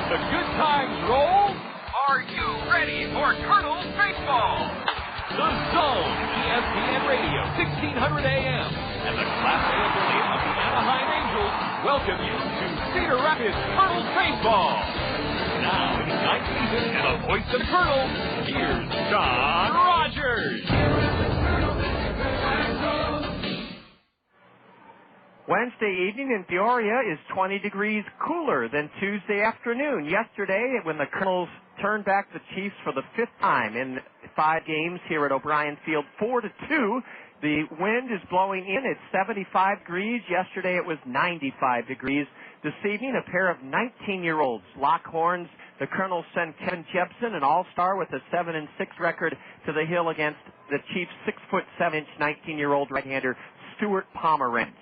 The good times roll. Are you ready for Kernels baseball? The Zone, ESPN Radio, 1600 AM, and the Class A affiliate of the Anaheim Angels welcome you to Cedar Rapids Kernels baseball. Now, in his ninth season and a voice of Kernels, here's John Rogers. Wednesday evening in Peoria is 20 degrees cooler than Tuesday afternoon. Yesterday, when the Kernels turned back the Chiefs for the fifth time in 5 games here at O'Brien Field, 4-2, the wind is blowing in. It's 75 degrees. Yesterday, it was 95 degrees. This evening, a pair of 19-year-olds, Lockhorns. The Kernels send Kevin Jepsen, an all-star with a 7-6 record, to the hill against the Chiefs' 6'7" 19-year-old right-hander Stu Pomeranz.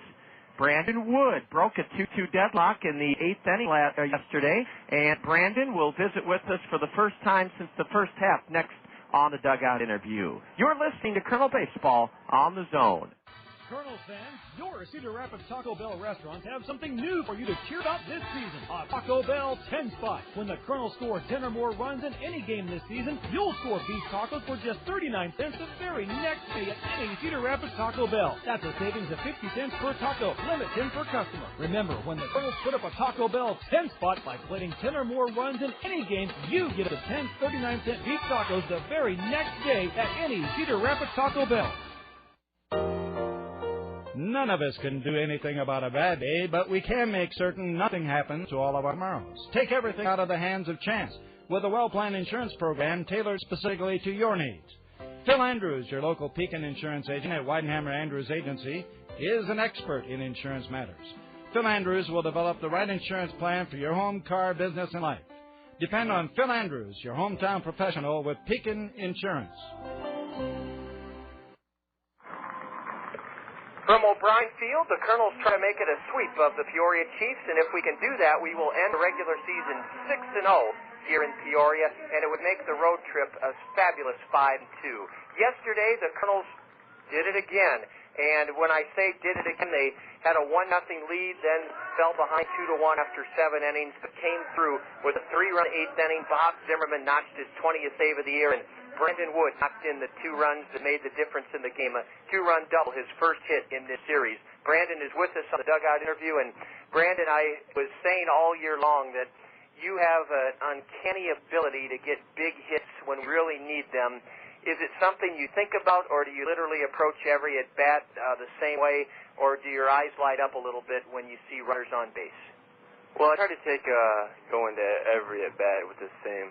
Brandon Wood broke a 2-2 deadlock in the 8th inning yesterday, and Brandon will visit with us for the first time since the first half next on the Dugout Interview. You're listening to Kernel Baseball on the Zone. Kernels fans, your Cedar Rapids Taco Bell restaurants have something new for you to cheer about this season. A Taco Bell 10 spot. When the Kernels score 10 or more runs in any game this season, you'll score beef tacos for just 39 cents the very next day at any Cedar Rapids Taco Bell. That's a savings of 50 cents per taco, limit 10 per customer. Remember, when the Kernels put up a Taco Bell 10 spot by plating 10 or more runs in any game, you get the 10 39-cent beef tacos the very next day at any Cedar Rapids Taco Bell. None of us can do anything about a bad day, but we can make certain nothing happens to all of our tomorrows. Take everything out of the hands of chance with a well-planned insurance program tailored specifically to your needs. Phil Andrews, your local Pekin insurance agent at Weidenhammer Andrews Agency, is an expert in insurance matters. Phil Andrews will develop the right insurance plan for your home, car, business, and life. Depend on Phil Andrews, your hometown professional with Pekin Insurance. From O'Brien Field, the Kernels try to make it a sweep of the Peoria Chiefs, and if we can do that, we will end the regular season 6-0 here in Peoria, and it would make the road trip a fabulous 5-2. Yesterday, the Kernels did it again, and when I say did it again, they had a 1-0 lead, then fell behind 2-1 after 7 innings, but came through with a 3-run 8th inning. Bob Zimmerman notched his 20th save of the year, and Brandon Wood knocked in the 2 runs that made the difference in the game, a 2-run double, his first hit in this series. Brandon is with us on the Dugout Interview, and Brandon, I was saying all year long that you have an uncanny ability to get big hits when we really need them. Is it something you think about, or do you literally approach every at-bat the same way, or do your eyes light up a little bit when you see runners on base? Well, I try to take go into every at-bat with the same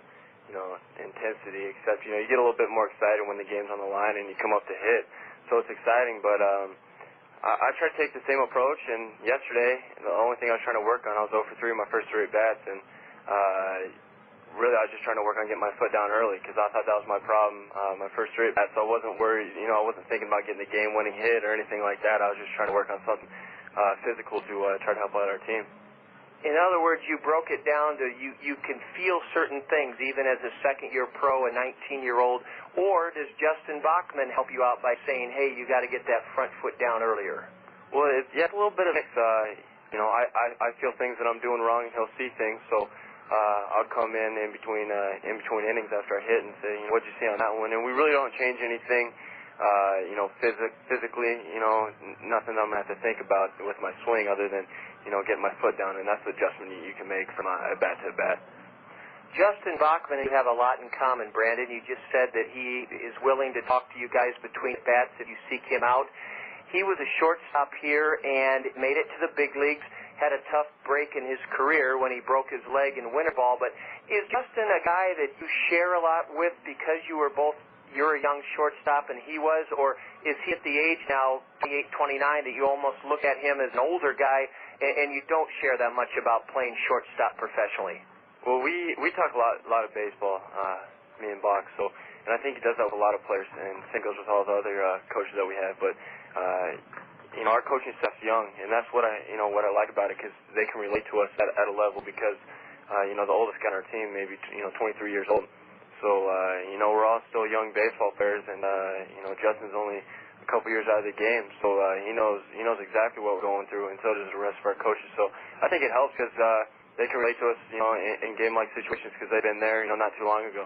intensity, except, you get a little bit more excited when the game's on the line and you come up to hit, so it's exciting, but I try to take the same approach, and yesterday, the only thing I was trying to work on, I was 0 for 3 in my first 3 at-bats, and really I was just trying to work on getting my foot down early, because I thought that was my problem, my first 3 at-bats, so I wasn't worried, I wasn't thinking about getting the game-winning hit or anything like that. I was just trying to work on something physical to try to help out our team. In other words, you broke it down to you can feel certain things even as a second-year pro, a 19-year-old, or does Justin Bachman help you out by saying, hey, you got to get that front foot down earlier? Well, it's a little bit of mix. I feel things that I'm doing wrong, and he'll see things, so I'll come in between innings after I hit and say, what'd you see on that one? And we really don't change anything, physically, nothing I'm going to have to think about with my swing other than, getting my foot down, and that's the adjustment you can make from bat to bat. Justin Bachman, you have a lot in common, Brandon. You just said that he is willing to talk to you guys between bats if you seek him out. He was a shortstop here and made it to the big leagues, had a tough break in his career when he broke his leg in winter ball, but is Justin a guy that you share a lot with because you're a young shortstop and he was, or is he at the age now, 28, 29, that you almost look at him as an older guy and you don't share that much about playing shortstop professionally? Well, we talk a lot of baseball, me and Bach, and I think he does that with a lot of players, and same goes with all the other coaches that we have, but our coaching staff's young, and that's what I like about it, because they can relate to us at a level, because the oldest guy on our team maybe 23 years old. So, we're all still young baseball players, and, Justin's only a couple years out of the game, so he knows exactly what we're going through, and so does the rest of our coaches. So I think it helps because, they can relate to us, in game-like situations because they've been there, not too long ago.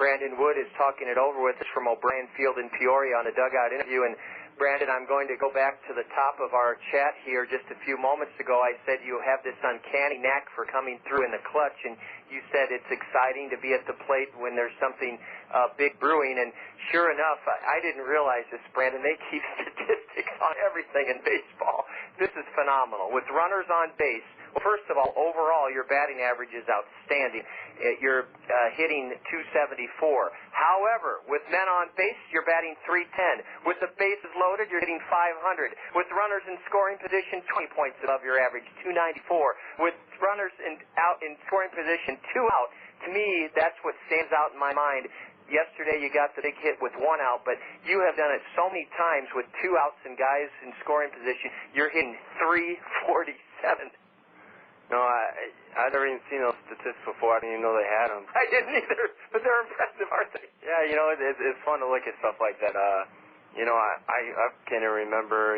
Brandon Wood is talking it over with us from O'Brien Field in Peoria on a dugout interview. And Brandon, I'm going to go back to the top of our chat here just a few moments ago. I said you have this uncanny knack for coming through in the clutch, and you said it's exciting to be at the plate when there's something big brewing. And sure enough, I didn't realize this, Brandon. They keep statistics on everything in baseball. This is phenomenal. With runners on base, well, first of all, overall, your batting average is outstanding. You're hitting .274. However, with men on base, you're batting .310. With the bases loaded, you're hitting .500. With runners in scoring position, 20 points above your average, .294. With runners out in scoring position, 2 out. To me, that's what stands out in my mind. Yesterday, you got the big hit with 1 out, but you have done it so many times with 2 outs and guys in scoring position. You're hitting .347. No, I've never even seen those statistics before. I didn't even know they had them. I didn't either, but they're impressive, aren't they? Yeah, it's fun to look at stuff like that. I can't even remember,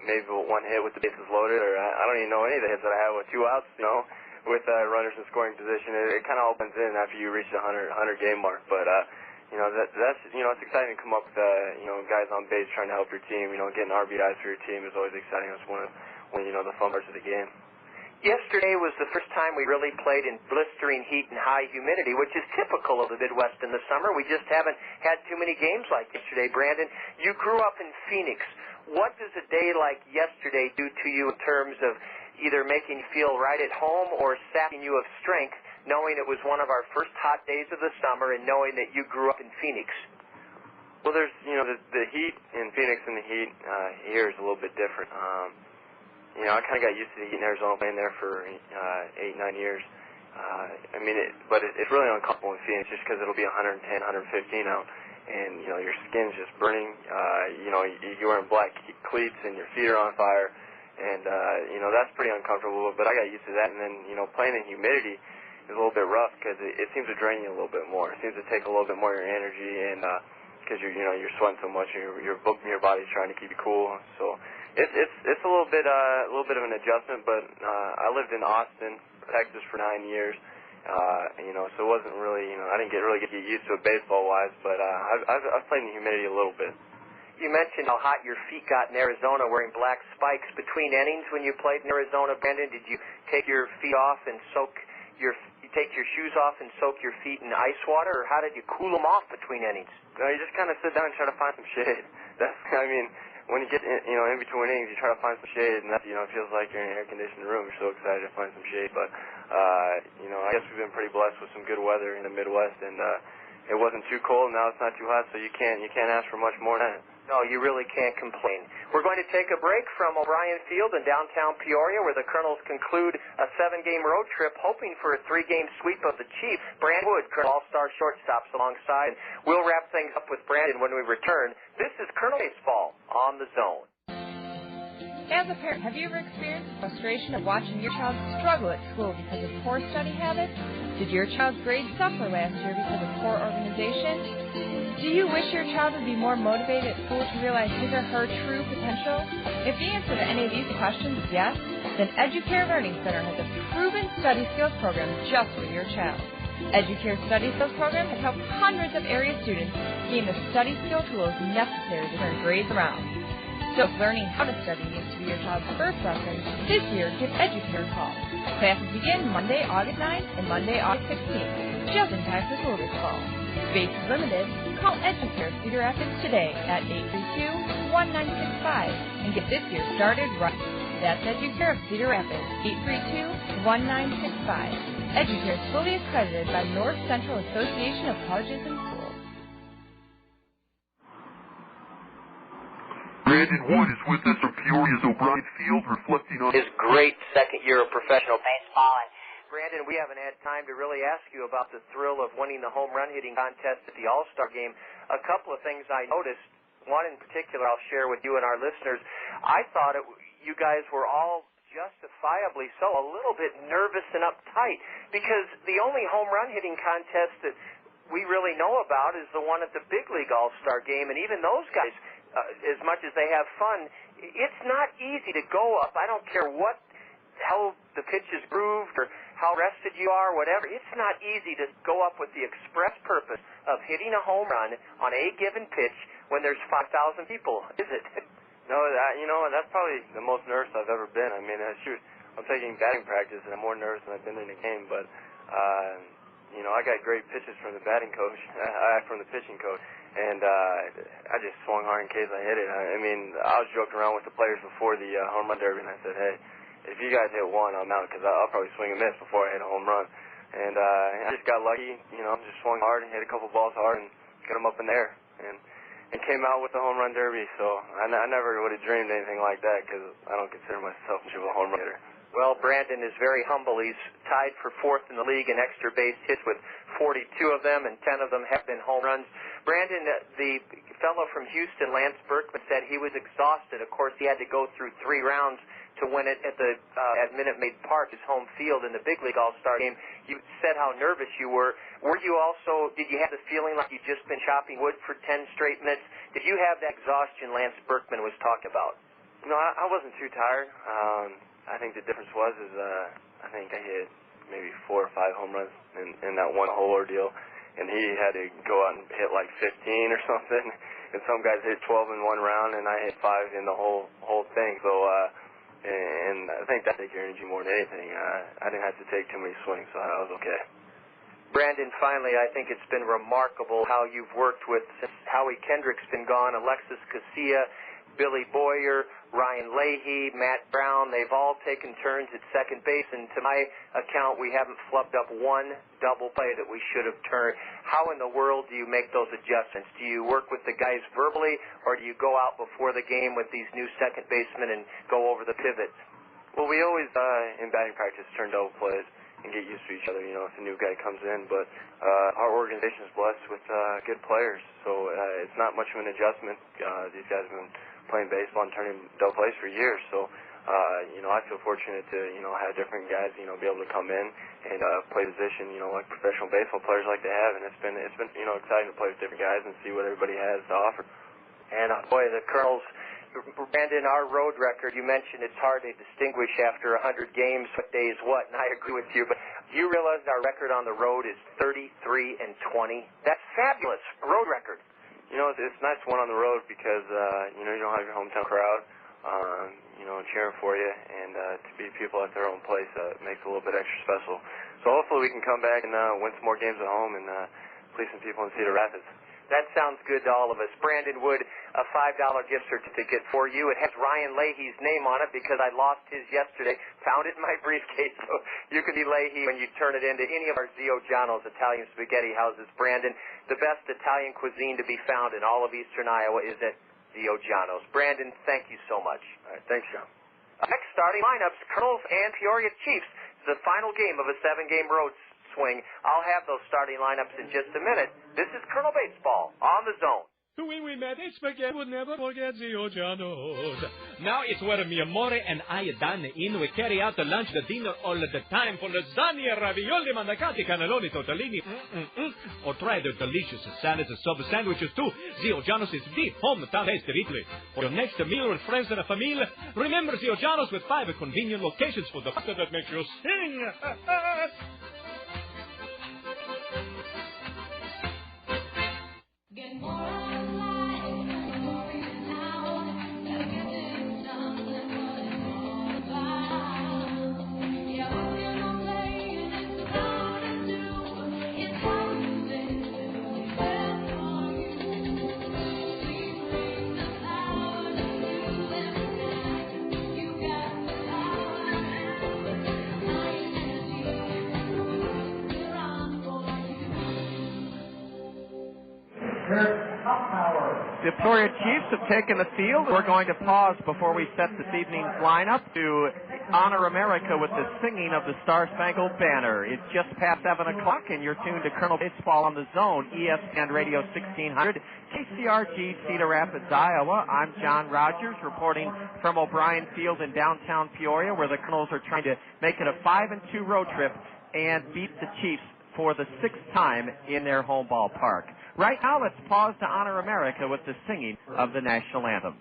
maybe 1 hit with the bases loaded, or I don't even know any of the hits that I had with 2 outs, with runners in scoring position. It kind of opens in after you reach the 100 game mark. But that's it's exciting to come up with guys on base trying to help your team. Getting RBIs for your team is always exciting. That's one of the fun parts of the game. Yesterday was the first time we really played in blistering heat and high humidity, which is typical of the Midwest in the summer. We just haven't had too many games like yesterday. Brandon, you grew up in Phoenix. What does a day like yesterday do to you in terms of either making you feel right at home or sapping you of strength, knowing it was one of our first hot days of the summer and knowing that you grew up in Phoenix? Well, there's, the heat in Phoenix and the heat here is a little bit different. I kind of got used to the heat in Arizona, playing there for 8-9 years. But it's really uncomfortable in Phoenix just because it'll be 110, 115 out, and your skin's just burning. You're wearing black cleats and your feet are on fire, and that's pretty uncomfortable. But I got used to that, and then playing in humidity is a little bit rough because it seems to drain you a little bit more. It seems to take a little bit more of your energy, and because you're sweating so much, and your body's trying to keep you cool. So it's a little bit of an adjustment. But I lived in Austin, Texas for 9 years, so it wasn't really I didn't really get used to it baseball wise. But I've played in humidity a little bit. You mentioned how hot your feet got in Arizona wearing black spikes between innings when you played in Arizona. Brandon, did you take your feet off and take your shoes off and soak your feet in ice water, or how did you cool them off between innings? No, you just kind of sit down and try to find some shade. When you get in between innings, you try to find some shade, and that it feels like you're in an air-conditioned room. You're so excited to find some shade. But I guess we've been pretty blessed with some good weather in the Midwest, and it wasn't too cold. Now it's not too hot, so you can't ask for much more than that. No, you really can't complain. We're going to take a break from O'Brien Field in downtown Peoria, where the Kernels conclude a 7-game road trip, hoping for a 3-game sweep of the Chiefs. Brandon Wood, Kernel All-Star shortstops alongside. We'll wrap things up with Brandon when we return. This is Kernel Baseball on the Zone. As a parent, have you ever experienced the frustration of watching your child struggle at school because of poor study habits? Did your child's grades suffer last year because of poor organization? Do you wish your child would be more motivated at school to realize his or her true potential? If the answer to any of these questions is yes, then EduCare Learning Center has a proven study skills program just for your child. EduCare Study Skills Program has helped hundreds of area students gain the study skill tools necessary to turn grades around. So if learning how to study needs to be your child's first lesson, this year give EduCare a call. Classes begin Monday, August 9th and Monday, August 16th, just in time for school this fall. Space is limited. Call EduCare Cedar Rapids today at 832-1965 and get this year started right. That's EduCare of Cedar Rapids, 832-1965. EduCare is fully accredited by North Central Association of Colleges and Schools. Brandon Wood is with us from Peoria's O'Brien Field, reflecting on his great second year of professional baseball. And Brandon, we haven't had time to really ask you about the thrill of winning the home run hitting contest at the All-Star game. A couple of things I noticed. One in particular I'll share with you and our listeners. I thought you guys were all justifiably so a little bit nervous and uptight, because the only home run hitting contest that we really know about is the one at the Big League All-Star game, and even those guys, as much as they have fun, it's not easy to go up. I don't care what how the pitch is grooved or how rested you are, whatever. It's not easy to go up with the express purpose of hitting a home run on a given pitch when there's 5,000 people, is it? No, that's probably the most nervous I've ever been. I mean, shoot, I'm taking batting practice, and I'm more nervous than I've been in a game. But, I got great pitches from the batting coach, from the pitching coach, and I just swung hard in case I hit it. I mean, I was joking around with the players before the home run derby, and I said, hey, if you guys hit one, I'm out, because I'll probably swing and miss before I hit a home run. And I just got lucky, just swung hard and hit a couple balls hard and get them up in there. And came out with the home run derby, so I never would have dreamed anything like that, because I don't consider myself much of a home run hitter. Well, Brandon is very humble. He's tied for 4th in the league in extra base hits with 42 of them, and 10 of them have been home runs. Brandon, the fellow from Houston, Lance Berkman, said he was exhausted. Of course, he had to go through 3 rounds to win it at Minute Maid Park, his home field in the big league All-Star game. You said how nervous you were. Did you have the feeling like you'd just been chopping wood for 10 straight minutes? Did you have that exhaustion Lance Berkman was talking about? No, I wasn't too tired. I think the difference was I think I hit maybe 4 or 5 home runs in that one whole ordeal, and he had to go out and hit like 15 or something, and some guys hit 12 in one round, and I hit 5 in the whole thing. So, and I think that takes your energy more than anything. I didn't have to take too many swings, so I was okay. Brandon, finally, I think it's been remarkable how you've worked with, since Howie Kendrick's been gone, Alexis Casilla, Billy Boyer, Ryan Leahy, Matt Brown. They've all taken turns at second base, and to my account, we haven't flubbed up one double play that we should have turned. How in the world do you make those adjustments? Do you work with the guys verbally, or do you go out before the game with these new second basemen and go over the pivots? Well, we always, in batting practice, turn double plays and get used to each other, if a new guy comes in. But our organization is blessed with good players, so it's not much of an adjustment. These guys have been playing baseball and turning double plays for years, so I feel fortunate to have different guys be able to come in and play position like professional baseball players like to have, and it's been exciting to play with different guys and see what everybody has to offer. And boy, the Kernels, Brandon, our road record, you mentioned it's hard to distinguish after 100 games what day is what, and I agree with you, but do you realize our record on the road is 33-20? That's fabulous, road record. It's nice one on the road because, you don't have your hometown crowd, cheering for you, and to beat people at their own place makes it a little bit extra special. So hopefully we can come back and win some more games at home and please some people in Cedar Rapids. That sounds good to all of us. Brandon Wood, a $5 gift certificate for you. It has Ryan Leahy's name on it because I lost his yesterday. Found it in my briefcase, so you can be Leahy when you turn it into any of our Zio Giano's Italian spaghetti houses. Brandon, the best Italian cuisine to be found in all of eastern Iowa is at Zio Giano's. Brandon, thank you so much. All right, thanks, John. Next starting lineups, Kernels and Peoria Chiefs. The final game of a 7-game road swing. I'll have those starting lineups in just a minute. This is Kernel Baseball on the Zone. When we met in spaghetti, would never forget Zio Giano's. Now it's where mi amore and I dine in. We carry out the lunch, the dinner all the time for lasagna, ravioli, mandacati, cannelloni, tortellini, or try the delicious salads and sub sandwiches too. Zio Giano's is the hometown taste of Italy. For your next meal with friends and a family, remember Zio Giano's with 5 convenient locations for the pasta that makes you sing. Get more alive, moving out, gotta get it done, that's what it's all about. Yeah, working on playing, it's hard to do, it's hard to live, it's best for you. Please bring the power to do them now. You got the power now, night and day, we're on for you. Jarrett Hoffpauir. The Peoria Chiefs have taken the field. We're going to pause before we set this evening's lineup to honor America with the singing of the Star-Spangled Banner. It's just past 7 o'clock, and you're tuned to Kernel Baseball on the Zone, ESPN Radio 1600, KCRG, Cedar Rapids, Iowa. I'm John Rogers, reporting from O'Brien Field in downtown Peoria, where the Kernels are trying to make it a 5-2 road trip and beat the Chiefs for the 6th time in their home ballpark. Right now, let's pause to honor America with the singing of the national anthem.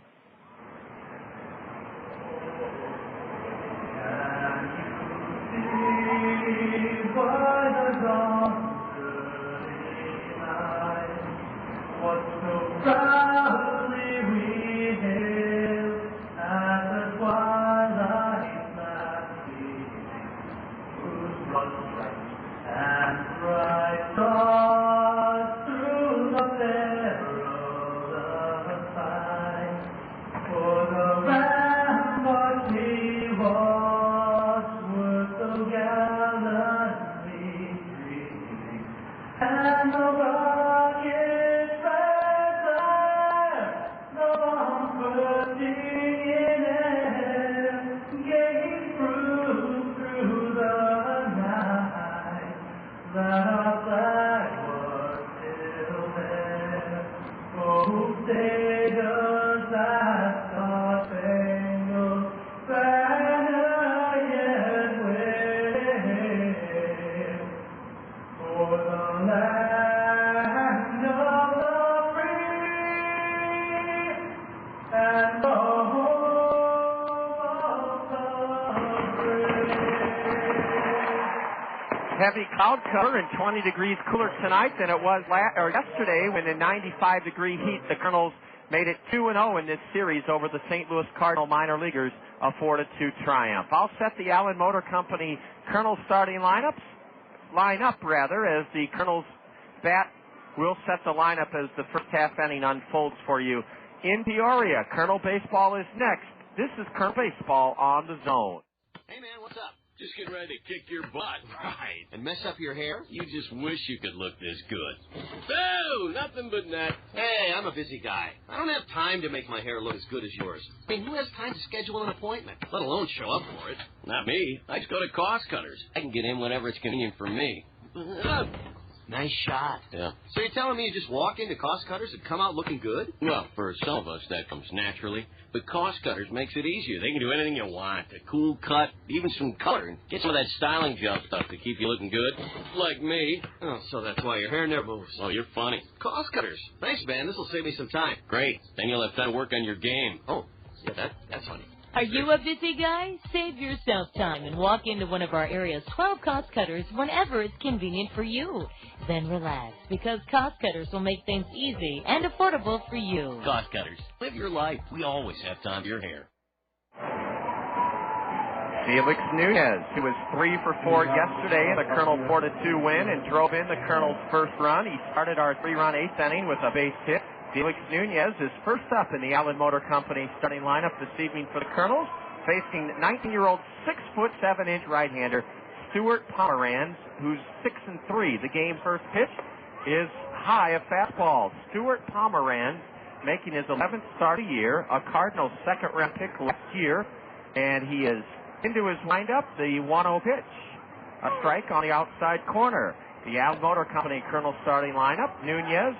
Heavy cloud cover and 20 degrees cooler tonight than it was yesterday when in 95-degree heat the Kernels made it 2-0 in this series over the St. Louis Cardinal minor leaguers, a 4-2 triumph. I'll set the Allen Motor Company Kernels starting lineup as the Kernels bat will set the lineup as the first half inning unfolds for you. In Peoria, Kernel Baseball is next. This is Kernel Baseball on the Zone. Hey, man, what's up? Just getting ready to kick your butt. Right. And mess up your hair? You just wish you could look this good. No, nothing but that. Hey, I'm a busy guy. I don't have time to make my hair look as good as yours. I mean, who has time to schedule an appointment, let alone show up for it? Not me. I just go to Cost Cutters. I can get in whenever it's convenient for me. Nice shot. Yeah. So you're telling me you just walk into Cost Cutters and come out looking good? Well, for some of us, that comes naturally. But Cost Cutters makes it easier. They can do anything you want. A cool cut, even some color, and get some of that styling gel stuff to keep you looking good. Like me. Oh, so that's why your hair never moves. Oh, you're funny. Cost Cutters. Thanks, man. This will save me some time. Great. Then you'll have time to work on your game. Oh, yeah, that's funny. Are you a busy guy? Save yourself time and walk into one of our area's 12 Cost Cutters whenever it's convenient for you. Then relax, because Cost Cutters will make things easy and affordable for you. Cost Cutters. Live your life. We always have time for your hair. Felix Nunez, who was 3 for 4 yesterday in the Kernel 4-2 win and drove in the Kernel's first run. He started our 3-run 8th inning with a base hit. Felix Nunez is first up in the Allen Motor Company starting lineup this evening for the Kernels, facing 19-year-old 6'7" right-hander Stu Pomeranz, who's 6-3. The game's first pitch is high, a fastball. Stu Pomeranz making his 11th start of the year, a Cardinals second-round pick last year, and he is into his windup, the 1-0 pitch. A strike on the outside corner. The Allen Motor Company Kernel starting lineup, Nunez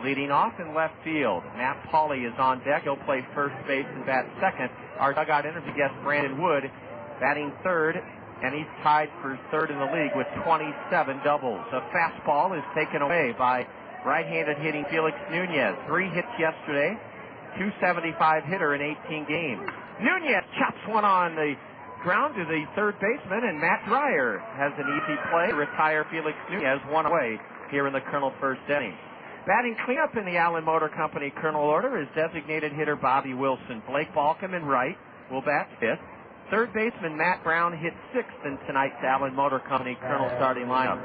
leading off in left field. Matt Pauley is on deck. He'll play first base and bat second. Our dugout interview guest, Brandon Wood, batting third, and he's tied for third in the league with 27 doubles. A fastball is taken away by right-handed hitting Felix Nunez. 3 hits yesterday, 275 hitter in 18 games. Nunez chops one on the ground to the third baseman, and Matt Dreyer has an easy play to retire Felix Nunez one away here in the Kernel first inning. Batting cleanup in the Allen Motor Company Kernel order is designated hitter Bobby Wilson. Blake Balcom in right will bat fifth. Third baseman Matt Brown hit sixth in tonight's Allen Motor Company Kernel starting lineup.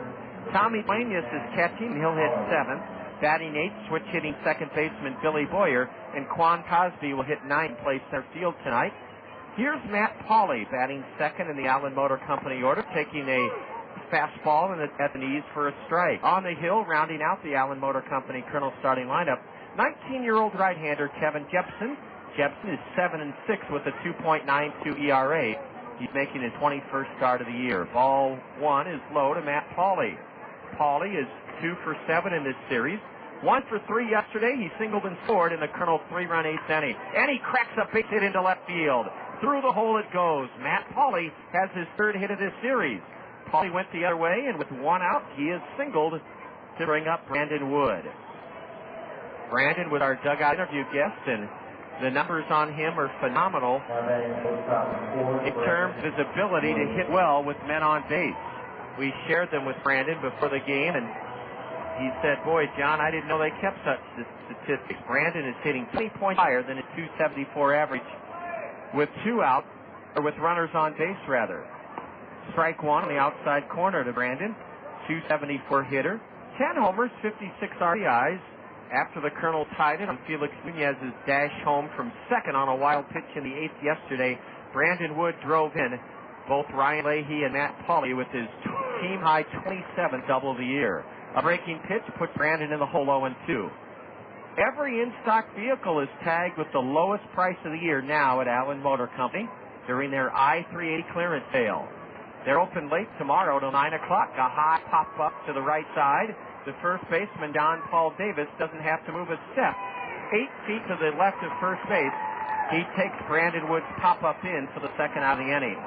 Tommy Duenas is catching. He'll hit seventh. Batting eighth, switch hitting second baseman Billy Boyer, and Quan Cosby will hit ninth, play center field tonight. Here's Matt Pauley batting second in the Allen Motor Company order, taking a fastball and at the knees for a strike. On the hill, rounding out the Allen Motor Company Kernel starting lineup, 19-year-old right-hander Kevin Jepsen. Jepsen is 7-6 with a 2.92 ERA. He's making his 21st start of the year. Ball one is low to Matt Pauley. Pauley is 2 for 7 in this series. 1 for 3 yesterday. He singled and scored in the Kernel 3-run 8th inning. And he cracks a big hit into left field. Through the hole it goes. Matt Pauley has his third hit of this series. Pauley went the other way, and with 1 out, he is singled to bring up Brandon Wood. Brandon was our dugout interview guest, and the numbers on him are phenomenal in terms of his ability to hit well with men on base. We shared them with Brandon before the game, and he said, boy, John, I didn't know they kept such statistics. Brandon is hitting 20 points higher than a 274 average with 2 out, or with runners on base, rather. Strike one on the outside corner to Brandon, 274 hitter. 10 homers, 56 RBIs. After the Kernel tied it on Felix Nunez's dash home from second on a wild pitch in the 8th yesterday, Brandon Wood drove in both Ryan Leahy and Matt Pauley with his team-high 27th double of the year. A breaking pitch put Brandon in the hole 0-2. Every in-stock vehicle is tagged with the lowest price of the year now at Allen Motor Company during their I-380 clearance sale. They're open late tomorrow till 9 o'clock. A high pop-up to the right side. The first baseman, Don Paul Davis, doesn't have to move a step. 8 feet to the left of first base, he takes Brandon Wood's pop-up in for the second out of the inning.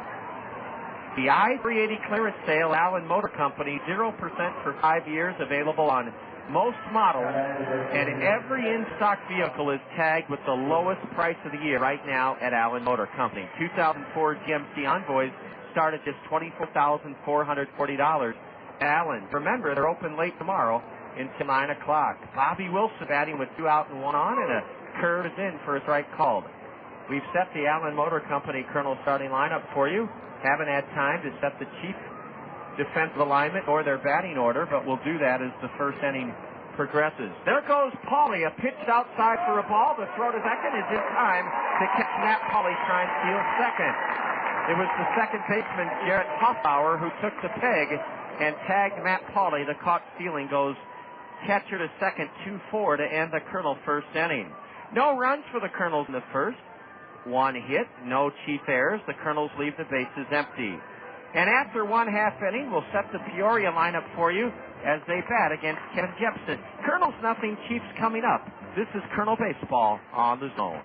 The I-380 clearance sale, Allen Motor Company, 0% for 5 years, available on most models, and every in-stock vehicle is tagged with the lowest price of the year right now at Allen Motor Company. 2004 GMC Envoys start at just $24,440. Allen. Remember, they're open late tomorrow until 9 o'clock. Bobby Wilson batting with 2 out and 1 on, and a curve is in for a strike called. We've set the Allen Motor Company Kernel starting lineup for you. Haven't had time to set the chief defensive alignment or their batting order, but we'll do that as the first inning progresses. There goes Paulie, a pitch outside for a ball. The throw to second is in time to catch Matt Paulie trying to steal second. It was the second baseman, Jarrett Hoffpauir, who took the peg and tagged Matt Paulie. The caught stealing goes catcher to second, 2-4 to end the Kernel first inning. No runs for the Kernels in the first. 1 hit, no chief errors. The Kernels leave the bases empty. And after 1 half inning, we'll set the Peoria lineup for you as they bat against Kevin Jepsen. Kernels nothing, Chiefs coming up. This is Kernel Baseball on the Zone.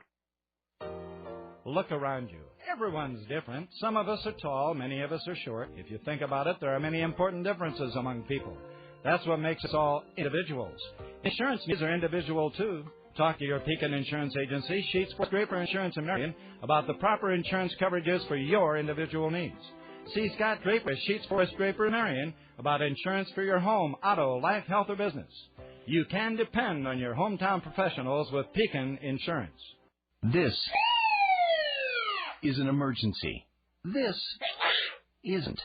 Look around you. Everyone's different. Some of us are tall, many of us are short. If you think about it, there are many important differences among people. That's what makes us all individuals. Insurance needs are individual, too. Talk to your Pekin Insurance Agency, Sheets, Forest Draper Insurance in Marion, about the proper insurance coverages for your individual needs. See Scott Draper, Sheets, Forest Draper in Marion, about insurance for your home, auto, life, health, or business. You can depend on your hometown professionals with Pekin Insurance. This is an emergency. This isn't.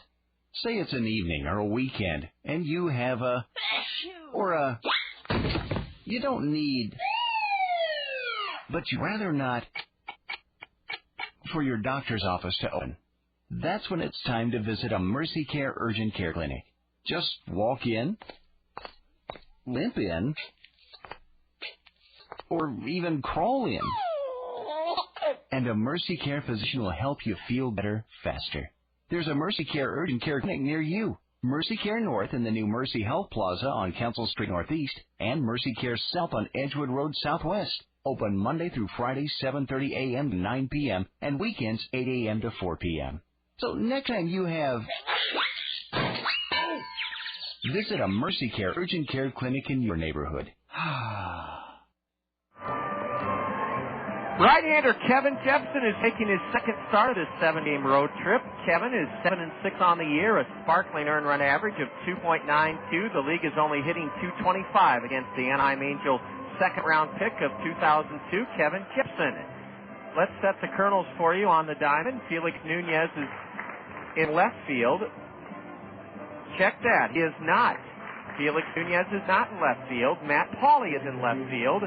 Say it's an evening or a weekend, and you have you don't need, but you'd rather not for your doctor's office to open. That's when it's time to visit a Mercy Care Urgent Care Clinic. Just walk in, limp in, or even crawl in. And a Mercy Care physician will help you feel better faster. There's a Mercy Care Urgent Care Clinic near you. Mercy Care North in the new Mercy Health Plaza on Council Street Northeast, and Mercy Care South on Edgewood Road Southwest. Open Monday through Friday, 7:30 a.m. to 9 p.m., and weekends, 8 a.m. to 4 p.m. So next time you have, visit a Mercy Care Urgent Care Clinic in your neighborhood. Right-hander Kevin Jepsen is making his second start of this 7-game road trip. Kevin is 7-6 on the year, a sparkling earned run average of 2.92. The league is only hitting .225 against the Anaheim Angels second-round pick of 2002, Kevin Jepsen. Let's set the Kernels for you on the diamond. Felix Nunez is in left field. Check that. He is not. Felix Nunez is not in left field. Matt Paulie is in left field.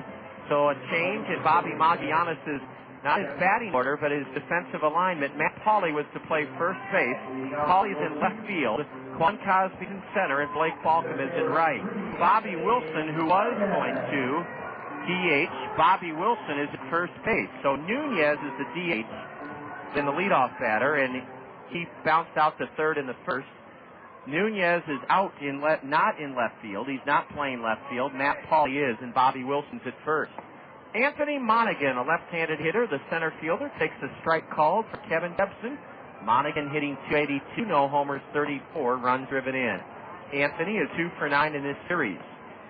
So a change in Bobby Magianis is not his batting order, but his defensive alignment. Matt Paulie was to play first base. Paulie's in left field. Quan Cosby's in center, and Blake Balcom is in right. Bobby Wilson, who was going to DH, Bobby Wilson is at first base. So Nunez is the DH, then the leadoff batter, and he bounced out to third in the first. Nunez is out not in left field. He's not playing left field. Matt Paulie is, and Bobby Wilson's at first. Anthony Monaghan, a left-handed hitter, the center fielder, takes a strike called for Kevin Jepsen. Monaghan hitting .282, no homers, 34 runs driven in. Anthony is 2 for 9 in this series.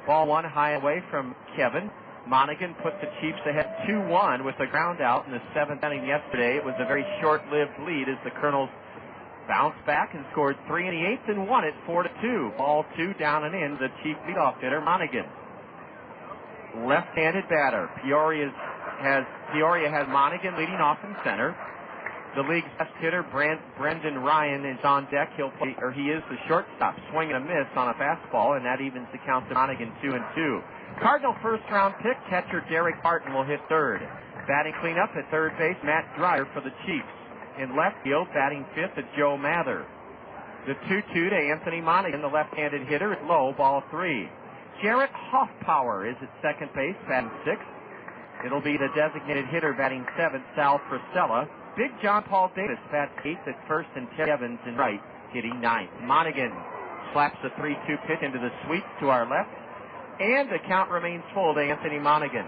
Ball one high away from Kevin. Monaghan put the Chiefs ahead 2-1 with a ground out in the 7th inning yesterday. It was a very short-lived lead as the Kernels bounced back and scored 3 in the 8th and won it 4-2. Ball 2 down and in. The chief leadoff hitter, Monaghan. Left-handed batter. Peoria has Monaghan leading off in center. The league's best hitter, Brendan Ryan, is on deck. He is the shortstop, swing and a miss on a fastball, and that evens the count to Monaghan 2-2. Cardinal first-round pick catcher Daric Barton will hit third. Batting cleanup at third base, Matt Dreyer for the Chiefs. In left field, batting fifth is Joe Mather. The 2-2 to Anthony Monaghan, the left-handed hitter, is low, ball 3. Jarrett Hoffpauir is at second base, batting sixth. It'll be the designated hitter batting seventh, Sal Frisella. Big John Paul Davis bats eighth at first, and Ted Evans in right, hitting ninth. Monaghan slaps the 3-2 pitch into the sweep to our left, and the count remains full to Anthony Monaghan.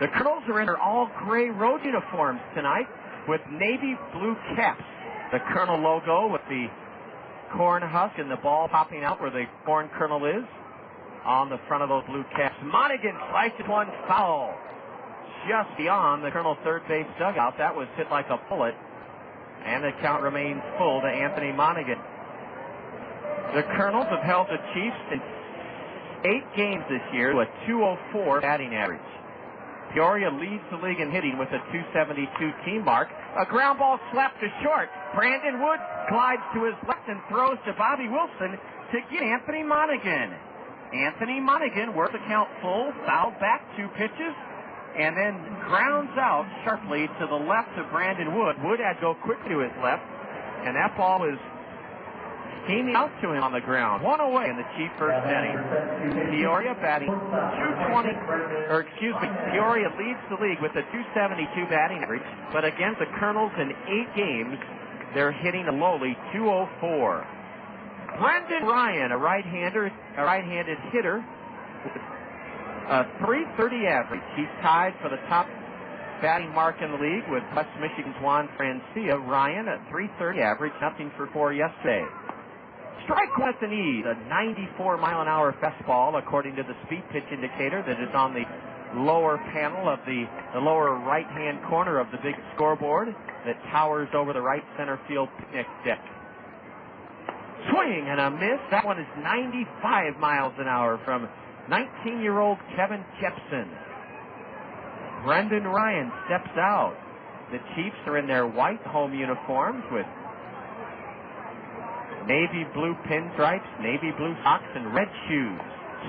The Kernels are in their all-gray road uniforms tonight, with navy blue caps. The Kernel logo with the corn husk and the ball popping out where the corn kernel is on the front of those blue caps. Monaghan slices one foul just beyond the Kernel third base dugout. That was hit like a bullet, and the count remains full to Anthony Monaghan. The Kernels have held the Chiefs in 8 games this year to a .204 batting average. Peoria leads the league in hitting with a .272 team mark. A ground ball slapped to short. Brandon Wood glides to his left and throws to Bobby Wilson to get Anthony Monaghan. Anthony Monaghan worked the count full, fouled back 2 pitches, and then grounds out sharply to the left of Brandon Wood. Wood had to go quickly to his left, and that ball was steaming out to him on the ground. 1 away in the Chief first inning. Peoria batting Peoria leads the league with a .272 batting average, but against the Kernels in 8 games, they're hitting a lowly .204. Brendan Ryan, a right-handed hitter, a .330 average. He's tied for the top batting mark in the league with West Michigan's Juan Francia. Ryan, a .330 average, nothing for 4 yesterday. Strike one at the knee, a 94-mile-an-hour fastball, according to the speed pitch indicator that is on the lower panel of the lower right-hand corner of the big scoreboard that towers over the right center field picnic deck. Swing and a miss. That one is 95 miles an hour from 19-year-old Kevin Jepsen. Brendan Ryan steps out. The Chiefs are in their white home uniforms with navy blue pinstripes, navy blue socks, and red shoes.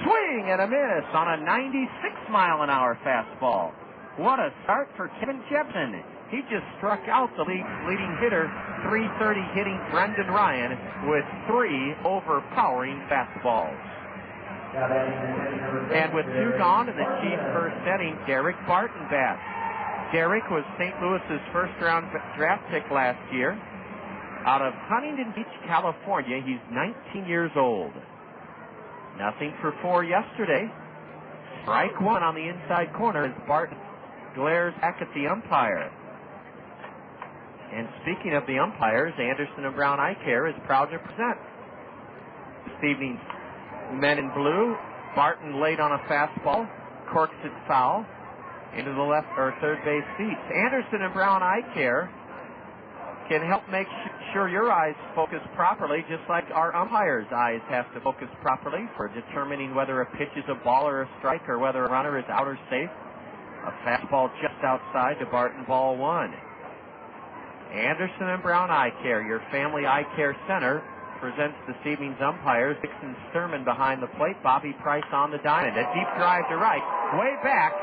Swing and a miss on a 96-mile-an-hour fastball. What a start for Kevin Jepsen. He just struck out the league's leading hitter, .330 hitting Brendan Ryan with 3 overpowering fastballs. And with 2 gone in the Chiefs' first inning, Daric Barton bats. Daric was St. Louis's first-round draft pick last year. Out of Huntington Beach, California, he's 19 years old. Nothing for 4 yesterday. Strike 1 on the inside corner as Barton glares back at the umpire. And speaking of the umpires, Anderson and Brown Eye Care is proud to present this evening's Men in Blue. Barton laid on a fastball, corks it foul into the left or third base seats. Anderson and Brown Eye Care can help make sure your eyes focus properly, just like our umpires' eyes have to focus properly for determining whether a pitch is a ball or a strike or whether a runner is out or safe. A fastball just outside to Barton, ball 1. Anderson and Brown Eye Care, your family eye care center, presents this evening's umpires. Dixon Sturman behind the plate, Bobby Price on the diamond. A deep drive to right, way back.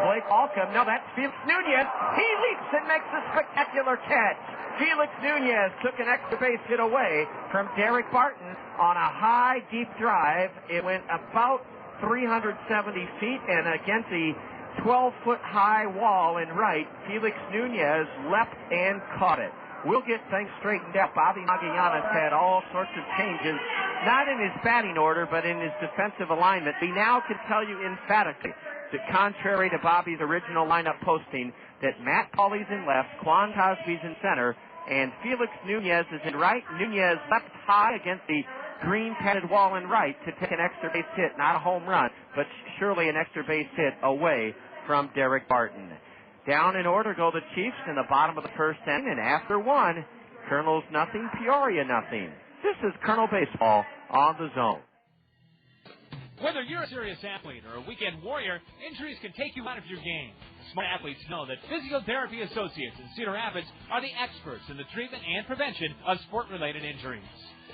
Blake Alcom, no, that's Felix Nunez. He leaps and makes a spectacular catch. Felix Nunez took an extra base hit away from Daric Barton on a high, deep drive. It went about 370 feet, and against the 12-foot high wall in right, Felix Nunez leapt and caught it. We'll get things straightened out. Bobby Magallanes had all sorts of changes, not in his batting order, but in his defensive alignment. We now can tell you emphatically that contrary to Bobby's original lineup posting, that Matt Pauley's in left, Quan Cosby's in center, and Felix Nunez is in right. Nunez leapt high against the green padded wall in right to take an extra base hit, not a home run, but surely an extra base hit away from Daric Barton. Down in order go the Chiefs in the bottom of the first inning, and after 1, Kernels nothing, Peoria nothing. This is Kernel Baseball on the Zone. Whether you're a serious athlete or a weekend warrior, injuries can take you out of your game. Smart athletes know that Physiotherapy Associates in Cedar Rapids are the experts in the treatment and prevention of sport-related injuries.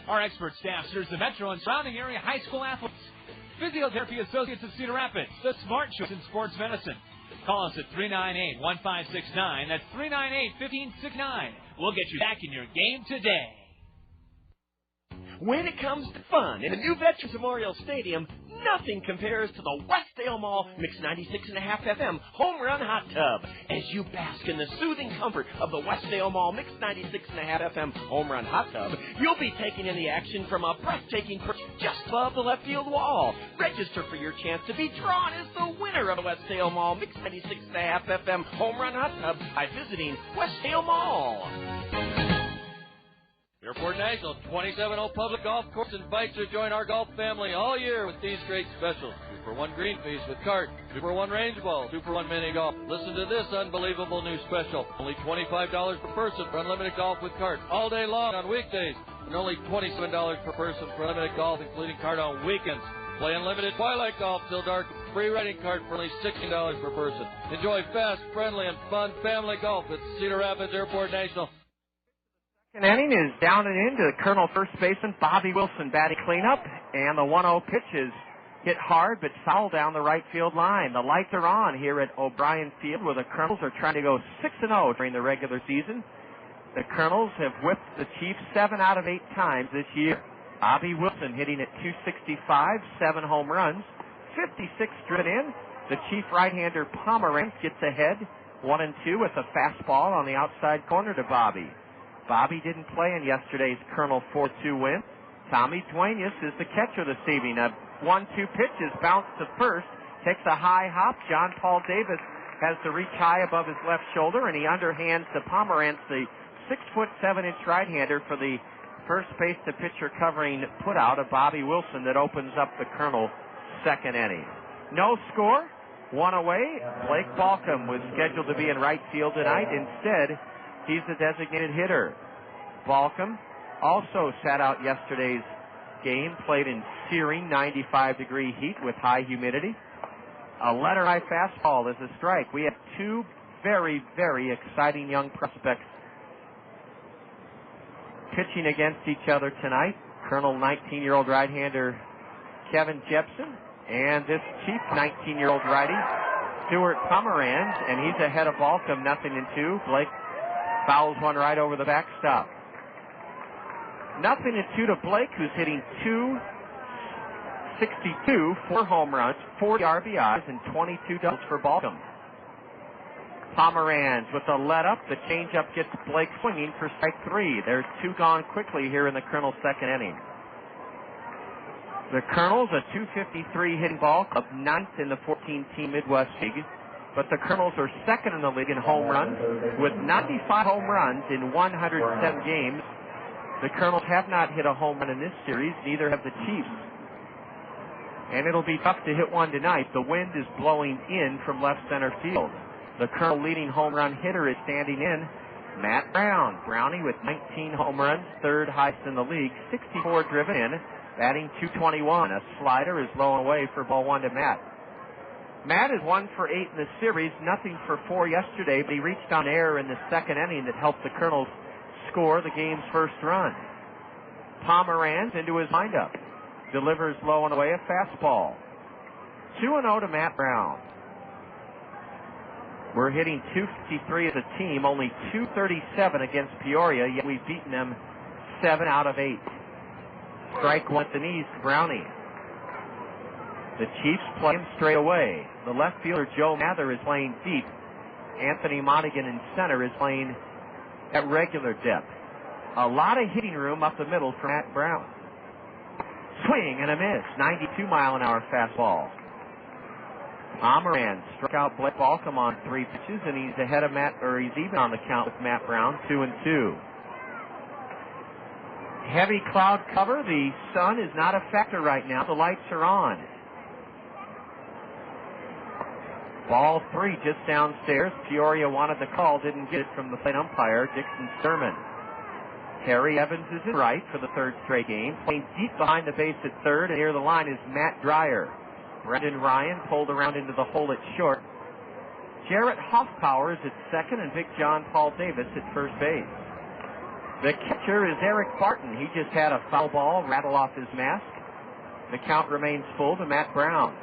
Our expert staff serves the metro and surrounding area high school athletes. Physiotherapy Associates in Cedar Rapids, the smart choice in sports medicine. Call us at 398-1569. That's 398-1569. We'll get you back in your game today. When it comes to fun in the new Veterans Memorial Stadium, nothing compares to the Westdale Mall Mix 96.5 FM Home Run Hot Tub. As you bask in the soothing comfort of the Westdale Mall Mix 96.5 FM Home Run Hot Tub, you'll be taking in the action from a breathtaking perch just above the left field wall. Register for your chance to be drawn as the winner of the Westdale Mall Mix 96.5 FM Home Run Hot Tub by visiting Westdale Mall. Airport National 27-hole public golf course invites you to join our golf family all year with these great specials. 2-for-1 green fees with cart, 2-for-1 range ball, 2-for-1 mini golf. Listen to this unbelievable new special. Only $25 per person for unlimited golf with cart all day long on weekdays. and only $27 per person for unlimited golf, including card on weekends. Play unlimited twilight golf till dark. Free riding card for only $16 per person. Enjoy fast, friendly, and fun family golf at Cedar Rapids Airport National. Second inning is down and in to Colonel first baseman Bobby Wilson batting cleanup, and the 1-0 pitch is hit hard but foul down the right field line. The lights are on here at O'Brien Field, where the Kernels are trying to go 6-0 during the regular season. The Kernels have whipped the Chiefs 7 out of 8 times this year. Bobby Wilson hitting at .265, 7 home runs, 56 driven in. The Chief right-hander Pomeranz gets ahead, 1-2 with a fastball on the outside corner to Bobby. Bobby didn't play in yesterday's Colonel 4-2 win. Tommy Duenas is the catcher this evening. A 1-2 pitch is bounced to first, takes a high hop. John Paul Davis has to reach high above his left shoulder, and he underhands to Pomeranz, the 6'7" right-hander, for the first base to pitcher covering putout of Bobby Wilson that opens up the Colonel second inning. No score, one away. Blake Balcom was scheduled to be in right field tonight. Instead, he's the designated hitter. Balcom also sat out yesterday's game, played in searing 95-degree heat with high humidity. A letter-high fastball is a strike. We have two very, very exciting young prospects pitching against each other tonight. Colonel 19-year-old right-hander Kevin Jepsen and this Chief 19-year-old righty Stu Pomeranz, and he's ahead of Balcom 0-2. Blake fouls one right over the backstop. 0-2 to Blake, who's hitting .262, 4 home runs, 40 RBIs, and 22 doubles for Balcom. Pomeranz with a let-up. The changeup gets Blake swinging for strike 3. There's 2 gone quickly here in the Colonel's second inning. The Colonels, a .253 hitting ball club, 9th in the 14-team Midwest League. But the Colonels are second in the league in home runs with 95 home runs in 107 games. The Colonels have not hit a home run in this series, neither have the Chiefs. And it'll be tough to hit one tonight. The wind is blowing in from left center field. The Colonel leading home run hitter is standing in, Matt Brown. Brownie with 19 home runs, 3rd highest in the league, 64 driven in, batting .221. A slider is low and away for ball 1 to Matt. Matt is 1 for 8 in the series, nothing for 4 yesterday, but he reached on error in the second inning that helped the Colonels score the game's first run. Pomeranz into his windup. Delivers low and away a fastball. 2-0 to Matt Brown. We're hitting .253 as a team, only .237 against Peoria, yet we've beaten them 7 out of 8. Strike 1 at the knees to Brownie. The Chiefs play him straight away. The left fielder Joe Mather is playing deep. Anthony Monaghan in center is playing at regular depth. A lot of hitting room up the middle for Matt Brown. Swing and a miss. 92-mile-an-hour fastball. Pomeranz struck out Blake Balcom on 3 pitches, and he's ahead of he's even on the count with Matt Brown, 2-2. Heavy cloud cover. The sun is not a factor right now. The lights are on. Ball 3 just downstairs. Peoria wanted the call, didn't get it from the plate umpire, Dixon Sturman. Harry Evans is in right for the 3rd straight game. Playing deep behind the base at 3rd, and near the line is Matt Dreyer. Brendan Ryan pulled around into the hole at short. Jarrett Hoffpauir is at 2nd, and Big John Paul Davis at first base. The catcher is Daric Barton. He just had a foul ball rattle off his mask. The count remains full to Matt Brown.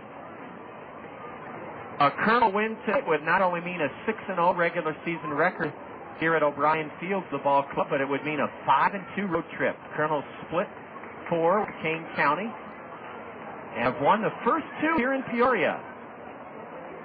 A Colonel win tonight would not only mean a 6-0 regular season record here at O'Brien Field, the ball club, but it would mean a 5-2 road trip. Colonel split 4 with Kane County and have won the first 2 here in Peoria.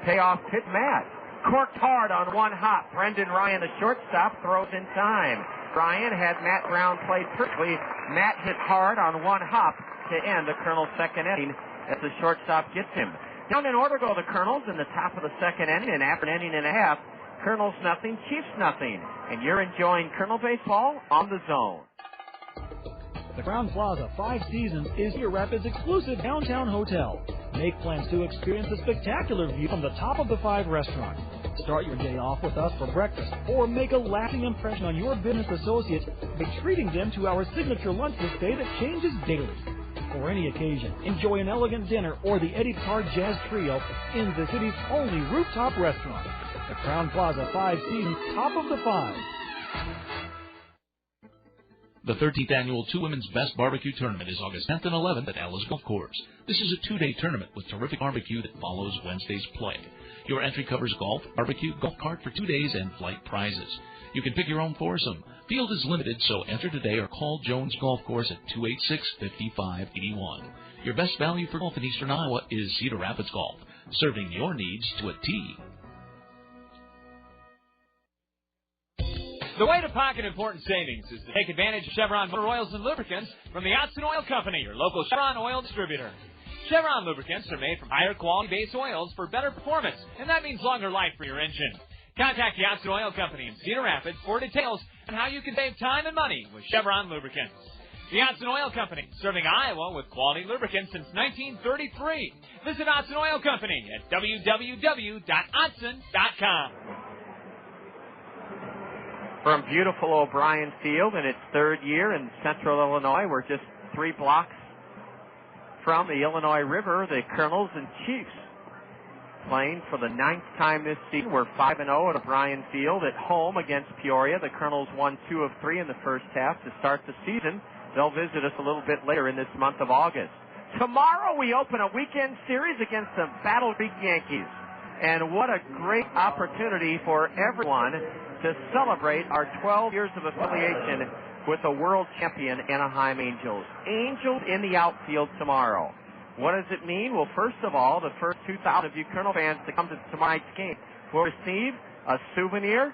Payoff pitch, Matt. Corked hard on one hop. Brendan Ryan, the shortstop, throws in time. Ryan had Matt Brown played perfectly. Matt hit hard on one hop to end the Colonel's second inning as the shortstop gets him. Down in order go the Colonels in the top of the second inning, and after an inning and a half, Colonels nothing, Chiefs nothing. And you're enjoying Colonel baseball on the Zone. The Crown Plaza 5 Seasons is Cedar Rapids' exclusive downtown hotel. Make plans to experience a spectacular view from the top of the 5 restaurant. Start your day off with us for breakfast, or make a lasting impression on your business associates by treating them to our signature lunch this day that changes daily. For any occasion, enjoy an elegant dinner or the Eddie Card Jazz Trio in the city's only rooftop restaurant. The Crown Plaza 5 Seasons, top of the 5. The 13th annual Two Women's Best Barbecue Tournament is August 10th and 11th at Ellis Golf Course. This is a 2-day tournament with terrific barbecue that follows Wednesday's play. Your entry covers golf, barbecue, golf cart for 2 days, and flight prizes. You can pick your own foursome. Field is limited, so enter today or call Jones Golf Course at 286-5581. Your best value for golf in eastern Iowa is Cedar Rapids Golf, serving your needs to a T. The way to pocket important savings is to take advantage of Chevron motor oils and lubricants from the Otson Oil Company, your local Chevron oil distributor. Chevron lubricants are made from higher quality base oils for better performance, and that means longer life for your engine. Contact the Otson Oil Company in Cedar Rapids for details on how you can save time and money with Chevron lubricants. The Otson Oil Company, serving Iowa with quality lubricants since 1933. Visit Otson Oil Company at www.otson.com. From beautiful O'Brien Field in its 3rd year in central Illinois, we're just 3 blocks from the Illinois River, the Kernels and Chiefs playing for the 9th time this season. We're 5-0 at O'Brien Field at home against Peoria. The Kernels won 2 of 3 in the first half to start the season. They'll visit us a little bit later in this month of August. Tomorrow we open a weekend series against the Battle Creek Yankees. And what a great opportunity for everyone to celebrate our 12 years of affiliation with the world champion Anaheim Angels. Angels in the outfield tomorrow. What does it mean? Well, first of all, the first 2,000 of you Kernel fans to come to tomorrow night's game will receive a souvenir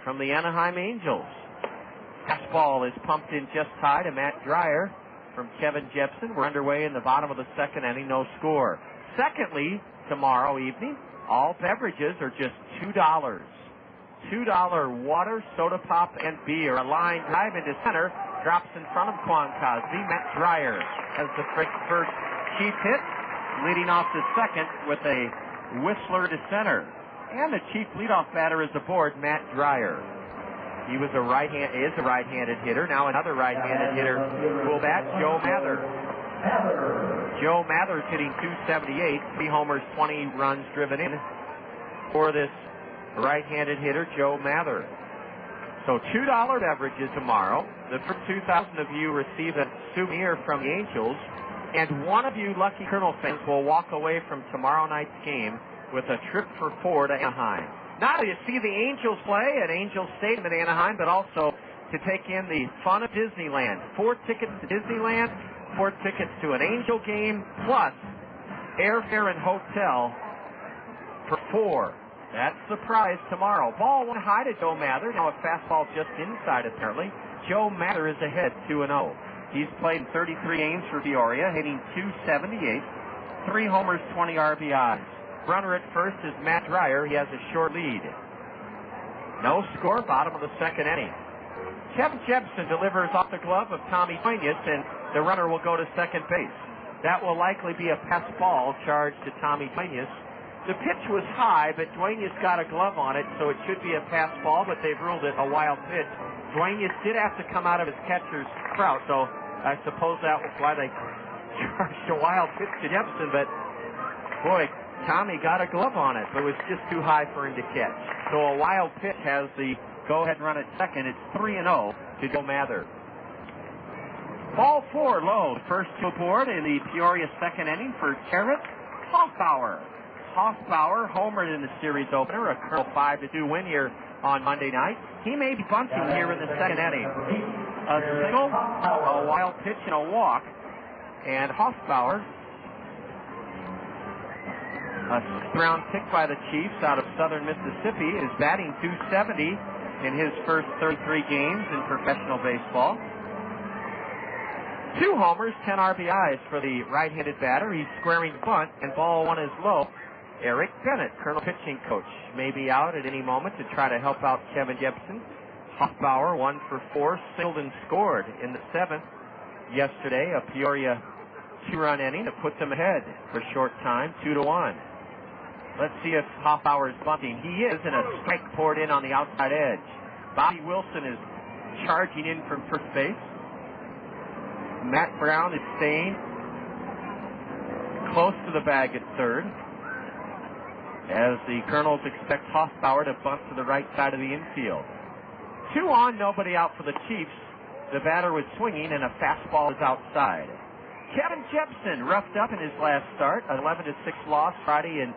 from the Anaheim Angels. Fastball is pumped in just high to Matt Dreyer from Kevin Jepsen. We're underway in the bottom of the 2nd inning, no score. Secondly, tomorrow evening, all beverages are just $2. $2 water, soda pop, and beer. A line drive into center, drops in front of Quan Cosby. Matt Dreyer has the first Chief hit, leading off the second with a whistler to center. And the Chief leadoff batter is aboard, Matt Dreyer. He was a right-handed hitter. Now another right-handed hitter will bat, Joe Mather. Joe Mather's hitting .278, 3 homers, 20 runs driven in for this right-handed hitter, Joe Mather. So $2 beverages tomorrow. The first 2,000 of you receive a souvenir from the Angels, and one of you lucky Kernel fans will walk away from tomorrow night's game with a trip for 4 to Anaheim. Not only to see the Angels play at Angels Stadium in Anaheim, but also to take in the fun of Disneyland. 4 tickets to Disneyland, 4 tickets to an Angel game, plus airfare and hotel for 4. That's the prize tomorrow. Ball 1 high to Joe Mather. Now a fastball just inside, apparently. Joe Mather is ahead 2-0. He's played 33 games for Peoria, hitting .278, 3 homers, 20 RBIs. Runner at first is Matt Dreyer. He has a short lead. No score, bottom of the 2nd inning. Kevin Jepsen delivers off the glove of Tommy Duenas, and the runner will go to second base. That will likely be a pass ball charged to Tommy Duenas. The pitch was high, but Duenas got a glove on it, so it should be a pass ball, but they've ruled it a wild pitch. Duenas did have to come out of his catcher's crouch, so I suppose that was why they charged a wild pitch to Jepsen, but boy, Tommy got a glove on it, but it was just too high for him to catch. So a wild pitch has the go-ahead run at second. It's 3-0 to Joe Mather. Ball 4 low. First to board in the Peoria 2nd inning for Jarrett Hoffpauir. Hoffpauir homered in the series opener, a Kernel 5-2 win here on Monday night. He may be bunting here in the 2nd inning. A single, a wild pitch, and a walk. And Hoffpauir, a 6th round pick by the Chiefs out of southern Mississippi, is batting .270 in his first 33 games in professional baseball. 2 homers, 10 RBIs for the right-handed batter. He's squaring bunt, and ball 1 is low. Eric Bennett, Kernel pitching coach, may be out at any moment to try to help out Kevin Jepsen. Hoffpauir 1 for 4, singled and scored in the 7th yesterday. A Peoria 2-run inning to put them ahead for a short time, 2-1. Let's see if Hoffpauir is bunting. He is, and a strike poured in on the outside edge. Bobby Wilson is charging in from first base. Matt Brown is staying close to the bag at third, as the Kernels expect Hoffpauir to bunt to the right side of the infield. 2 on, nobody out for the Chiefs. The batter was swinging, and a fastball is outside. Kevin Jepsen roughed up in his last start, an 11-6 loss Friday in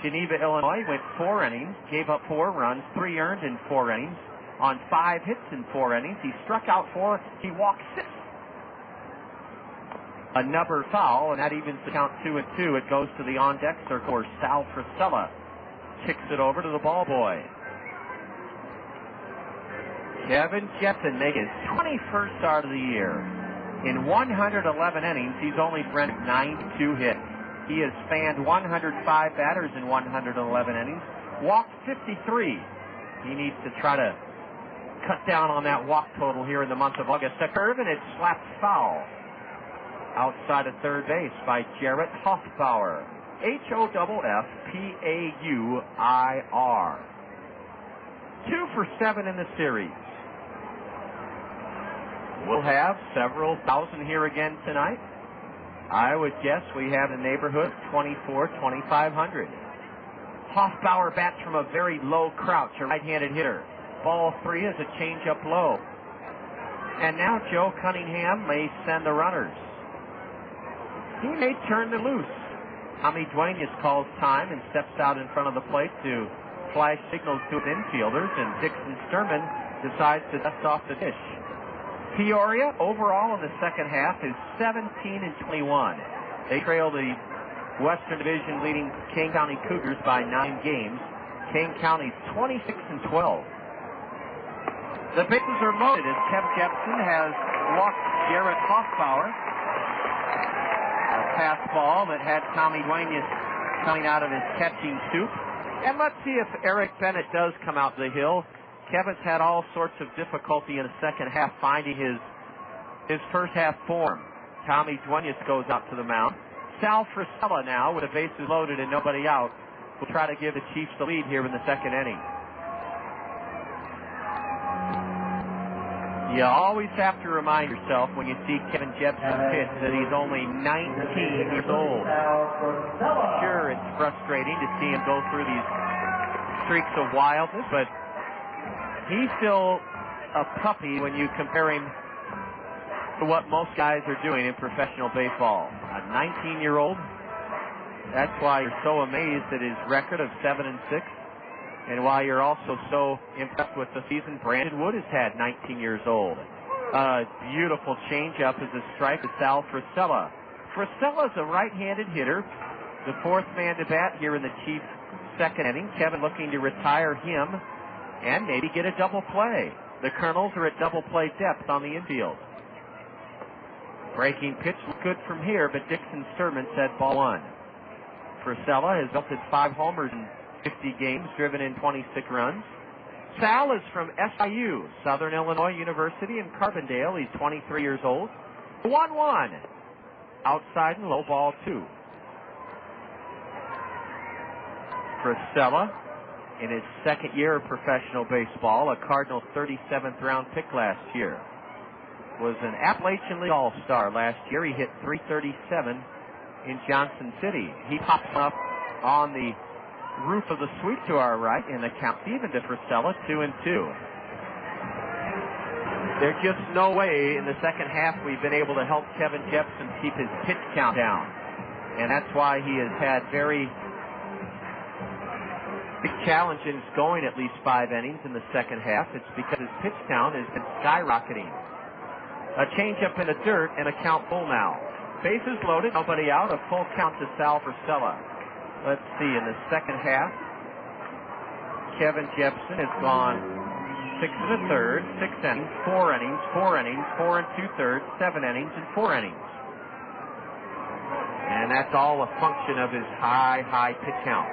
Geneva, Illinois. Went 4 innings, gave up 4 runs, 3 earned in 4 innings, on 5 hits in 4 innings. He struck out 4, he walked 6. Another foul, and that evens the count 2-2. It goes to the on-deck circle, where Sal Frisella kicks it over to the ball boy. Kevin Jepsen made his 21st start of the year. In 111 innings, he's only rendered 92 hits. He has fanned 105 batters in 111 innings, walked 53. He needs to try to cut down on that walk total here in the month of August. A curve, and it's slapped foul outside of third base by Jarrett Hoffpauir. Hoffpauir. 2 for 7 in the series. We'll have several thousand here again tonight. I would guess we have in the neighborhood 2,500. Hoffpauir bats from a very low crouch, a right-handed hitter. Ball 3 is a changeup low. And now Joe Cunningham may send the runners. He may turn them loose. Tommy Duenas calls time and steps out in front of the plate to flash signals to his infielders, and Dixon Sturman decides to dust off the dish. Peoria, overall in the second half, is 17-21. They trail the Western Division leading Kane County Cougars by 9 games. Kane County's 26-12. The bases are loaded as Kevin Jepsen has walked Jarrett Hoffpauir. A pass ball that had Tommy Duenas coming out of his catching stoop. And let's see if Eric Bennett does come out the hill. Kevin's had all sorts of difficulty in the second half finding his first half form. Tommy Duenas goes up to the mound. Sal Frisella now, with the bases loaded and nobody out, will try to give the Chiefs the lead here in the second inning. You always have to remind yourself when you see Kevin Jepsen pitch that he's only 19 years old. Sure, it's frustrating to see him go through these streaks of wildness, but he's still a puppy when you compare him to what most guys are doing in professional baseball. A 19-year-old. That's why you're so amazed at his record of 7-6. And why you're also so impressed with the season Brandon Wood has had, 19 years old. Beautiful changeup is a strike to Sal Frisella. Frisella's a right-handed hitter, the 4th man to bat here in the Chiefs' second inning. Kevin looking to retire him and maybe get a double play. The Kernels are at double play depth on the infield. Breaking pitch good from here, but Dixon Sturman said ball 1. Frisella has belted 5 homers in 50 games, driven in 26 runs. Sal is from SIU, Southern Illinois University in Carbondale. He's 23 years old. 1-1. Outside and low, ball 2. Frisella, in his second year of professional baseball, a Cardinal 37th round pick last year. Was an Appalachian League All-Star last year. He hit .337 in Johnson City. He pops up on the roof of the suite to our right, and the count even to Frisella, 2-2. There's just no way in the second half we've been able to help Kevin Jepsen keep his pitch count down. And that's why he has had very big challenges going at least 5 innings in the second half. It's because his pitch count has been skyrocketing. A changeup in the dirt and a count full now. Bases loaded, nobody out, a full count to Sal Frisella. Let's see, in the second half, Kevin Jepsen has gone 6 1/3, 6 innings, 4 innings, 4 innings, 4 2/3, 7 innings, and 4 innings. And that's all a function of his high pitch count.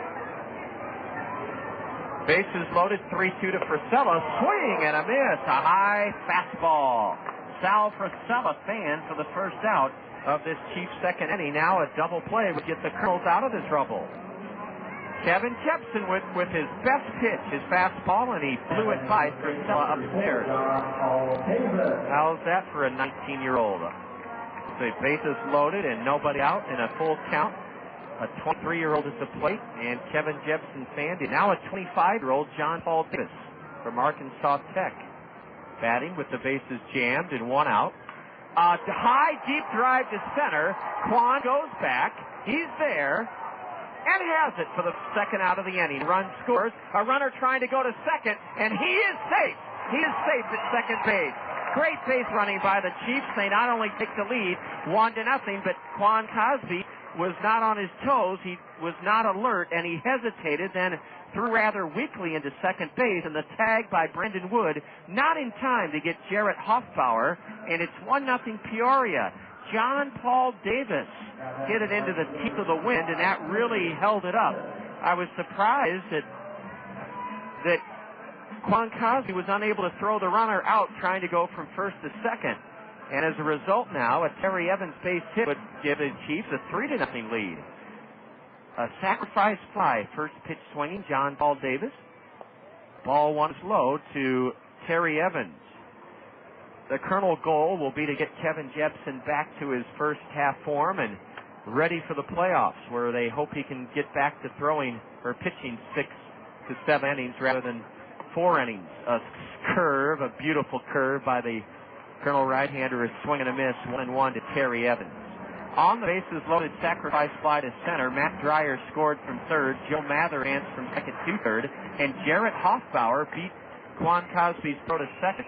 Bases loaded, 3-2 to Frisella. Swing and a miss, a high fastball. Sal Frisella fan for the first out. of this Chiefs second inning. Now a double play would get the Kernels out of the trouble. Kevin Jepsen with his best pitch, his fastball, and he blew it by Priscilla upstairs. How's that for a 19-year-old? The bases loaded and nobody out in a full count. A 23-year-old at the plate, and Kevin Jepsen Sandy. Now a 25-year-old John Paul Davis from Arkansas Tech. Batting with the bases jammed and one out. High, deep drive to center. Quan goes back. He's there. And has it for the second out of the inning. Run scores. A runner trying to go to second, and he is safe. He is safe at second base. Great base running by the Chiefs. They not only take the lead 1-0, but Quan Cosby was not on his toes. He was not alert, and he hesitated, then threw rather weakly into second base, and the tag by Brendan Wood, not in time to get Jarrett Hoffpauir, and it's 1-0 Peoria. John Paul Davis hit it into the teeth of the wind, and that really held it up. I was surprised that Quan Cosby was unable to throw the runner out trying to go from first to second. And as a result now, a Terry Evans base hit would give the Chiefs a 3-0 lead. A sacrifice fly, first pitch swinging, John Paul Davis. Ball one is low to Terry Evans. The Colonel goal will be to get Kevin Jepsen back to his first half form and ready for the playoffs, where they hope he can get back to throwing or pitching 6 to 7 innings rather than 4 innings. A curve, a beautiful curve by the Colonel right-hander, is swing and a miss, 1-1 to Terry Evans. On the bases loaded, sacrifice fly to center. Matt Dreyer scored from third. Joe Mather danced from second to third. And Jarrett Hoffpauir beat Quan Cosby's throw to second.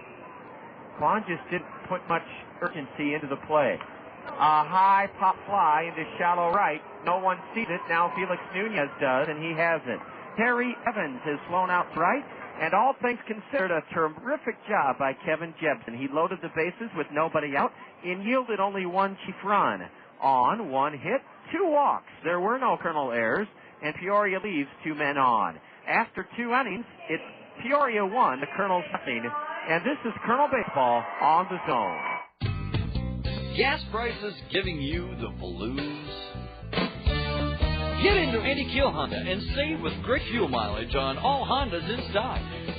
Quan just didn't put much urgency into the play. A high pop fly into shallow right. No one sees it. Now Felix Nunez does, and he has it. Terry Evans has flown out right. And all things considered, a terrific job by Kevin Jepsen. He loaded the bases with nobody out and yielded only one Chief run. On, 1 hit, 2 walks. There were no Colonel errors, and Peoria leaves 2 men on. After 2 innings, it's Peoria 1, the Colonels nothing. And this is Colonel Baseball on the Zone. Gas prices giving you the blues? Get into Randy Keel Honda and save with great fuel mileage on all Hondas in stock.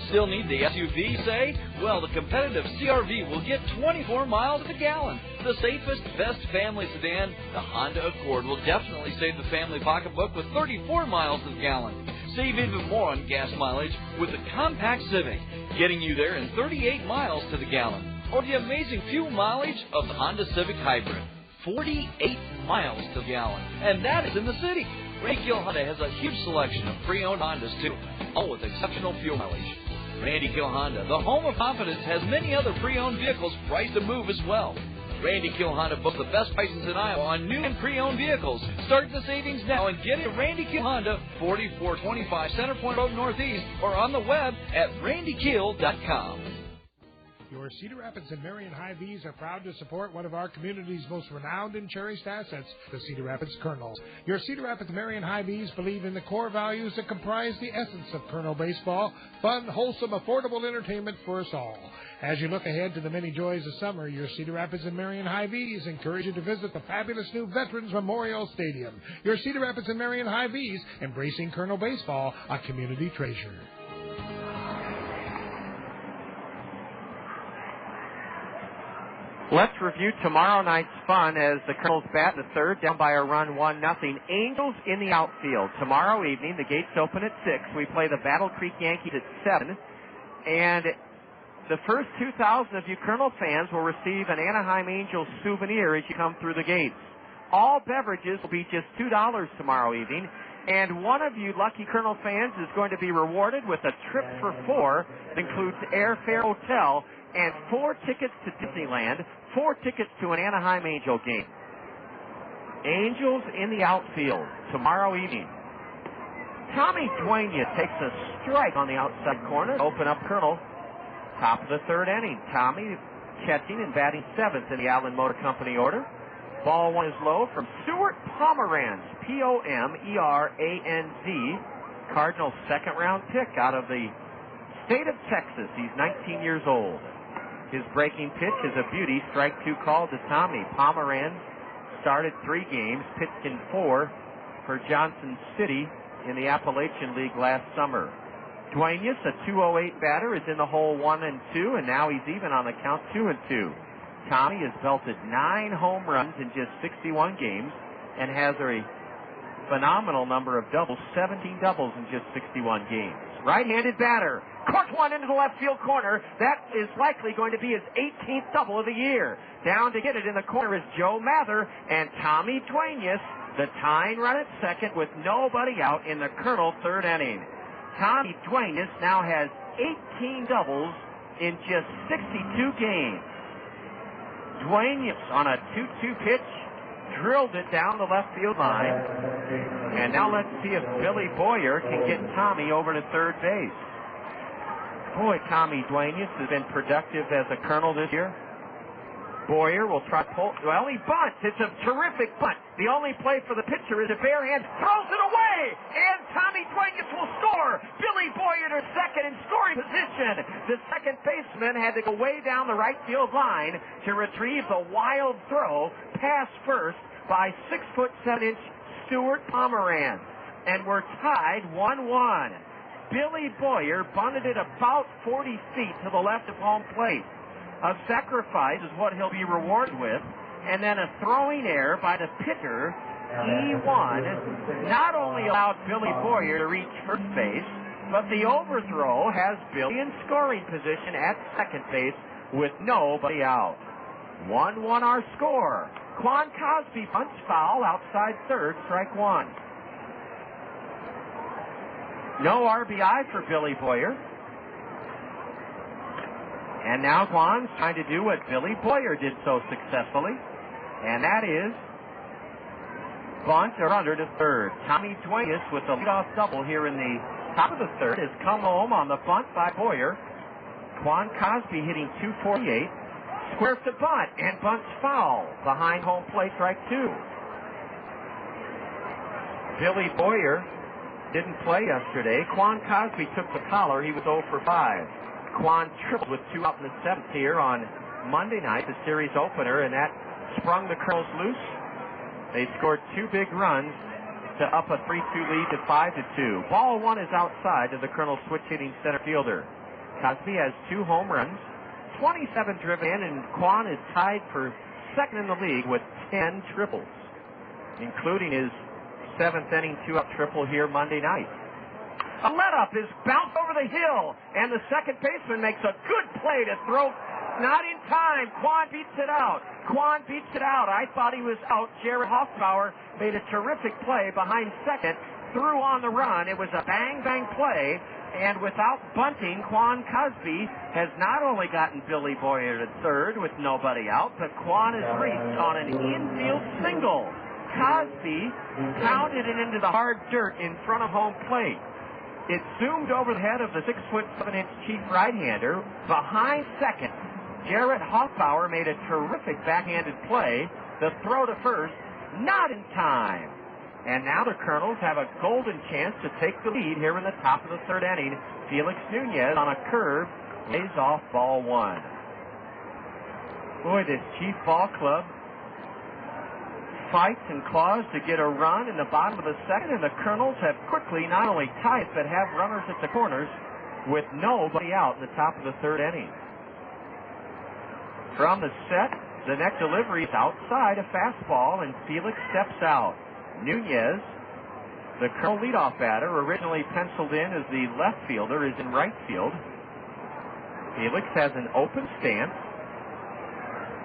Still need the SUV, say? Well, the competitive CR-V will get 24 miles to the gallon. The safest, best family sedan, the Honda Accord, will definitely save the family pocketbook with 34 miles to the gallon. Save even more on gas mileage with the compact Civic, getting you there in 38 miles to the gallon. Or the amazing fuel mileage of the Honda Civic Hybrid, 48 miles to the gallon. And that is in the city. Randy Keel Honda has a huge selection of pre-owned Hondas, too, all with exceptional fuel mileage. Randy Keel Honda, the home of confidence, has many other pre-owned vehicles priced to move as well. Randy Keel Honda books the best prices in Iowa on new and pre-owned vehicles. Start the savings now and get a Randy Keel Honda, 4425 Center Point Road Northeast, or on the web at randykeel.com. Your Cedar Rapids and Marion Hy-Vees are proud to support one of our community's most renowned and cherished assets, the Cedar Rapids Kernels. Your Cedar Rapids Marion Hy-Vees believe in the core values that comprise the essence of Kernel baseball: fun, wholesome, affordable entertainment for us all. As you look ahead to the many joys of summer, your Cedar Rapids and Marion Hy-Vees encourage you to visit the fabulous new Veterans Memorial Stadium. Your Cedar Rapids and Marion Hy-Vees, embracing Kernel baseball, a community treasure. Let's review tomorrow night's fun as the Colonels bat the third, down by a run 1-0. Angels in the outfield. Tomorrow evening, the gates open at 6. We play the Battle Creek Yankees at 7. And the first 2,000 of you Colonel fans will receive an Anaheim Angels souvenir as you come through the gates. All beverages will be just $2 tomorrow evening. And one of you lucky Colonel fans is going to be rewarded with a trip for 4 that includes airfare, hotel, and 4 tickets to Disneyland, 4 tickets to an Anaheim Angel game. Angels in the outfield tomorrow evening. Tommy Dueña takes a strike on the outside corner. Open up Colonel. Top of the third inning. Tommy catching and batting 7th in the Allen Motor Company order. Ball 1 is low from Stu Pomeranz, Pomeranz, Cardinals' second-round pick out of the state of Texas. He's 19 years old. His breaking pitch is a beauty. Strike 2 called to Tommy. Pomeranz started 3 games, pitched in 4 for Johnson City in the Appalachian League last summer. Duenas, a 208 batter, is in the hole 1-2, and now he's even on the count 2-2. Tommy has belted 9 home runs in just 61 games and has a phenomenal number of doubles, 17 doubles in just 61 games. Right-handed batter, corked one into the left field corner. That is likely going to be his 18th double of the year. Down to get it in the corner is Joe Mather and Tommy Duenas, the tying run at second with nobody out in the Kernel third inning. Tommy Duenas now has 18 doubles in just 62 games. Duenas on a 2-2 pitch drilled it down the left field line. And now let's see if Billy Boyer can get Tommy over to third base. Boy, Tommy Duenas has been productive as a Kernel this year. Boyer will try well, he bunts. It's a terrific bunt. The only play for the pitcher is a bare hand. Throws it away! And Tommy Duenas will score! Billy Boyer to second in scoring position. The second baseman had to go way down the right field line to retrieve the wild throw past first by 6'7" Stu Pomeranz. And we're tied 1-1. Billy Boyer bunted it about 40 feet to the left of home plate. A sacrifice is what he'll be rewarded with, and then a throwing error by the pitcher, E1, not only allowed Billy Boyer to reach first base, but the overthrow has Billy in scoring position at second base with nobody out. 1-1 our score. Quan Cosby bunts foul outside third, strike one. No RBI for Billy Boyer. And now Juan's trying to do what Billy Boyer did so successfully, and that is bunt or under to third. Tommy Duenas with the leadoff double here in the top of the third has come home on the bunt by Boyer. Quan Cosby hitting .248, squares the bunt and bunts foul behind home plate, strike two. Billy Boyer didn't play yesterday. Quan Cosby took the collar. He was 0 for 5. Quan tripled with 2 out in the 7th here on Monday night, the series opener, and that sprung the Kernels loose. They scored 2 big runs to up a 3-2 lead to 5-2. Ball one is outside to the Kernels switch-hitting center fielder. Cosby has 2 home runs, 27 driven in, and Quan is tied for second in the league with 10 triples, including his 7th inning 2-out triple here Monday night. A let-up is bounced over the hill, and the second baseman makes a good play to throw. Not in time. Quan beats it out. Quan beats it out. I thought he was out. Jarrett Hoffpauir made a terrific play behind second, threw on the run. It was a bang-bang play, and without bunting, Quan Cosby has not only gotten Billy Boyer to third with nobody out, but Quan has reached on an infield single. Cosby pounded it into the hard dirt in front of home plate. It zoomed over the head of the 6'7" chief right-hander. Behind second, Jarrett Hoffpauir made a terrific backhanded play. The throw to first, not in time. And now the Kernels have a golden chance to take the lead here in the top of the third inning. Felix Nunez on a curve lays off ball one. Boy, this Chief Ball Club fights and claws to get a run in the bottom of the second, and the Kernels have quickly not only tied but have runners at the corners with nobody out in the top of the third inning. From the set, the next delivery is outside, a fastball, and Felix steps out. Nunez, the Kernel leadoff batter, originally penciled in as the left fielder, is in right field. Felix has an open stance.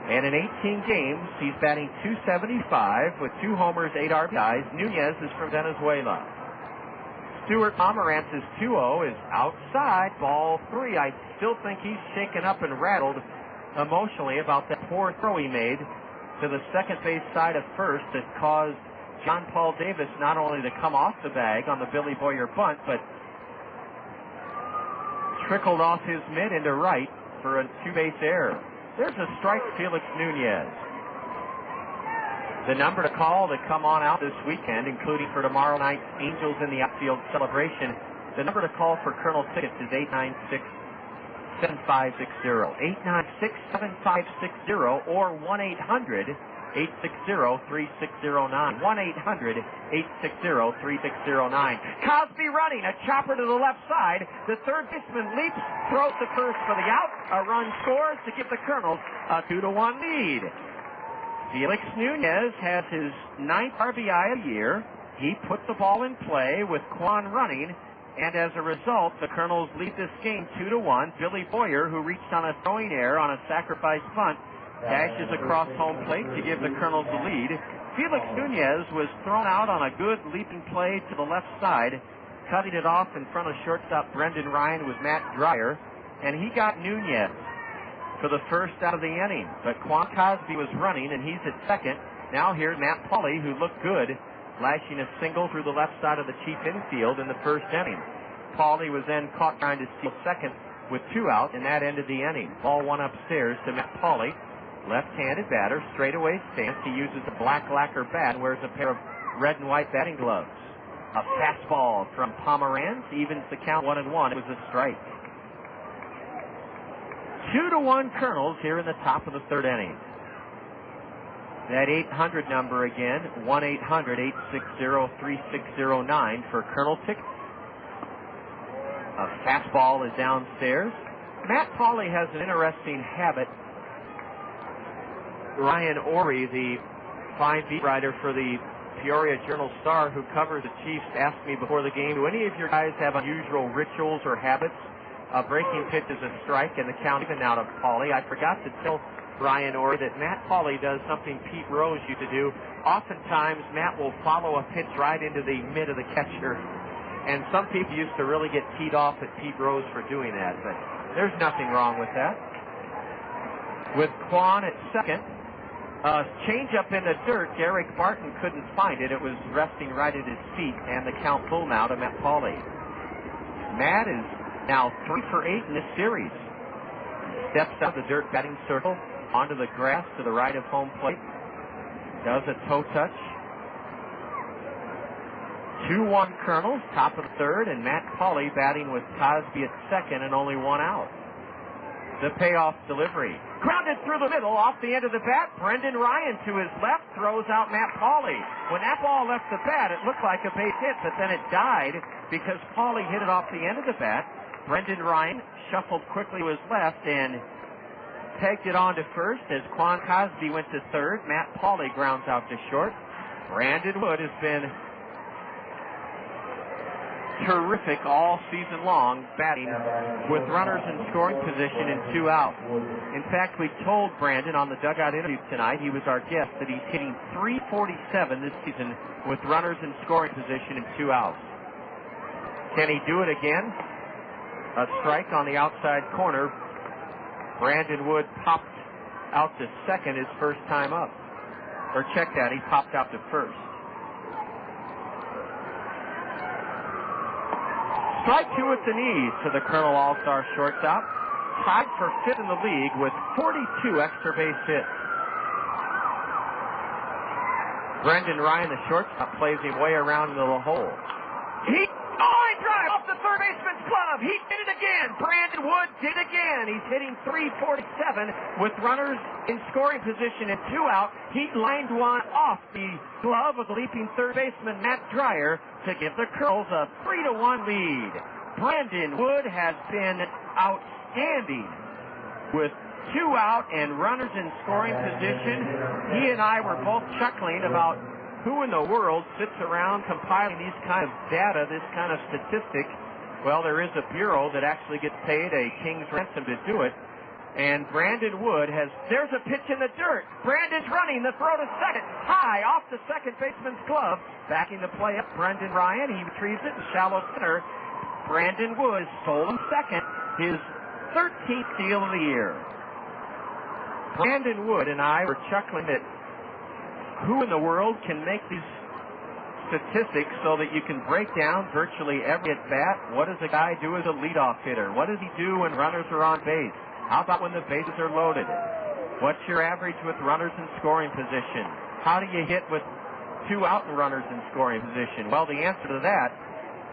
And in 18 games, he's batting .275 with 2 homers, 8 RBIs. Nunez is from Venezuela. Stu Pomeranz's 2-0 is outside, ball 3. I still think he's shaken up and rattled emotionally about that poor throw he made to the second base side of first that caused John Paul Davis not only to come off the bag on the Billy Boyer bunt, but trickled off his mitt into right for a 2-base error. There's a strike, Felix Nunez. The number to call to come on out this weekend, including for tomorrow night's Angels in the Outfield celebration, the number to call for Kernel tickets is 896-7560. 896-7560 or 1-800-860-3609. 1-800-860-3609. Cosby running, a chopper to the left side. The third baseman leaps, throws the first for the out. A run scores to give the Kernels a 2-1 lead. Felix Nunez has his 9th RBI of the year. He put the ball in play with Quan running, and as a result, the Kernels lead this game 2-1. Billy Boyer, who reached on a throwing error on a sacrifice punt, dashes across home plate to give the Kernels the lead. Felix Nunez was thrown out on a good leaping play to the left side, cutting it off in front of shortstop Brendan Ryan with Matt Dreyer, and he got Nunez for the first out of the inning. But Quan Cosby was running, and he's at second. Now here's Matt Pauley, who looked good, flashing a single through the left side of the Chief infield in the first inning. Pauley was then caught trying to steal second with 2 out, and that ended the inning. Ball one upstairs to Matt Pauley. Left-handed batter, straightaway stance. He uses a black lacquer bat and wears a pair of red and white batting gloves. A fastball from Pomeranz evens the count 1-1. It was a strike. 2-1 Kernels here in the top of the third inning. That 800 number again, 1-800-860-3609 for Kernel tickets. A fastball is downstairs. Matt Pauley has an interesting habit. Ryan Ory, the fine beat writer for the Peoria Journal-Star who covers the Chiefs, asked me before the game, do any of your guys have unusual rituals or habits? A breaking pitch is a strike and the count even out of Pauley. I forgot to tell Ryan Ory that Matt Pauley does something Pete Rose used to do. Oftentimes, Matt will follow a pitch right into the mid of the catcher. And some people used to really get teed off at Pete Rose for doing that, but there's nothing wrong with that. With Quan at second, change up in the dirt, Daric Barton couldn't find it. It was resting right at his feet, and the count full now to Matt Pauley. Matt is now 3 for 8 in this series. Steps out of the dirt batting circle onto the grass to the right of home plate. Does a toe touch. 2-1 Kernels, top of the third, and Matt Pauley batting with Cosby at second and only 1 out. The payoff delivery. Grounded through the middle, off the end of the bat. Brendan Ryan to his left throws out Matt Pauley. When that ball left the bat, it looked like a base hit, but then it died because Pauley hit it off the end of the bat. Brendan Ryan shuffled quickly to his left and pegged it on to first as Quan Cosby went to third. Matt Pauley grounds out to short. Brandon Wood has been terrific all season long, batting with runners in scoring position and 2 out. In fact, we told Brandon on the dugout interview tonight, he was our guest, that he's hitting .347 this season with runners in scoring position and 2 outs. Can he do it again? A strike on the outside corner. Brandon Wood popped out to second his first time up. Or check that, he popped out to first. Strike 2 at the knees to the Kernel All-Star shortstop. Tied for 5th in the league with 42 extra base hits. Brendan Ryan, the shortstop, plays him way around into the hole. He drive off the third baseman's glove. He did it again. Brandon Wood did it again. He's hitting .347 with runners in scoring position and 2 out. He lined one off the glove of the leaping third baseman Matt Dreyer to give the Kernels a 3-1 lead. Brandon Wood has been outstanding with 2 out and runners in scoring position. He and I were both chuckling about who in the world sits around compiling these kind of data, this kind of statistic. Well, there is a bureau that actually gets paid a king's ransom to do it. And Brandon Wood there's a pitch in the dirt. Brandon's running, the throw to second, high off the second baseman's glove. Backing the play up, Brendan Ryan, he retrieves it in shallow center. Brandon Wood stole him second, his 13th steal of the year. Brandon Wood and I were chuckling at who in the world can make these statistics so that you can break down virtually every at-bat? What does a guy do as a leadoff hitter? What does he do when runners are on base? How about when the bases are loaded? What's your average with runners in scoring position? How do you hit with 2 out and runners in scoring position? Well, the answer to that,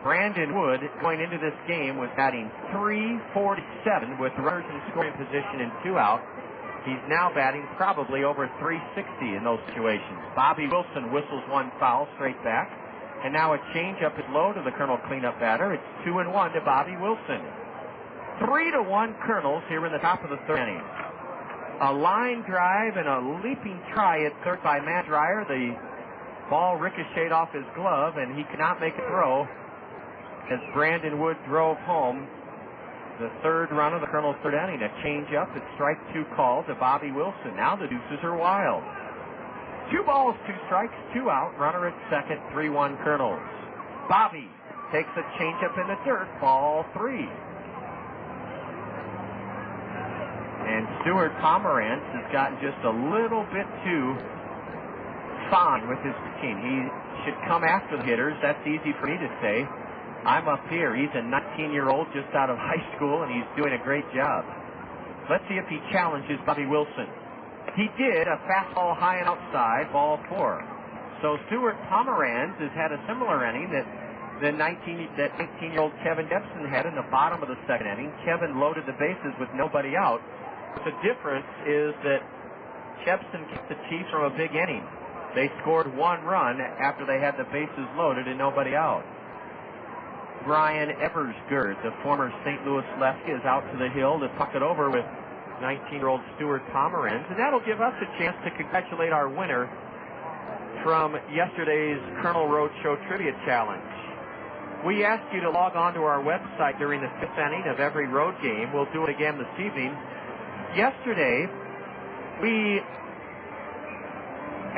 Brandon Wood going into this game was batting .347 with runners in scoring position and 2 out. He's now batting probably over 360 in those situations. Bobby Wilson whistles one foul straight back. And now a changeup is low to the Colonel cleanup batter. It's 2-1 to Bobby Wilson. 3-1 Kernels here in the top of the third inning. A line drive and a leaping try at third by Matt Dreyer. The ball ricocheted off his glove, and he could not make a throw as Brandon Wood drove home the third run of the Colonel's third inning. A changeup at strike two call to Bobby Wilson. Now the deuces are wild. 2 balls, 2 strikes, 2 out. Runner at second, 3-1 Kernels. Bobby takes a changeup in the dirt, ball 3. And Stu Pomeranz has gotten just a little bit too fond with his routine. He should come after the hitters. That's easy for me to say. I'm up here. He's a 19-year-old just out of high school, and he's doing a great job. Let's see if he challenges Bobby Wilson. He did, a fastball high and outside, ball 4. So Stuart Pomeranz has had a similar inning that 19-year-old Kevin Jepsen had in the bottom of the second inning. Kevin loaded the bases with nobody out. The difference is that Jepsen kept the Chiefs from a big inning. They scored 1 run after they had the bases loaded and nobody out. Brian Eversgerd, the former St. Louis lefty, is out to the hill to puck it over with 19-year-old Stuart Pomeranz, and that'll give us a chance to congratulate our winner from yesterday's Colonel Roadshow Trivia Challenge. We ask you to log on to our website during the 5th inning of every road game. We'll do it again this evening. Yesterday, we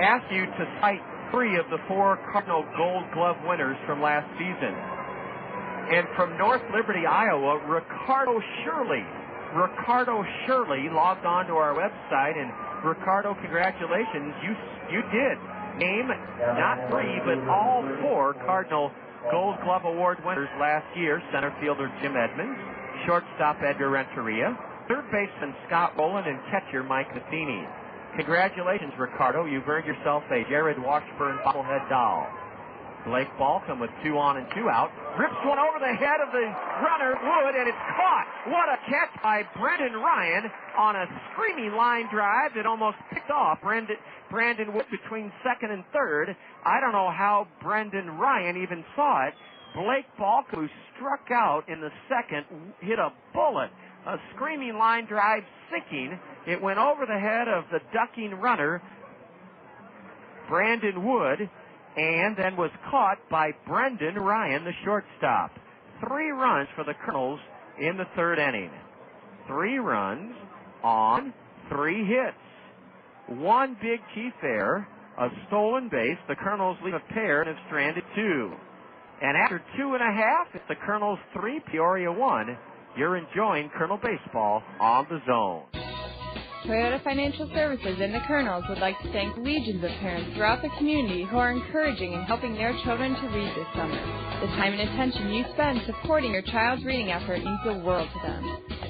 asked you to cite 3 of the 4 Cardinal Gold Glove winners from last season. And from North Liberty, Iowa, Ricardo Shirley logged on to our website, and Ricardo, congratulations, you did name not 3 but all 4 Cardinal Gold Glove Award winners last year. Center fielder Jim Edmonds, shortstop Edgar Renteria, third baseman Scott Rowland, and catcher Mike Matheny. Congratulations, Ricardo. You've earned yourself a Jared Washburn bobblehead doll. Blake Balcom with 2 on and 2 out. Rips one over the head of the runner, Wood, and it's caught. What a catch by Brendan Ryan on a screaming line drive that almost picked off Brandon Wood between second and third. I don't know how Brendan Ryan even saw it. Blake Balcom, who struck out in the second, hit a bullet. A screaming line drive sinking. It went over the head of the ducking runner, Brandon Wood, and then was caught by Brendan Ryan, the shortstop. 3 runs for the Colonels in the third inning. 3 runs on 3 hits. 1 big key fair, a stolen base. The Colonels leave a pair and have stranded 2. And after 2.5, it's the Colonels 3, Peoria 1. You're enjoying Colonel Baseball on the Zone. Toyota Financial Services and the Kernels would like to thank legions of parents throughout the community who are encouraging and helping their children to read this summer. The time and attention you spend supporting your child's reading effort means the world to them.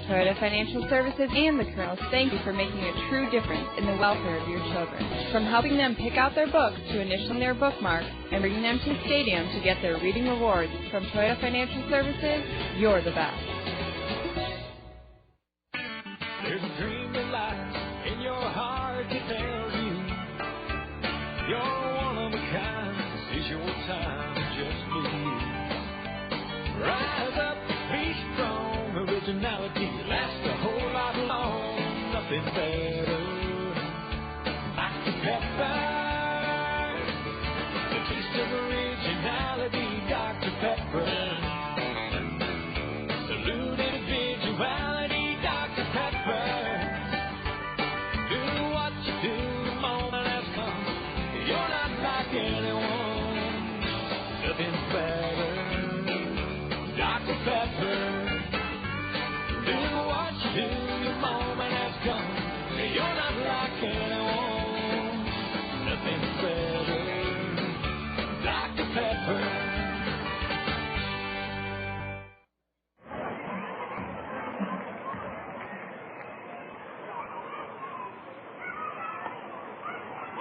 Toyota Financial Services and the Kernels thank you for making a true difference in the welfare of your children. From helping them pick out their books to initialing their bookmarks and bringing them to the stadium to get their reading rewards, from Toyota Financial Services, you're the best. There's a dream that lies in your heart to tell you you're one of a kind. This is your time, just believe. Rise up, be strong. Originality lasts a whole lot long. Nothing better. Dr. Pepper, the taste of originality. Dr. Pepper, salute individuality. Dr. Pepper, do what you do, the moment has come. You're not like anyone, nothing's better. Dr. Pepper, do what you do, the moment has come. You're not like anyone, nothing's better. Dr. Pepper.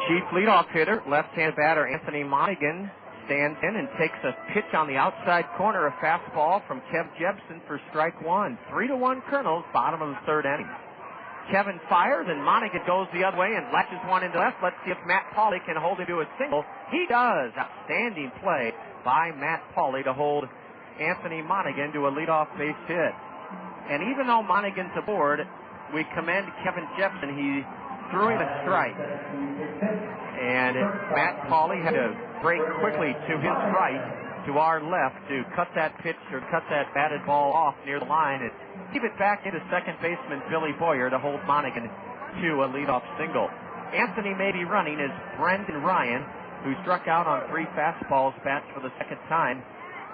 Chief leadoff hitter, left-hand batter Anthony Monaghan stands in and takes a pitch on the outside corner, a fastball from Kev Jepsen for strike 1. 3-1 Kernels, bottom of the third inning. Kevin fires, and Monaghan goes the other way and latches one into left. Let's see if Matt Pauley can hold it to a single. He does. Outstanding play by Matt Pauley to hold Anthony Monaghan to a leadoff base hit. And even though Monaghan's aboard, we commend Kevin Jepsen. He threw in a strike. And Matt Pauley had to break quickly to his right, to our left, to cut that pitch or cut that batted ball off near the line and keep it back into second baseman Billy Boyer to hold Monaghan to a leadoff single. Anthony may be running as Brendan Ryan, who struck out on 3 fastballs, bats for the second time.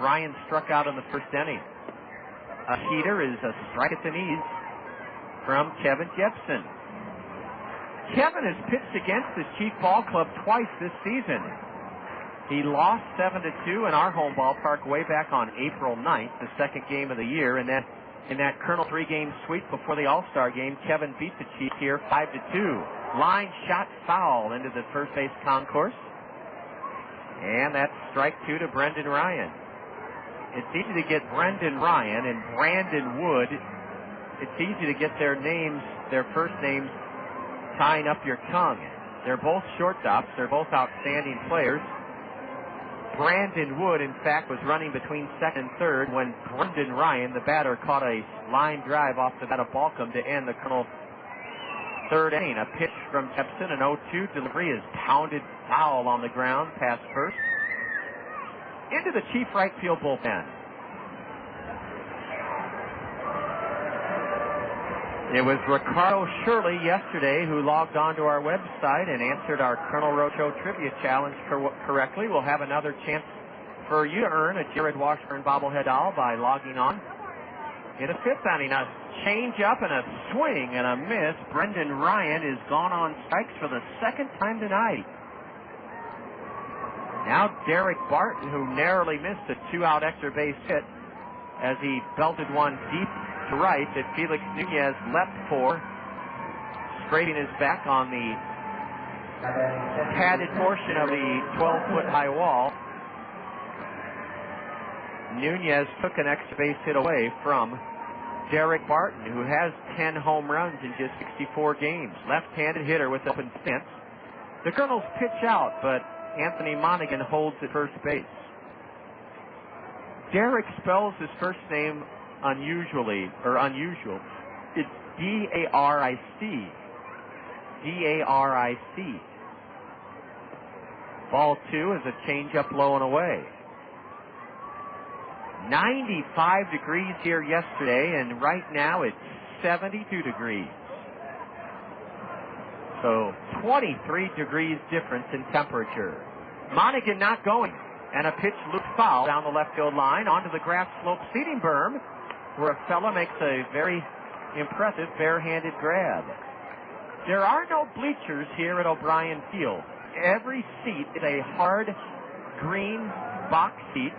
Ryan struck out in the first inning. A heater is a strike at the knees from Kevin Jepsen. Kevin has pitched against the Chief Ball Club twice this season. He lost 7-2 in our home ballpark way back on April 9th, the second game of the year, and then in that Kernel 3-game sweep before the All-Star game, Kevin beat the Chiefs here 5-2. Line shot foul into the first base concourse. And that's strike 2 to Brendan Ryan. It's easy to get Brendan Ryan and Brandon Wood. It's easy to get their names, their first names, tying up your tongue. They're both shortstops. They're both outstanding players. Brandon Wood, in fact, was running between second and third when Brendan Ryan, the batter, caught a line drive off the bat of Balcom to end the Kernel third inning. A pitch from Jepsen, an 0-2 delivery is pounded foul on the ground past first. Into the Chief right field bullpen. It was Ricardo Shirley yesterday who logged onto our website and answered our Kernel Roadshow trivia challenge correctly. We'll have another chance for you to earn a Jared Washburn bobblehead doll by logging on. In the fifth inning, a change up and a swing and a miss. Brendan Ryan is gone on strikes for the second time tonight. Now Daric Barton, who narrowly missed a 2-out extra base hit as he belted one deep to right that Felix Nunez leapt for, scraping his back on the padded portion of the 12-foot high wall. Nunez took an extra base hit away from Daric Barton, who has 10 home runs in just 64 games. Left-handed hitter with open stance. The Kernels pitch out, but Anthony Monaghan holds at first base. Daric spells his first name unusual. It's D-A-R-I-C. D-A-R-I-C. Ball 2 is a changeup low and away. 95 degrees here yesterday, and right now it's 72 degrees. So 23 degrees difference in temperature. Monaghan not going, and a pitch looped foul down the left field line onto the grass slope seating berm, where a fella makes a very impressive bare-handed grab. There are no bleachers here at O'Brien Field. Every seat is a hard green box seat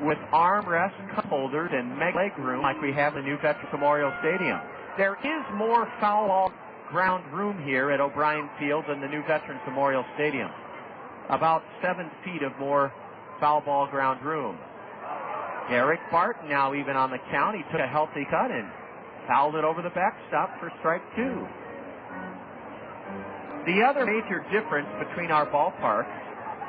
with armrest, cup holders, and mega leg room like we have in the new Veterans Memorial Stadium. There is more foul ball ground room here at O'Brien Field than the new Veterans Memorial Stadium. About 7 feet of more foul ball ground room. Daric Barton now even on the count. He took a healthy cut and fouled it over the backstop for strike 2. The other major difference between our ballparks,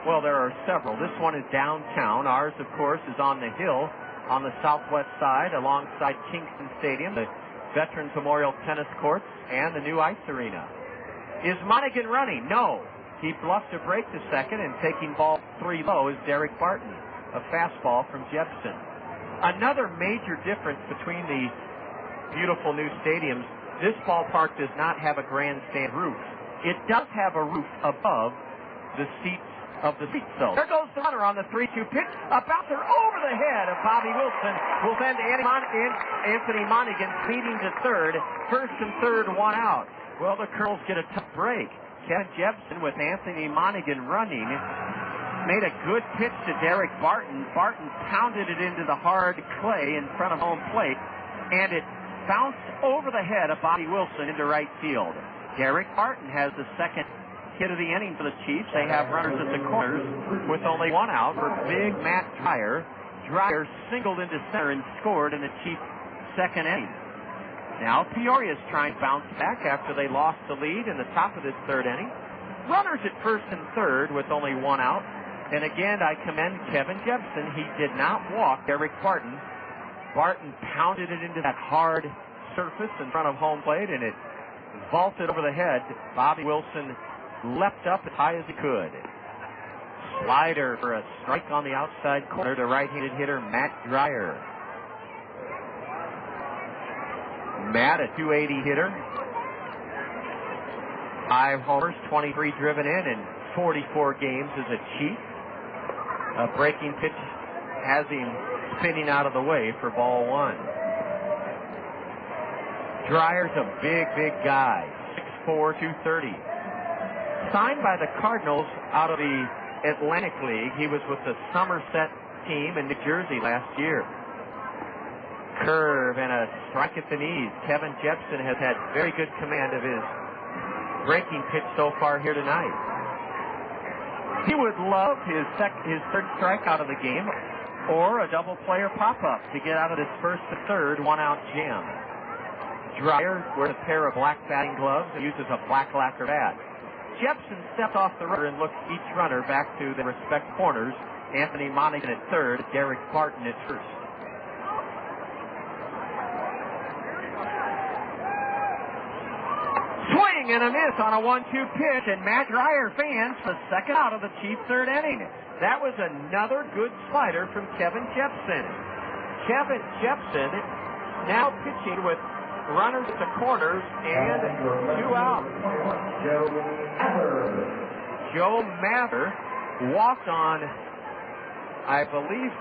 well, there are several. This one is downtown. Ours, of course, is on the hill on the southwest side alongside Kingston Stadium, the Veterans Memorial Tennis Courts, and the new ice arena. Is Monaghan running? No. He bluffed a break to second, and taking ball 3 low is Daric Barton, a fastball from Jepsen. Another major difference between the beautiful new stadiums, this ballpark does not have a grandstand roof. It does have a roof above the seats of the seats, though. There goes the runner on the 3-2 pitch. A bouncer over the head of Bobby Wilson will send Anthony Monaghan speeding to third. First and third, 1 out. Well, the Kernels get a tough break. Kevin Jepsen with Anthony Monaghan running made a good pitch to Daric Barton. Barton pounded it into the hard clay in front of home plate, and it bounced over the head of Bobby Wilson into right field. Daric Barton has the second hit of the inning for the Chiefs. They have runners at the corners with only 1 out for big Matt Dreyer. Dreyer singled into center and scored in the Chiefs' second inning. Now Peoria's trying to bounce back after they lost the lead in the top of this third inning. Runners at first and third with only one out. And again, I commend Kevin Jepsen. He did not walk Daric Barton. Barton pounded it into that hard surface in front of home plate, and it vaulted over the head. Bobby Wilson leapt up as high as he could. Slider for a strike on the outside corner to right-handed hitter Matt Dreyer. Matt, a .280 hitter. 5 homers, 23 driven in 44 games as a Chief. A breaking pitch has him spinning out of the way for ball one. Dreyer's a big guy, 6'4", 230. Signed by the Cardinals out of the Atlantic League. He was with the Somerset team in New Jersey last year. Curve and a strike at the knees. Kevin Jepsen has had very good command of his breaking pitch so far here tonight. He would love his third strikeout of the game or a double play or pop-up to get out of this first to third one-out jam. Dreyer wears a pair of black batting gloves and uses a black lacquer bat. Jepsen stepped off the runner and looked each runner back to their respective corners. Anthony Monaghan at third, Daric Barton at first. Swing and a miss on a 1-2 pitch, and Matt Dreyer fans for the second out of the Chiefs' third inning. That was another good slider from Kevin Jepsen. Kevin Jepsen now pitching with runners at the corners and 2 out. Joe Mather walked on, I believe,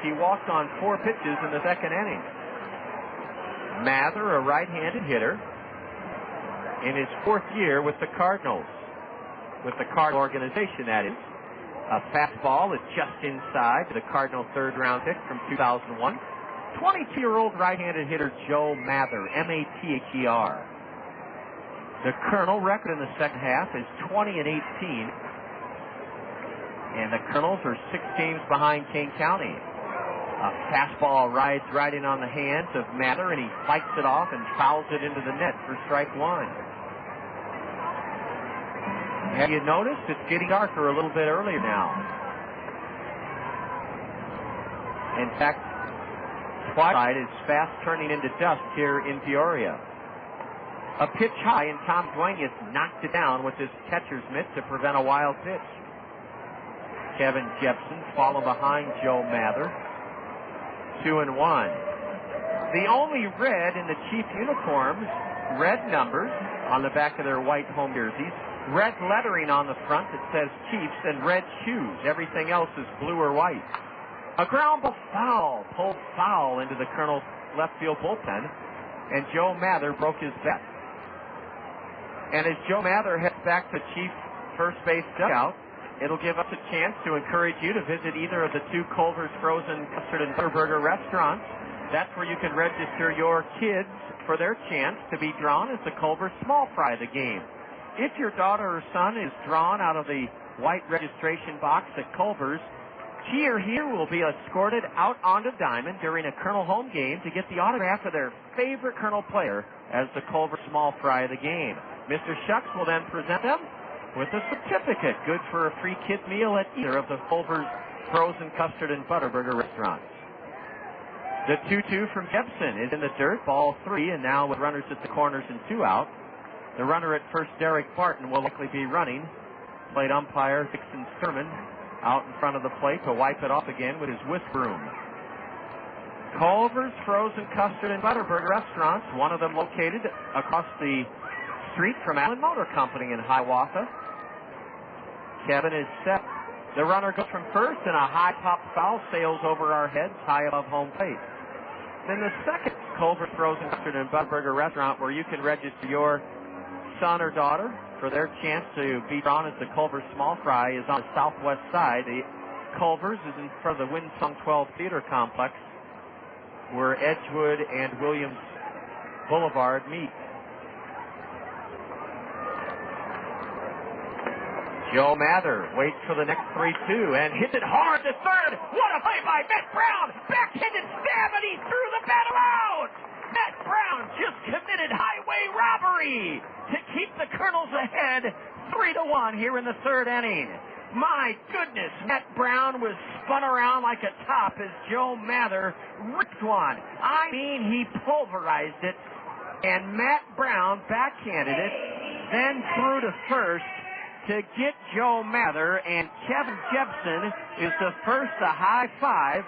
he walked on 4 pitches in the second inning. Mather, a right-handed hitter, in his 4th year with the Cardinals, with the Cardinal organization, that is. A fastball is just inside the Cardinal third-round pick from 2001. 22-year-old right-handed hitter Joe Mather, M-A-T-H-E-R. The Colonel record in the second half is 20-18. And the Colonels are 6 games behind King County. A fastball rides right in on the hands of Mather, and he fights it off and fouls it into the net for strike one. Have you noticed it's getting darker a little bit earlier now? In fact, twilight is fast turning into dusk here in Peoria. A pitch high, and Tom Duenas knocked it down with his catcher's mitt to prevent a wild pitch. Kevin Jepsen following behind Joe Mather. 2-1. The only red in the Chief uniforms, red numbers on the back of their white home jerseys, red lettering on the front that says Chiefs, and red shoes. Everything else is blue or white. A ground ball foul, pulled foul into the Colonel's left field bullpen, and Joe Mather broke his bet. And as Joe Mather heads back to Chief first base dugout, it'll give us a chance to encourage you to visit either of the 2 Culver's Frozen Custard and Butterburger restaurants. That's where you can register your kids for their chance to be drawn as the Culver's small fry of the game. If your daughter or son is drawn out of the white registration box at Culver's, she or he will be escorted out onto Diamond during a Colonel home game to get the autograph of their favorite Colonel player as the Culver small fry of the game. Mr. Shucks will then present them with a certificate good for a free kid meal at either of the Culver's Frozen Custard and Butterburger restaurants. The 2-2 from Jepsen is in the dirt, ball 3, and now with runners at the corners and 2 out. The runner at first, Daric Barton, will likely be running. Plate umpire Dixon Sturman out in front of the plate to wipe it off again with his whisk broom. Culver's Frozen Custard and Butterburger restaurants, one of them located across the street from Allen Motor Company in Hiawatha. Kevin is set. The runner goes from first, and a high pop foul sails over our heads high above home plate. Then the second Culver's Frozen Custard and Butterburger restaurant, where you can register your son or daughter for their chance to be drawn as the Culver's small fry, is on the southwest side. The Culver's is in front of the Winsong 12 Theater Complex, where Edgewood and Williams Boulevard meet. Joe Mather waits for the next 3-2 and hits it hard to third. What a play by Matt Brown! Backhanded stab, and he threw the bat around! Matt Brown just committed highway robbery to keep the Kernels ahead 3-1 here in the third inning. My goodness, Matt Brown was spun around like a top as Joe Mather ripped one. I mean, he pulverized it, and Matt Brown backhanded it, then threw to first to get Joe Mather, and Kevin Jepsen is the first to high five.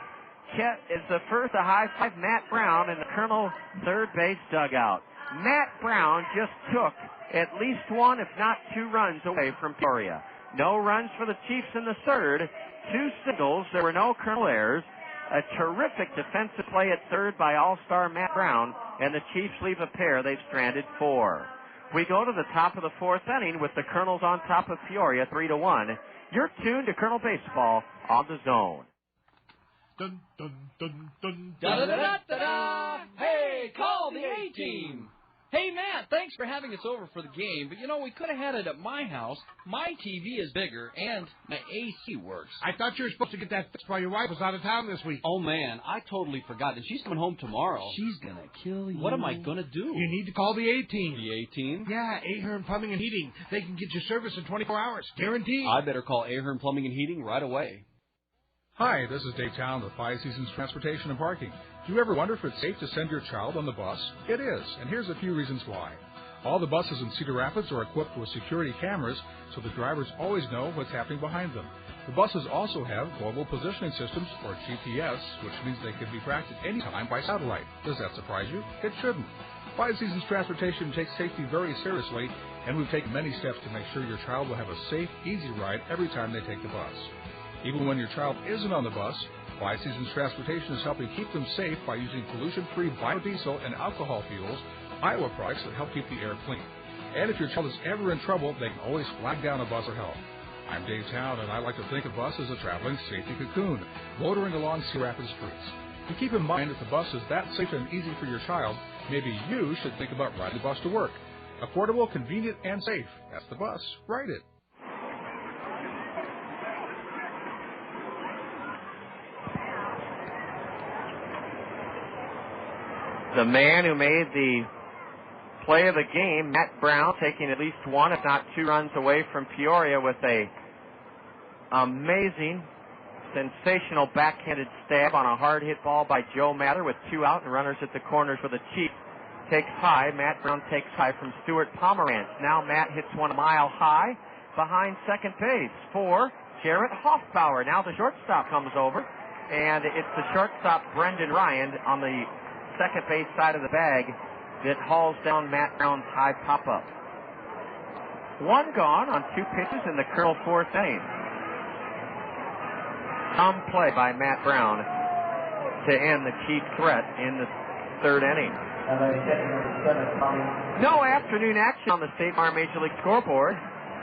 Matt Brown in the Kernel third base dugout. Matt Brown just took at least one, if not two runs away from Peoria. No runs for the Chiefs in the third. Two singles. There were no Kernel errors. A terrific defensive play at third by All-Star Matt Brown, and the Chiefs leave a pair. They've stranded 4. We go to the top of the fourth inning with the Kernels on top of Peoria 3-1. You're tuned to Kernel Baseball on the Zone. Dun, dun, dun, dun, Da da da da da! Hey, call the A-Team! Hey, Matt, thanks for having us over for the game, but, we could have had it at my house. My TV is bigger, and my AC works. I thought you were supposed to get that fixed while your wife was out of town this week. Oh, man, I totally forgot. And she's coming home tomorrow. She's going to kill you. What am I going to do? You need to call the A-Team. The A-Team? Yeah, Ahern Plumbing and Heating. They can get you service in 24 hours, guaranteed. I better call Ahern Plumbing and Heating right away. Hi, this is Dave Town with Five Seasons Transportation and Parking. Do you ever wonder if it's safe to send your child on the bus? It is, and here's a few reasons why. All the buses in Cedar Rapids are equipped with security cameras, so the drivers always know what's happening behind them. The buses also have global positioning systems, or GPS, which means they can be tracked at any time by satellite. Does that surprise you? It shouldn't. Five Seasons Transportation takes safety very seriously, and we've taken many steps to make sure your child will have a safe, easy ride every time they take the bus. Even when your child isn't on the bus, Five Seasons Transportation is helping keep them safe by using pollution-free biodiesel and alcohol fuels, Iowa products that help keep the air clean. And if your child is ever in trouble, they can always flag down a bus for help. I'm Dave Town, and I like to think of us as a traveling safety cocoon, motoring along Cedar Rapids streets. And keep in mind, if the bus is that safe and easy for your child, maybe you should think about riding the bus to work. Affordable, convenient, and safe. That's the bus. Ride it. The man who made the play of the game, Matt Brown, taking at least one, if not two runs away from Peoria with a amazing, sensational backhanded stab on a hard hit ball by Joe Mather with 2 out and runners at the corners for the Chiefs. Takes high. Matt Brown takes high from Stu Pomeranz. Now Matt hits one a mile high behind second base for Jarrett Hoffpauir. Now the shortstop comes over, and it's the shortstop Brendan Ryan on the second base side of the bag that hauls down Matt Brown's high pop-up. 1 gone on 2 pitches in the Kernel fourth inning. Some play by Matt Brown to end the Chief threat in the third inning. No afternoon action on the State Farm Major League scoreboard.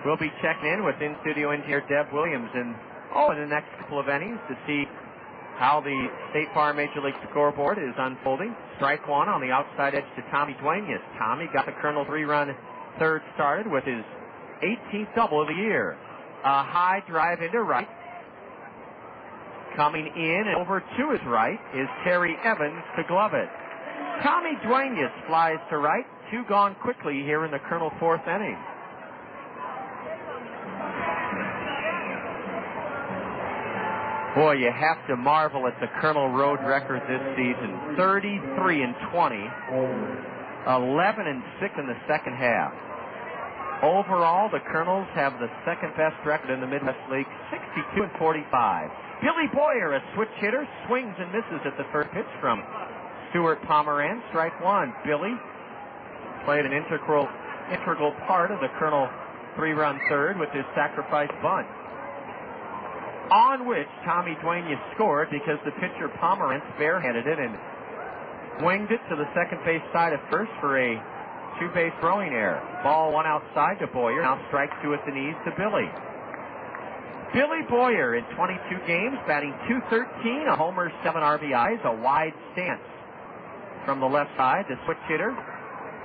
We'll be checking in with in-studio engineer Deb Williams in the next couple of innings to see how the State Farm Major League scoreboard is unfolding. Strike one on the outside edge to Tommy Duenas. Tommy got the Kernel 3-run third started with his 18th double of the year. A high drive into right. Coming in and over to his right is Terry Evans to glove it. Tommy Duenas flies to right. 2 gone quickly here in the Kernel fourth inning. Boy, you have to marvel at the Kernel road record this season. 33-20, 11-6 in the second half. Overall, the Kernels have the second best record in the Midwest League, 62-45. Billy Boyer, a switch hitter, swings and misses at the first pitch from Stu Pomeranz. Strike one. Billy played an integral part of the Kernel 3-run third with his sacrifice bunt, on which Tommy Duenas scored because the pitcher Pomeranz barehanded it and winged it to the second base side of first for a 2-base throwing error. Ball 1 outside to Boyer. Now strike 2 at the knees to Billy. Billy Boyer in 22 games, batting .213, a homer, 7 RBIs, a wide stance from the left side. The switch hitter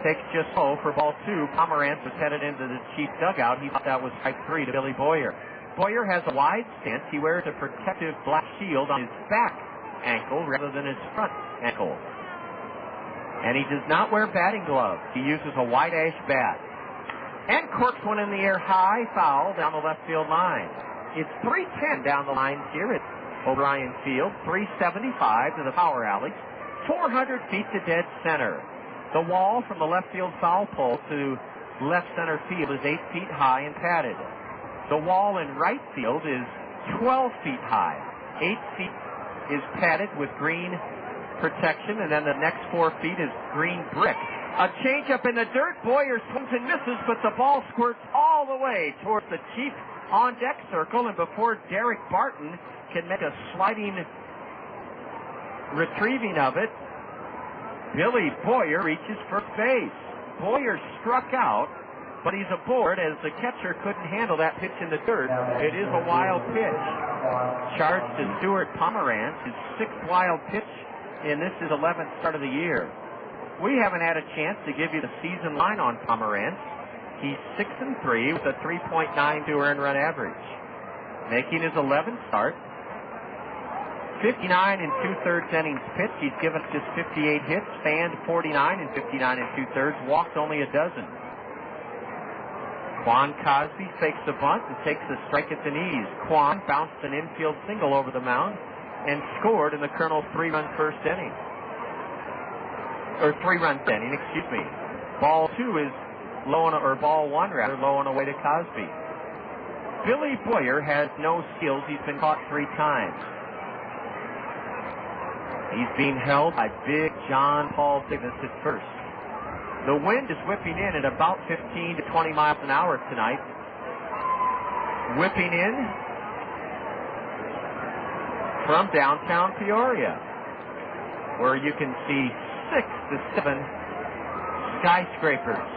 takes just low for ball 2. Pomeranz was headed into the Chief dugout. He thought that was strike 3 to Billy Boyer. Boyer has a wide stance. He wears a protective black shield on his back ankle rather than his front ankle. And he does not wear batting gloves. He uses a white ash bat. And corks one in the air high, foul down the left field line. It's 310 down the lines here at O'Brien Field, 375 to the power alley, 400 feet to dead center. The wall from the left field foul pole to left center field is 8 feet high and padded. The wall in right field is 12 feet high. 8 feet is padded with green protection, and then the next 4 feet is green brick. A changeup in the dirt. Boyer swings and misses, but the ball squirts all the way towards the Chief on-deck circle, and before Daric Barton can make a sliding retrieving of it, Billy Boyer reaches first base. Boyer struck out, but he's aboard as the catcher couldn't handle that pitch in the dirt. It is a wild pitch. Charged to Stu Pomeranz, his 6th wild pitch, and this is 11th start of the year. We haven't had a chance to give you the season line on Pomeranz. He's 6-3 with a 3.92 earned run average. Making his 11th start. 59 and 2/3 innings pitched. He's given just 58 hits, fanned 49 and 59 and 2/3, walked only a dozen. Quan Cosby fakes the bunt and takes a strike at the knees. Quan bounced an infield single over the mound and scored in the Kernels' 3-run first inning. Or 3-run inning, excuse me. Ball 2 is low on, or ball 1 rather, low and away to Cosby. Billy Boyer has no steals. He's been caught 3 times. He's being held by big John Paul Davis at first. The wind is whipping in at about 15 to 20 miles an hour tonight. Whipping in from downtown Peoria, where you can see 6 to 7 skyscrapers.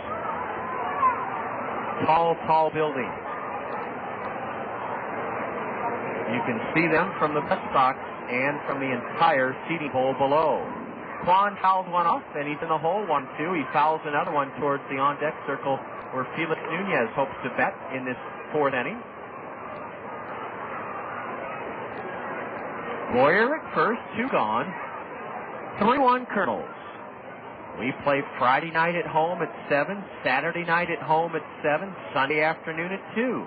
Tall buildings. You can see them from the press box and from the entire seating bowl below. Quan fouls one off, and he's in the hole 1-2. He fouls another one towards the on-deck circle where Felix Nunez hopes to bet in this 4th inning. Boyer at first, 2 gone. 3-1 Kernels. We play Friday night at home at 7, Saturday night at home at 7, Sunday afternoon at 2.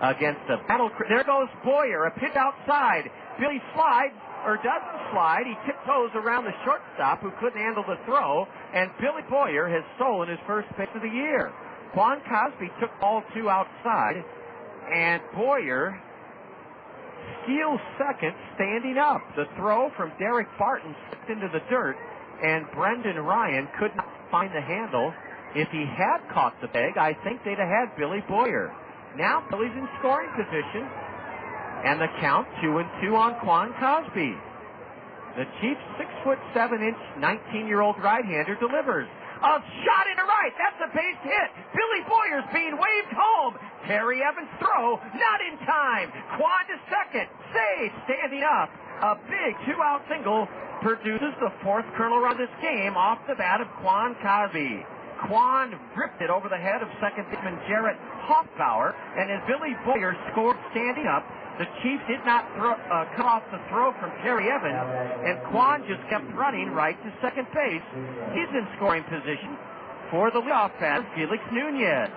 Against a battle. There goes Boyer, a pitch outside. Billy slides, or doesn't slide. He tiptoes around the shortstop who couldn't handle the throw, and Billy Boyer has stolen his first pitch of the year. Quan Cosby took ball 2 outside, and Boyer steals second standing up. The throw from Daric Barton slipped into the dirt, and Brendan Ryan could not find the handle. If he had caught the peg, I think they'd have had Billy Boyer. Now Billy's in scoring position, and the count 2-2 on Quan Cosby. The Chiefs' 6'7" 19-year-old right-hander delivers. A shot into right. That's a base hit. Billy Boyer's being waved home. Terry Evans' throw, not in time. Quan to second. Save, standing up. A big 2-out single produces the 4th Kernel run of this game off the bat of Quan Cosby. Quan ripped it over the head of second baseman Jarrett Hoffpauir, and as Billy Boyer scored standing up, the Chiefs did not cut off the throw from Terry Evans, and Quan just kept running right to second base. He's in scoring position for the leadoff batter, Felix Nunez.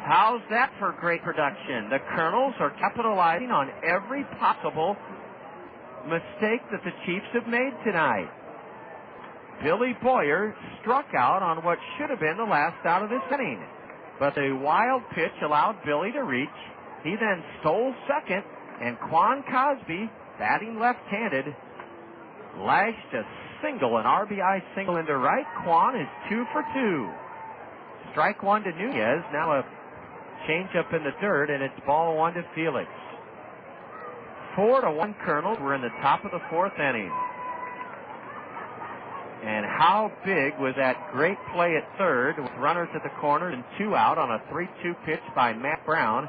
How's that for great production? The Kernels are capitalizing on every possible mistake that the Chiefs have made tonight. Billy Boyer struck out on what should have been the last out of this inning, but the wild pitch allowed Billy to reach. He then stole second, and Quan Cosby, batting left-handed, lashed a single, an RBI single into right. Quan is 2 for 2. Strike 1 to Nunez. Now a changeup in the dirt, and it's ball 1 to Felix. 4-1 Kernels. We're in the top of the 4th inning. And how big was that great play at third with runners at the corner and 2 out on a 3-2 pitch by Matt Brown?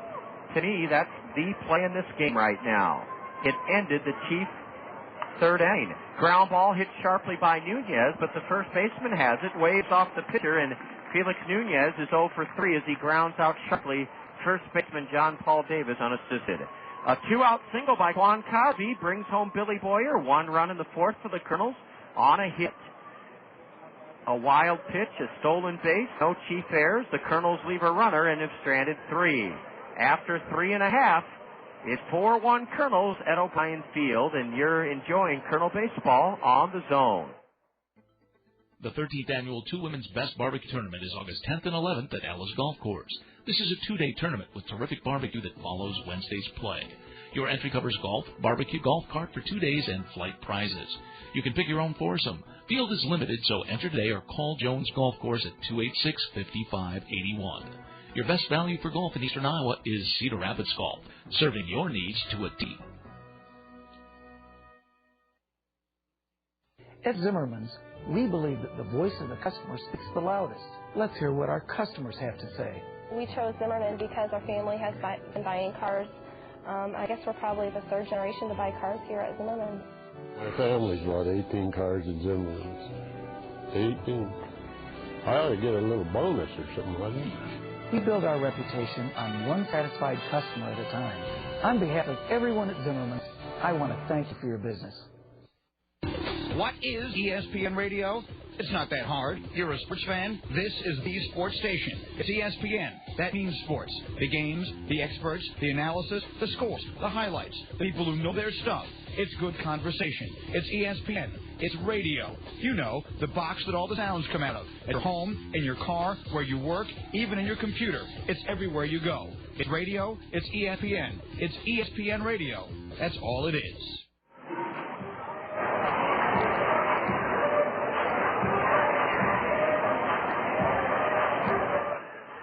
To me, that's the play in this game right now. It ended the Chiefs' 3rd inning. Ground ball hit sharply by Nunez, but the first baseman has it, waves off the pitcher, and Felix Nunez is 0 for 3 as he grounds out sharply first baseman John Paul Davis unassisted. A 2-out single by Quan Cosby brings home Billy Boyer. 1 run in the 4th for the Kernels on a hit. a wild pitch, a stolen base, no chief errors. The Kernels leave a runner and have stranded 3. After 3.5, it's 4-1 Kernels at O'Brien Field, and you're enjoying Kernel baseball on the Zone. The 13th annual Two Women's Best Barbecue Tournament is August 10th and 11th at Ellis Golf Course. This is a 2-day tournament with terrific barbecue that follows Wednesday's play. Your entry covers golf, barbecue, golf cart for 2 days, and flight prizes. You can pick your own foursome. Field is limited, so enter today or call Jones Golf Course at 286-5581. Your best value for golf in eastern Iowa is Cedar Rapids Golf, serving your needs to a T. At Zimmerman's, we believe that the voice of the customer speaks the loudest. Let's hear what our customers have to say. We chose Zimmerman because our family has been buying cars. I guess we're probably the third generation to buy cars here at Zimmerman. My family's bought 18 cars at Zimmerman's. 18. I ought to get a little bonus or something, wasn't it? We build our reputation on one satisfied customer at a time. On behalf of everyone at Zimmerman's, I want to thank you for your business. What is ESPN Radio? It's not that hard. You're a sports fan. This is the sports station. It's ESPN. That means sports. The games, the experts, the analysis, the scores, the highlights, the people who know their stuff. It's good conversation. It's ESPN. It's radio. You know, the box that all the sounds come out of. At your home, in your car, where you work, even in your computer. It's everywhere you go. It's radio. It's ESPN. It's ESPN Radio. That's all it is.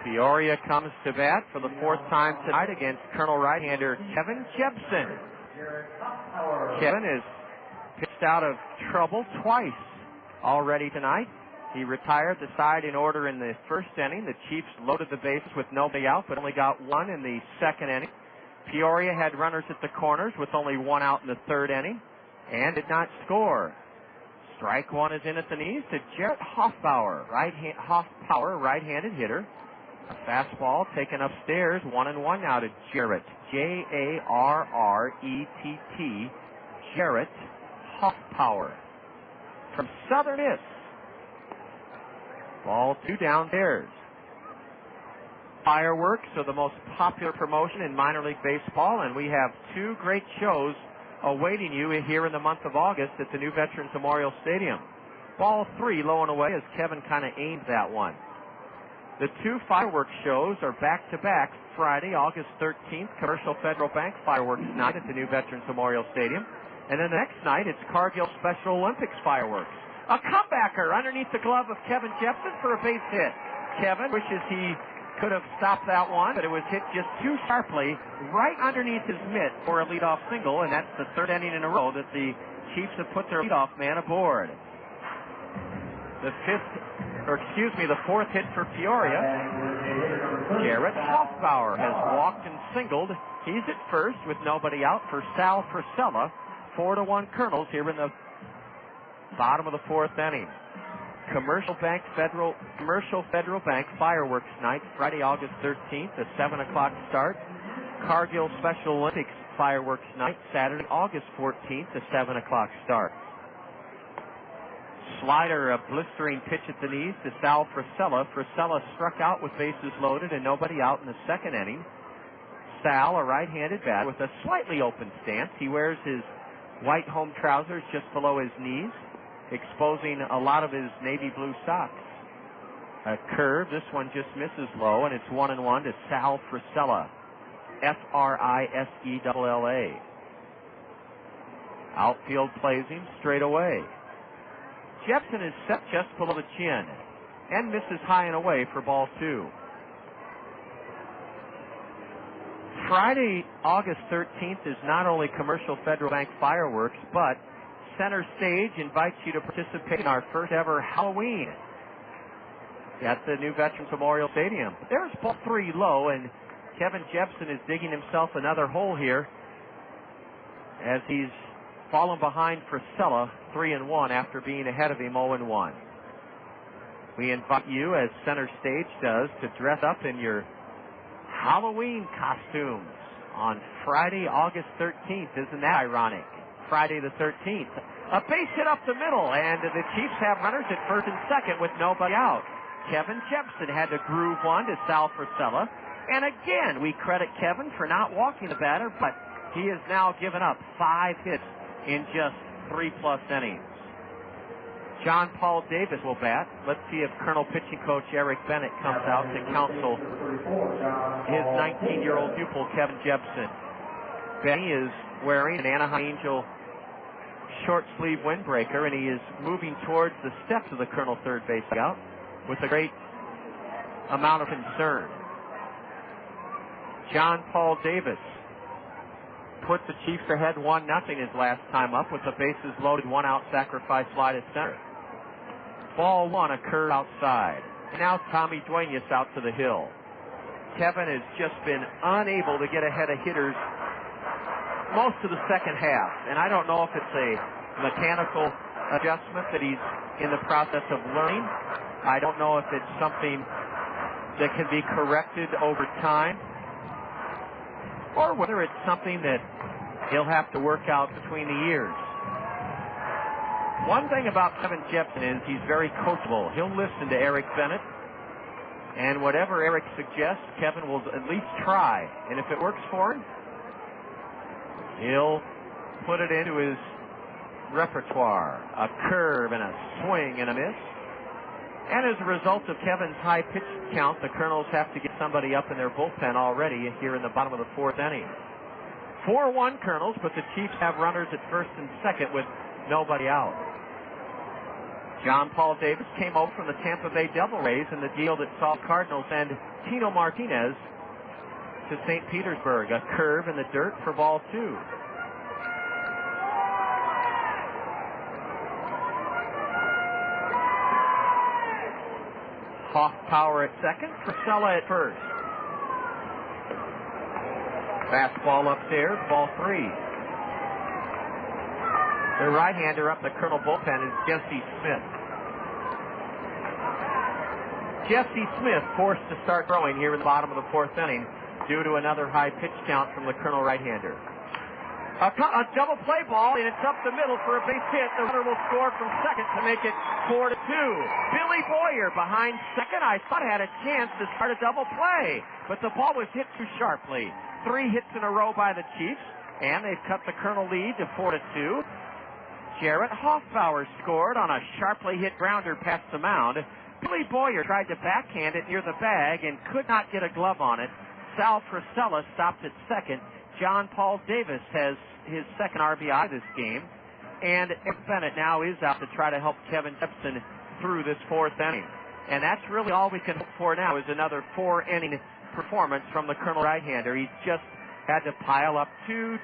Peoria comes to bat for the 4th time tonight against Kernel right-hander Kevin Jepsen. Kevin has pitched out of trouble twice already tonight. He retired the side in order in the first inning. The Chiefs loaded the bases with nobody out, but only got one in the second inning. Peoria had runners at the corners with only one out in the third inning and did not score. Strike one is in at the knees to Jarrett Hoffpauir, right-handed hitter. A fastball taken upstairs, 1-1 now to Jarrett. Jarrett, Jarrett Hoffpauir from Southern Miss. Ball 2 downstairs. Fireworks are the most popular promotion in minor league baseball, and we have 2 great shows awaiting you here in the month of August at the new Veterans Memorial Stadium. Ball 3 low and away as Kevin kind of aimed that one. The 2 fireworks shows are back-to-back. Friday, August 13th, Commercial Federal Bank Fireworks Night at the new Veterans Memorial Stadium. And then the next night, it's Cargill Special Olympics Fireworks. A comebacker underneath the glove of Kevin Jepsen for a base hit. Kevin wishes he could have stopped that one, but it was hit just too sharply right underneath his mitt for a leadoff single, and that's the 3rd inning in a row that the Chiefs have put their leadoff man aboard. The 4th hit for Peoria. Jarrett Hoffpauir has walked and singled. He's at first with nobody out for Sal Frisella. 4-1 Kernels here in the bottom of the 4th inning. Commercial Federal Bank Fireworks Night, Friday, August 13th, a 7 o'clock start. Cargill Special Olympics Fireworks Night, Saturday, August 14th, a 7 o'clock start. Slider, a blistering pitch at the knees to Sal Frisella. Frisella struck out with bases loaded and nobody out in the second inning. Sal, a right-handed batter with a slightly open stance. He wears his white home trousers just below his knees, exposing a lot of his navy blue socks. A curve, this one just misses low, and it's 1-1 to Sal Frisella. Frisella. Outfield plays him straight away. Jepsen is set just below the chin and misses high and away for ball 2. Friday, August 13th is not only Commercial Federal Bank Fireworks, but Center Stage invites you to participate in our first ever Halloween at the new Veterans Memorial Stadium. There's ball 3 low, and Kevin Jepsen is digging himself another hole here as he's fallen behind Frisella 3-1 after being ahead of him 0-1. We invite you, as Center Stage does, to dress up in your Halloween costumes on Friday, August 13th. Isn't that ironic? Friday the 13th. A base hit up the middle, and the Chiefs have runners at first and second with nobody out. Kevin Jepsen had to groove one to Sal Frisella. And again, we credit Kevin for not walking the batter, but he has now given up 5 hits in just 3+ innings. John Paul Davis will bat. Let's see if Colonel pitching coach Eric Bennett comes out to counsel his 19-year-old pupil, Kevin Jepsen. Benny is wearing an Anaheim Angel short sleeve windbreaker, and he is moving towards the steps of the Colonel third base dugout with a great amount of concern. John Paul Davis put the Chiefs ahead 1-0 his last time up with the bases loaded, 1-out sacrifice fly to center. Ball 1, a curve outside. And now Tommy Duenas out to the hill. Kevin has just been unable to get ahead of hitters most of the second half. And I don't know if it's a mechanical adjustment that he's in the process of learning. I don't know if it's something that can be corrected over time, or whether it's something that he'll have to work out between the years. One thing about Kevin Jepsen is he's very coachable. He'll listen to Eric Bennett, and whatever Eric suggests, Kevin will at least try. And if it works for him, he'll put it into his repertoire. A curve and a swing and a miss. And as a result of Kevin's high pitch count, the Kernels have to get somebody up in their bullpen already here in the bottom of the 4th inning. 4-1 Kernels, but the Chiefs have runners at first and second with nobody out. John Paul Davis came over from the Tampa Bay Devil Rays in the deal that saw Cardinals and Tino Martinez to St. Petersburg. A curve in the dirt for ball 2. Hoffpauir at second, Frisella at first. Fastball upstairs, ball 3. The right-hander up the Colonel bullpen is Jesse Smith. Jesse Smith forced to start throwing here in the bottom of the 4th inning due to another high pitch count from the Colonel right-hander. A double play ball, and it's up the middle for a base hit. The runner will score from second to make it 4-2. Billy Boyer behind second. I thought had a chance to start a double play, but the ball was hit too sharply. 3 hits in a row by the Chiefs, and they've cut the Colonel lead to 4-2. Jarrett Hoffpauir scored on a sharply hit grounder past the mound. Billy Boyer tried to backhand it near the bag and could not get a glove on it. Sal Frisella stopped at second. John Paul Davis has his second RBI this game. And Eric Bennett now is out to try to help Kevin Jepsen through this 4th inning. And that's really all we can hope for now is another 4-inning performance from the Colonel right-hander. He's just had to pile up too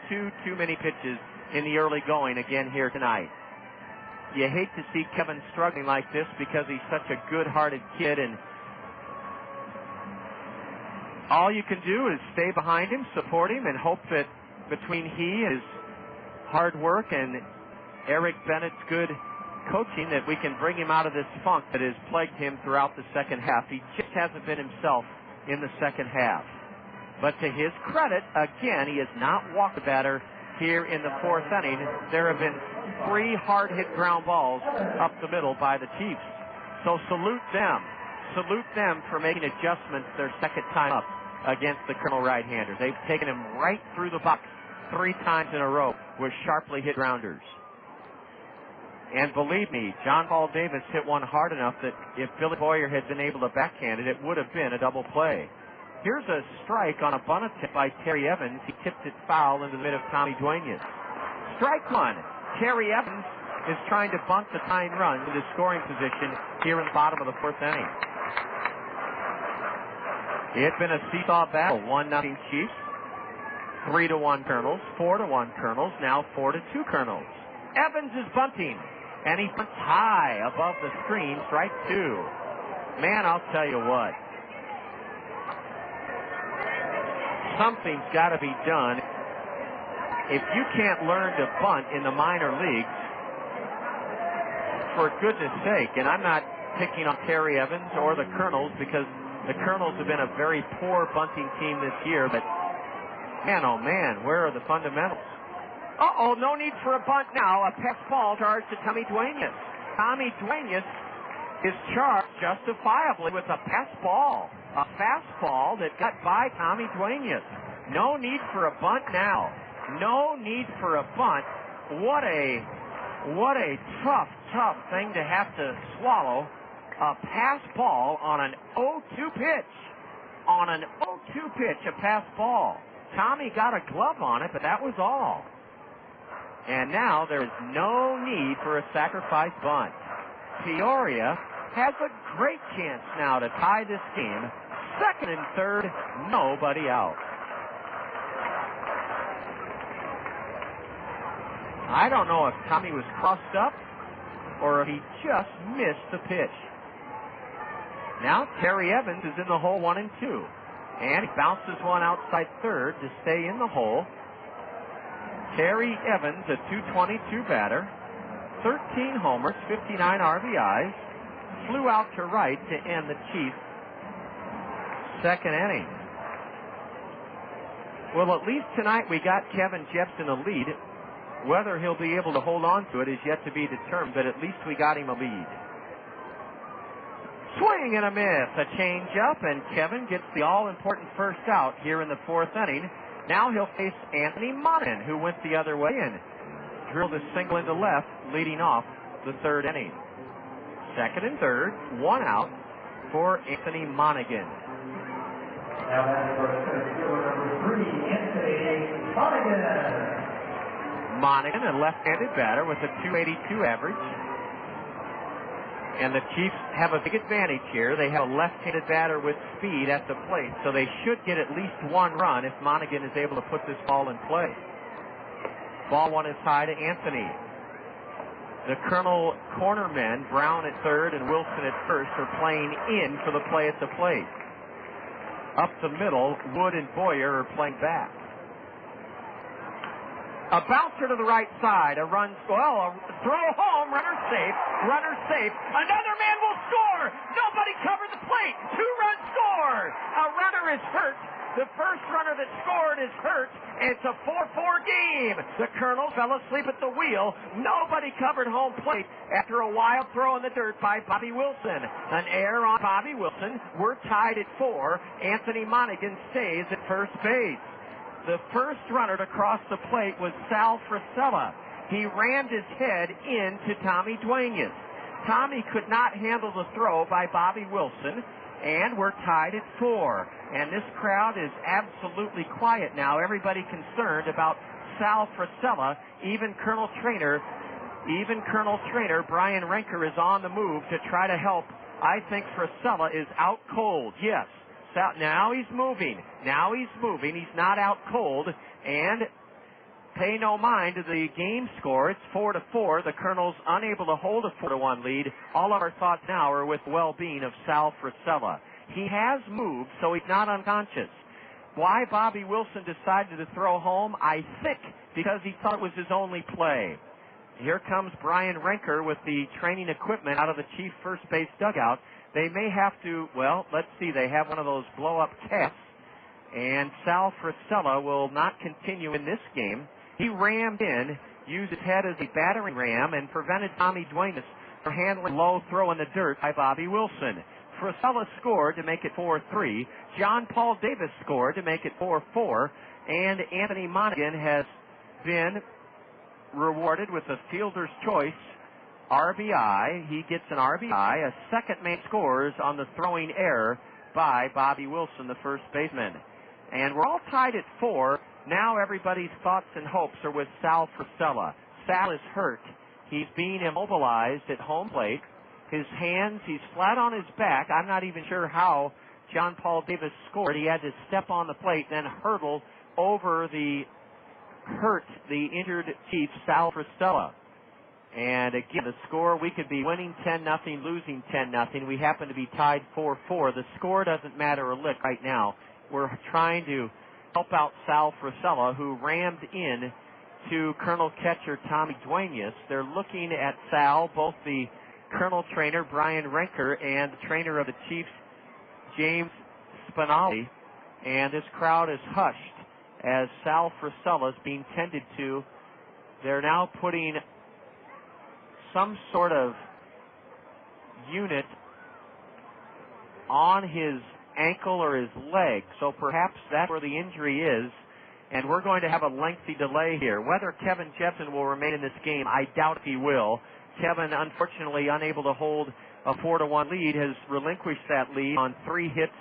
many pitches in the early going again here tonight. You hate to see Kevin struggling like this because he's such a good-hearted kid, and all you can do is stay behind him, support him, and hope that between he and his hard work and Eric Bennett's good coaching that we can bring him out of this funk that has plagued him throughout the second half. He just hasn't been himself in the second half. But to his credit, again, he has not walked the batter here in the 4th inning. There have been 3 hard-hit ground balls up the middle by the Chiefs. So salute them. Salute them for making adjustments their second time up against the Colonel right-hander. They've taken him right through the box 3 times in a row with sharply hit grounders. And believe me, John Paul Davis hit one hard enough that if Billy Boyer had been able to backhand it, it would have been a double play. Here's a strike on a bunt attempt by Terry Evans. He tipped it foul into the mid of Tommy Duenas. Strike 1. Terry Evans is trying to bunt the tying run into scoring position here in the bottom of the 4th inning. It had been a seesaw battle. 1-0 Chiefs. 3-1 Kernels. 4-1 Kernels. Now 4-2 Kernels. Evans is bunting, and he bunts high above the screen. Strike 2. Man, I'll tell you what. Something's got to be done. If you can't learn to bunt in the minor leagues, for goodness sake, and I'm not picking on Terry Evans or the Kernels because the Kernels have been a very poor bunting team this year, but man, oh man, where are the fundamentals? Uh-oh, no need for a bunt now. A pass ball charged to Tommy Duenas. Tommy Duenas is charged justifiably with a pass ball. A fastball that got by Tommy Duenas. No need for a bunt now. No need for a bunt. What a tough thing to have to swallow. A pass ball on an 0-2 pitch. On an 0-2 pitch, a pass ball. Tommy got a glove on it, but that was all. And now there is no need for a sacrifice bunt. Peoria has a great chance now to tie this game. Second and third, nobody out. I don't know if Tommy was crossed up or if he just missed the pitch. Now Terry Evans is in the hole 1 and 2. And he bounces one outside third to stay in the hole. Terry Evans, a .222 batter, 13 homers, 59 RBIs, flew out to right to end the Chiefs' second inning. Well, at least tonight we got Kevin Jepsen a lead. Whether he'll be able to hold on to it is yet to be determined, but at least we got him a lead. Swing and a miss, a change-up, and Kevin gets the all-important first out here in the fourth inning. Now he'll face Anthony Monaghan, who went the other way and drilled a single into left, leading off the third inning. Second and third, one out for Anthony Monaghan. Now that's for fielder number 3, Anthony Monaghan. Monaghan, a left-handed batter with a .282 average. And the Chiefs have a big advantage here. They have a left-handed batter with speed at the plate, so they should get at least one run if Monaghan is able to put this ball in play. Ball one is high to Anthony. The Kernel cornermen, Brown at third and Wilson at first, are playing in for the play at the plate. Up the middle, Wood and Boyer are playing back. A bouncer to the right side, a run, well, a throw home, runner safe, another man will score, nobody covered the plate, 2-run score, a runner is hurt, the first runner that scored is hurt, it's a 4-4 game, the Kernels fell asleep at the wheel, nobody covered home plate after a wild throw in the dirt by Bobby Wilson, an error on Bobby Wilson, we're tied at 4, Anthony Monaghan stays at first base. The first runner to cross the plate was Sal Frisella. He rammed his head into Tommy Duenas. Tommy could not handle the throw by Bobby Wilson, and we're tied at 4. And this crowd is absolutely quiet now. Everybody concerned about Sal Frisella. Even Colonel Trainer Brian Renker is on the move to try to help. I think Frisella is out cold. Yes. Now he's moving. He's not out cold. And pay no mind to the game score. It's 4-4. The Kernels unable to hold a 4-1 lead. All of our thoughts now are with well-being of Sal Frisella. He has moved, so he's not unconscious. Why Bobby Wilson decided to throw home? I think because he thought it was his only play. Here comes Brian Renker with the training equipment out of the Chief first base dugout. They may have to, well, let's see, they have one of those blow-up caps, and Sal Frisella will not continue in this game. He rammed in, used his head as a battering ram, and prevented Tommy Duenas from handling low throw in the dirt by Bobby Wilson. Frisella scored to make it 4-3. John Paul Davis scored to make it 4-4, and Anthony Monaghan has been rewarded with a fielder's choice RBI. He gets an RBI. A second man scores on the throwing error by Bobby Wilson, the first baseman. And we're all tied at 4. Now everybody's thoughts and hopes are with Sal Frisella. Sal is hurt. He's being immobilized at home plate. His hands, he's flat on his back. I'm not even sure how John Paul Davis scored. He had to step on the plate, then hurdle over the injured Chief, Sal Frisella. And again, the score, we could be winning 10-0, losing 10-0. We happen to be tied 4-4. The score doesn't matter a lick right now. We're trying to help out Sal Frisella, who rammed in to Colonel catcher Tommy Duenas. They're looking at Sal, both the Colonel trainer, Brian Renker, and the trainer of the Chiefs, James Spinelli. And this crowd is hushed as Sal Frisella is being tended to they're now putting some sort of unit on his ankle or his leg, so perhaps that's where the injury is, and we're going to have a lengthy delay here. Whether Kevin Jepsen will remain in this game, I doubt he will. Kevin, unfortunately, unable to hold a 4-1 lead, has relinquished that lead on 3 hits,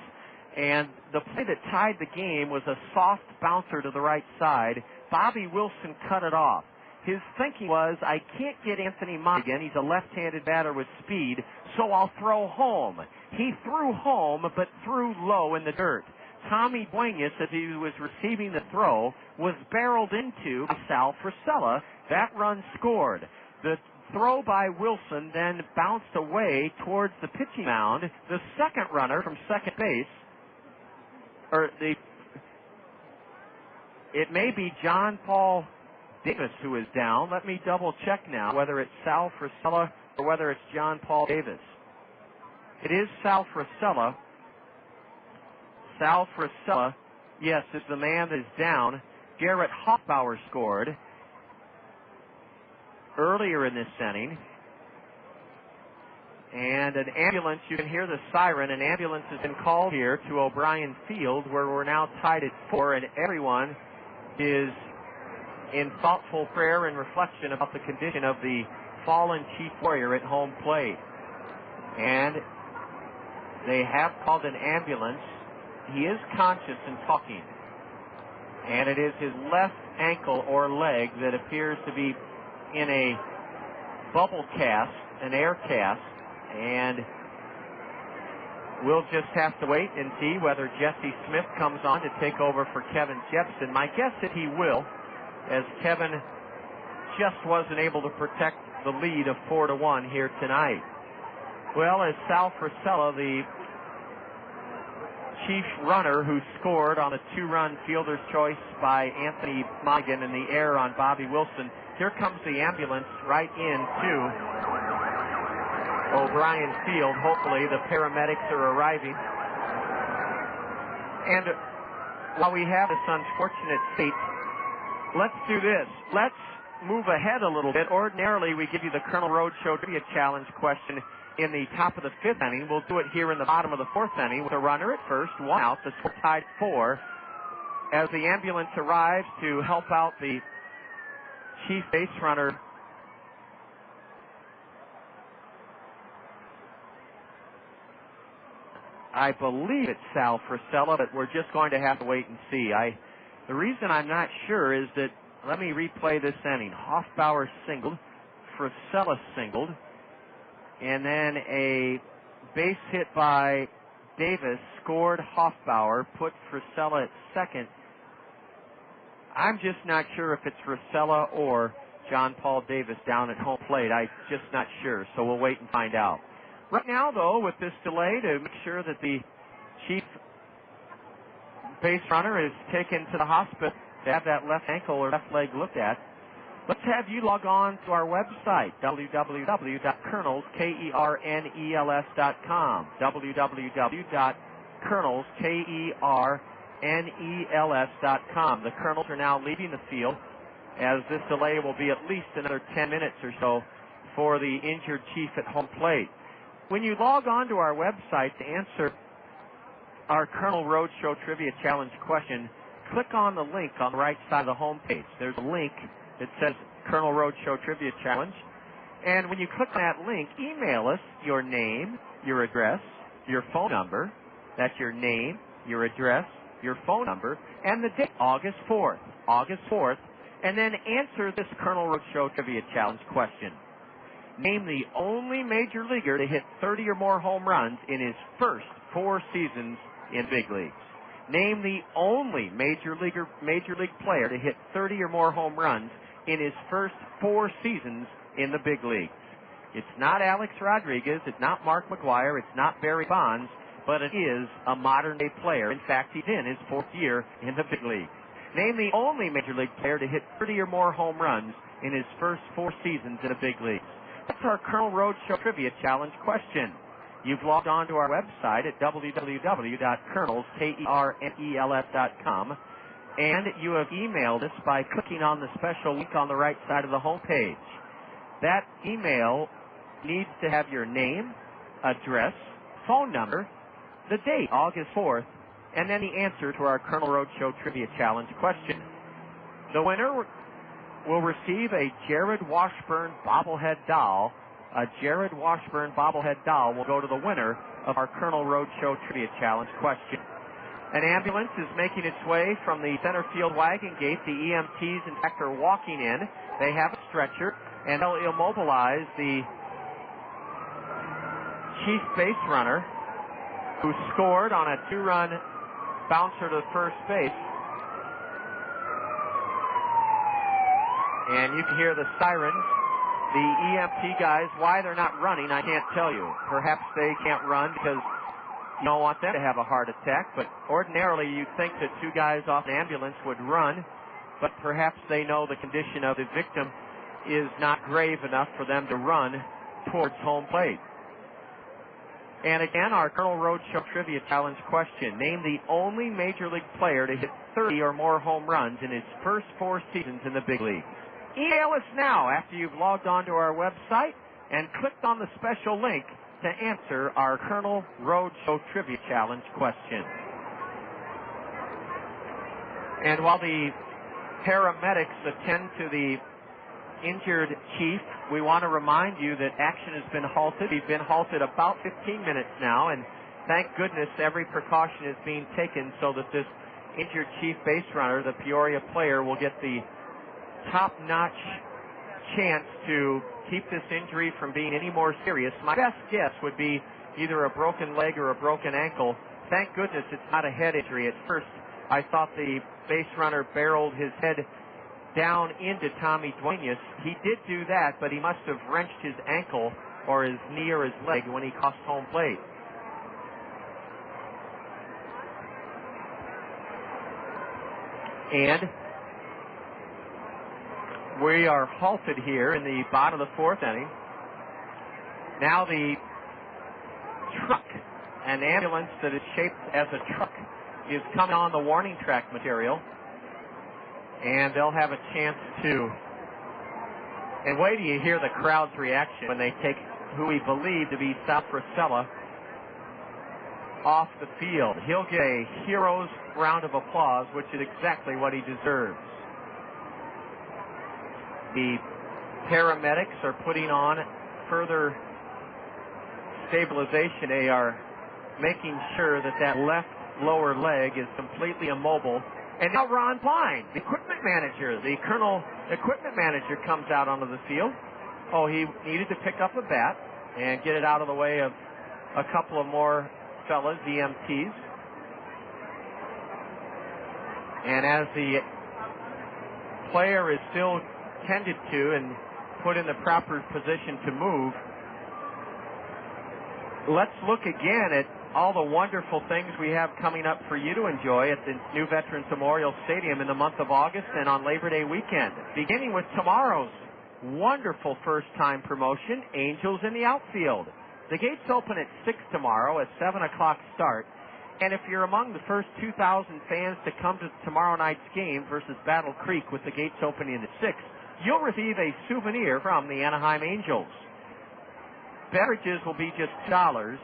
and the play that tied the game was a soft bouncer to the right side. Bobby Wilson cut it off. His thinking was, I can't get Anthony Monaghan. He's a left-handed batter with speed, so I'll throw home. He threw home, but threw low in the dirt. Tommy Duenas, as he was receiving the throw, was barreled into by Sal Frisella. That run scored. The throw by Wilson then bounced away towards the pitching mound. The second runner from second base, it may be John Paul Davis who is down. Let me double check now whether it's Sal Frisella or whether it's John Paul Davis. It is Sal Frisella. Sal Frisella, yes, is the man that is down. Jarrett Hoffpauir scored earlier in this inning. And an ambulance, you can hear the siren, an ambulance has been called here to O'Brien Field, where we're now tied at 4, and everyone is in thoughtful prayer and reflection about the condition of the fallen Chief Warrior at home plate. And they have called an ambulance. He is conscious and talking. And it is his left ankle or leg that appears to be in a bubble cast, an air cast. And we'll just have to wait and see whether Jesse Smith comes on to take over for Kevin Jepsen. My guess is he will, as Kevin just wasn't able to protect the lead of 4-1 here tonight. Well, as Sal Frisella, the chief runner who scored on a 2-run fielder's choice by Anthony Monaghan in the air on Bobby Wilson, here comes the ambulance right into O'Brien Field. Hopefully the paramedics are arriving. And while we have this unfortunate state, let's do this. Let's move ahead a little bit. Ordinarily, we give you the Colonel Roadshow Trivia Challenge question in the top of the 5th inning. We'll do it here in the bottom of the 4th inning with a runner at first, 1 out, the score tied 4. As the ambulance arrives to help out the chief base runner, I believe it's Sal Frisella, but we're just going to have to wait and see. The reason I'm not sure is that, let me replay this inning. Hoffpauir singled, Frisella singled, and then a base hit by Davis scored Hoffpauir, put Frisella at second. I'm just not sure if it's Frisella or John Paul Davis down at home plate. I'm just not sure, so we'll wait and find out. Right now, though, with this delay to make sure that the chief base runner is taken to the hospital to have that left ankle or left leg looked at, let's have you log on to our website, www.kernels, Kernels.com, www.kernels.com. The Kernels are now leaving the field, as this delay will be at least another 10 minutes or so for the injured chief at home plate. When you log on to our website to answer our Colonel Roadshow Trivia Challenge question, click on the link on the right side of the home page. There's a link that says Colonel Roadshow Trivia Challenge. And when you click on that link, email us your name, your address, your phone number. That's your name, your address, your phone number, and the date, August 4th. And then answer this Colonel Roadshow Trivia Challenge question. Name the only major leaguer to hit 30 or more home runs in his first 4 seasons in big leagues. Name the only major league player to hit 30 or more home runs in his first 4 seasons in the big leagues. It's not Alex Rodriguez, it's not Mark McGwire, it's not Barry Bonds, but it is a modern-day player. In fact, he's in his 4th year in the big leagues. Name the only major league player to hit 30 or more home runs in his first 4 seasons in the big leagues. That's our Colonel Roadshow Trivia Challenge question. You've logged on to our website at www.kernels, Kernels.com. and you have emailed us by clicking on the special link on the right side of the homepage. That email needs to have your name, address, phone number, the date, August 4th, and then the answer to our Colonel Roadshow Trivia Challenge question. The winner will receive a Jarrett Washburn bobblehead doll. A Jarrett Washburn bobblehead doll will go to the winner of our Colonel Roadshow Trivia Challenge question. An ambulance is making its way from the center field wagon gate. The EMTs, in fact, are walking in. They have a stretcher, and they'll immobilize the chief base runner who scored on a 2-run bouncer to first base. And you can hear the sirens. The EMT guys, why they're not running, I can't tell you. Perhaps they can't run because you don't want them to have a heart attack, but ordinarily you'd think that 2 guys off an ambulance would run, but perhaps they know the condition of the victim is not grave enough for them to run towards home plate. And again, our Colonel Roadshow Trivia Challenge question. Name the only Major League player to hit 30 or more home runs in his first 4 seasons in the big leagues. Email us now after you've logged on to our website and clicked on the special link to answer our Colonel Roadshow Trivia Challenge question. And while the paramedics attend to the injured chief, we want to remind you that action has been halted. We've been halted about 15 minutes now, and thank goodness every precaution is being taken so that this injured chief base runner, the Peoria player, will get the top-notch chance to keep this injury from being any more serious. My best guess would be either a broken leg or a broken ankle. Thank goodness it's not a head injury. At first, I thought the base runner barreled his head down into Tommy Duenas. He did do that, but he must have wrenched his ankle or his knee or his leg when he crossed home plate. And we are halted here in the bottom of the 4th inning. Now the truck, an ambulance that is shaped as a truck, is coming on the warning track material. And they'll have a chance to. And wait till you hear the crowd's reaction when they take who we believe to be Sal Frisella off the field. He'll get a hero's round of applause, which is exactly what he deserves. The paramedics are putting on further stabilization. They are making sure that that left lower leg is completely immobile. And now Ron Blind, the equipment manager, the Colonel equipment manager, comes out onto the field. Oh, he needed to pick up a bat and get it out of the way of a couple of more fellas, EMTs. And as the player is still tended to and put in the proper position to move, let's look again at all the wonderful things we have coming up for you to enjoy at the new Veterans Memorial Stadium in the month of August and on Labor Day weekend. Beginning with tomorrow's wonderful first-time promotion, Angels in the Outfield. The gates open at 6 tomorrow, a 7 o'clock start. And if you're among the first 2,000 fans to come to tomorrow night's game versus Battle Creek with the gates opening at 6, you'll receive a souvenir from the Anaheim Angels. Beverages will be just $2.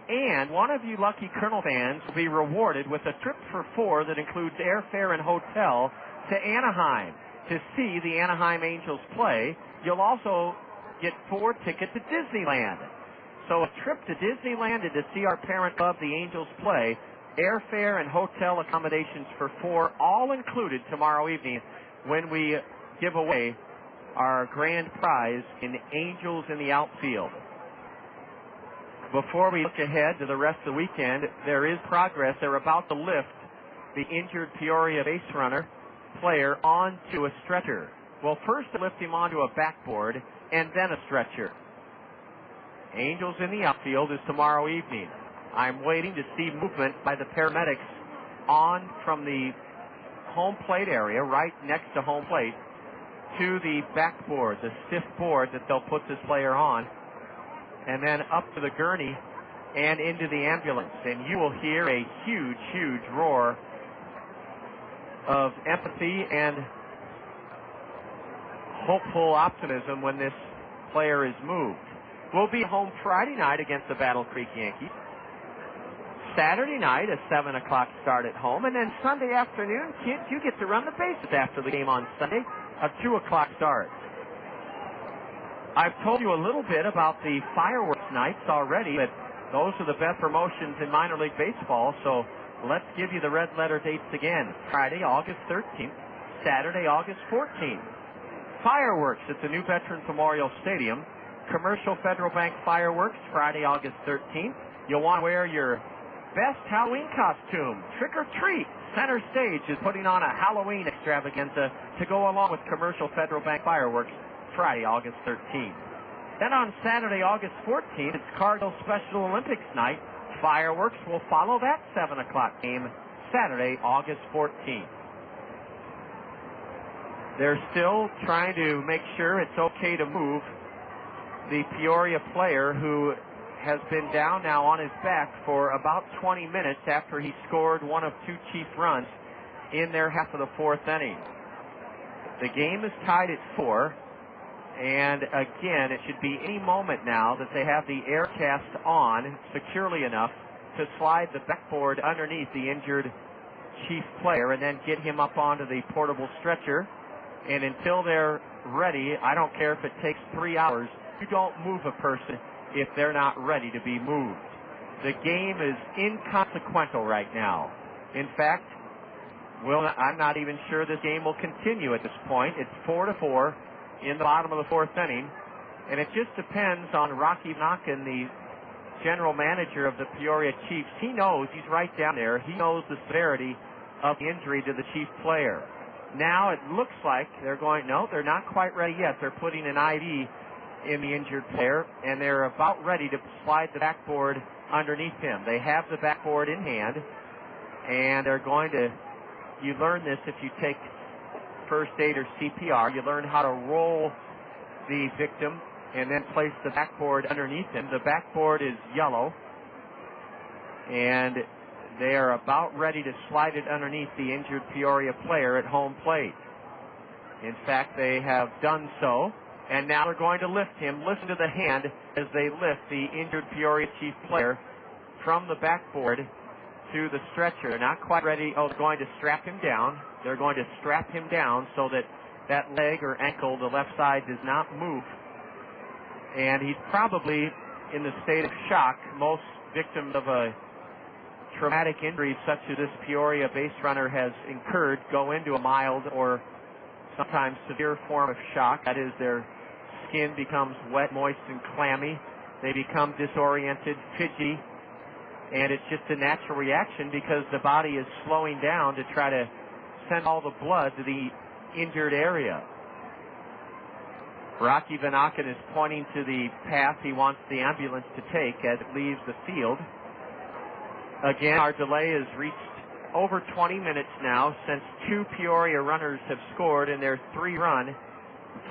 And one of you lucky Colonel fans will be rewarded with a trip for 4 that includes airfare and hotel to Anaheim to see the Anaheim Angels play. You'll also get 4 tickets to Disneyland. So a trip to Disneyland and to see our parent club, the Angels, play, airfare and hotel accommodations for 4, all included tomorrow evening when we give away our grand prize in Angels in the Outfield. Before we look ahead to the rest of the weekend, there is progress. They're about to lift the injured Peoria base runner player onto a stretcher. Well, first they lift him onto a backboard and then a stretcher. Angels in the Outfield is tomorrow evening. I'm waiting to see movement by the paramedics on from the home plate area, right next to home plate, to the backboard, the stiff board that they'll put this player on, and then up to the gurney and into the ambulance. And you will hear a huge, huge roar of empathy and hopeful optimism when this player is moved. We'll be home Friday night against the Battle Creek Yankees. Saturday night, a 7 o'clock start at home. And then Sunday afternoon, kids, you get to run the bases after the game on Sunday, a 2 o'clock start. I've told you a little bit about the fireworks nights already, but those are the best promotions in minor league baseball, so let's give you the red letter dates again. Friday, August 13th, Saturday, August 14th. Fireworks at the New Veterans Memorial Stadium. Commercial Federal Bank fireworks, Friday, August 13th. You'll want to wear your best Halloween costume. Trick or treat. Center Stage is putting on a Halloween extravaganza to go along with Commercial Federal Bank fireworks, Friday, August 13th. Then on Saturday, August 14th, it's Cardinal Special Olympics night. Fireworks will follow that 7 o'clock game, Saturday, August 14th. They're still trying to make sure it's okay to move the Peoria player who has been down now on his back for about 20 minutes after he scored one of 2 Chief runs in their half of the 4th inning. The game is tied at 4, and again, it should be any moment now that they have the air cast on securely enough to slide the backboard underneath the injured Chief player and then get him up onto the portable stretcher. And until they're ready, I don't care if it takes 3 hours, you don't move a person if they're not ready to be moved. The game is inconsequential right now. In fact, I'm not even sure this game will continue at this point. It's 4-4 in the bottom of the 4th inning, and it just depends on Rocky Knockin, the general manager of the Peoria Chiefs. He knows, he's right down there, he knows the severity of the injury to the Chief player. Now it looks like they're going, no, they're not quite ready yet. They're putting an IV in the injured player, and they're about ready to slide the backboard underneath him. They have the backboard in hand, and they're going to, you learn this if you take first aid or CPR, you learn how to roll the victim and then place the backboard underneath him. The backboard is yellow, and they are about ready to slide it underneath the injured Peoria player at home plate. In fact, they have done so. And now they're going to lift him. Listen to the hand as they lift the injured Peoria Chief player from the backboard to the stretcher. They're not quite ready. Oh, they're going to strap him down. They're going to strap him down so that that leg or ankle, the left side, does not move. And he's probably in the state of shock. Most victims of a traumatic injury such as this Peoria base runner has incurred go into a mild or sometimes severe form of shock. That is, their skin becomes wet, moist, and clammy. They become disoriented, fidgety, and it's just a natural reaction because the body is slowing down to try to send all the blood to the injured area. Rocky Van Aken is pointing to the path he wants the ambulance to take as it leaves the field. Again, our delay has reached over 20 minutes now since 2 Peoria runners have scored in their 3-run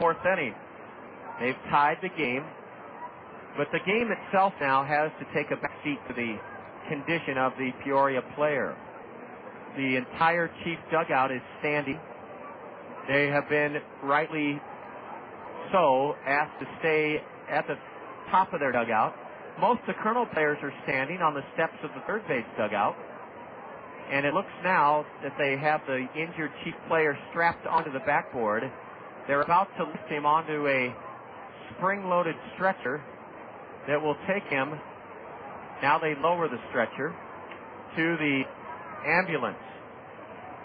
4th inning. They've tied the game, but the game itself now has to take a backseat to the condition of the Peoria player. The entire Chief dugout is standing. They have been rightly so asked to stay at the top of their dugout. Most of the Kernel players are standing on the steps of the third base dugout. And it looks now that they have the injured Chief player strapped onto the backboard. They're about to lift him onto a spring-loaded stretcher that will take him, now they lower the stretcher, to the ambulance.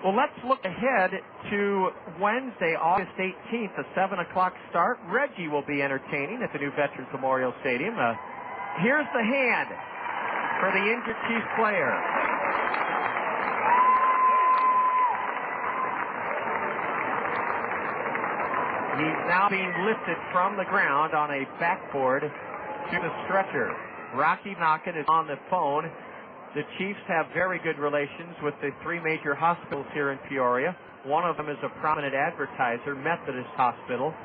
Well, let's look ahead to Wednesday, August 18th, a 7 o'clock start. Reggie will be entertaining at the New Veterans Memorial Stadium. Here's the hand for the injured Chief player. He's now being lifted from the ground on a backboard to the stretcher. Rocky Knockin is on the phone. The Chiefs have very good relations with the 3 major hospitals here in Peoria. One of them is a prominent advertiser, Methodist Hospital.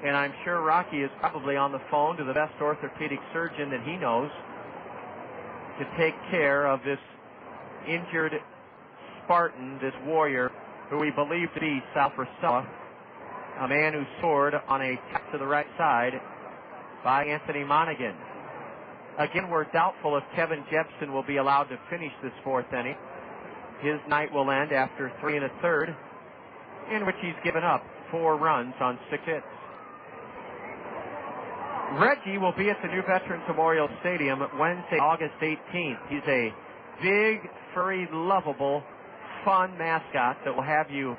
And I'm sure Rocky is probably on the phone to the best orthopedic surgeon that he knows to take care of this injured Spartan, this warrior, who we believe to be Sal Frisella, a man who scored on a tap to the right side by Anthony Monaghan. Again, we're doubtful if Kevin Jepsen will be allowed to finish this fourth inning. His night will end after 3 1/3, in which he's given up 4 runs on 6 hits. Reggie will be at the New Veterans Memorial Stadium Wednesday, August 18th. He's a big, furry, lovable, fun mascot that will have you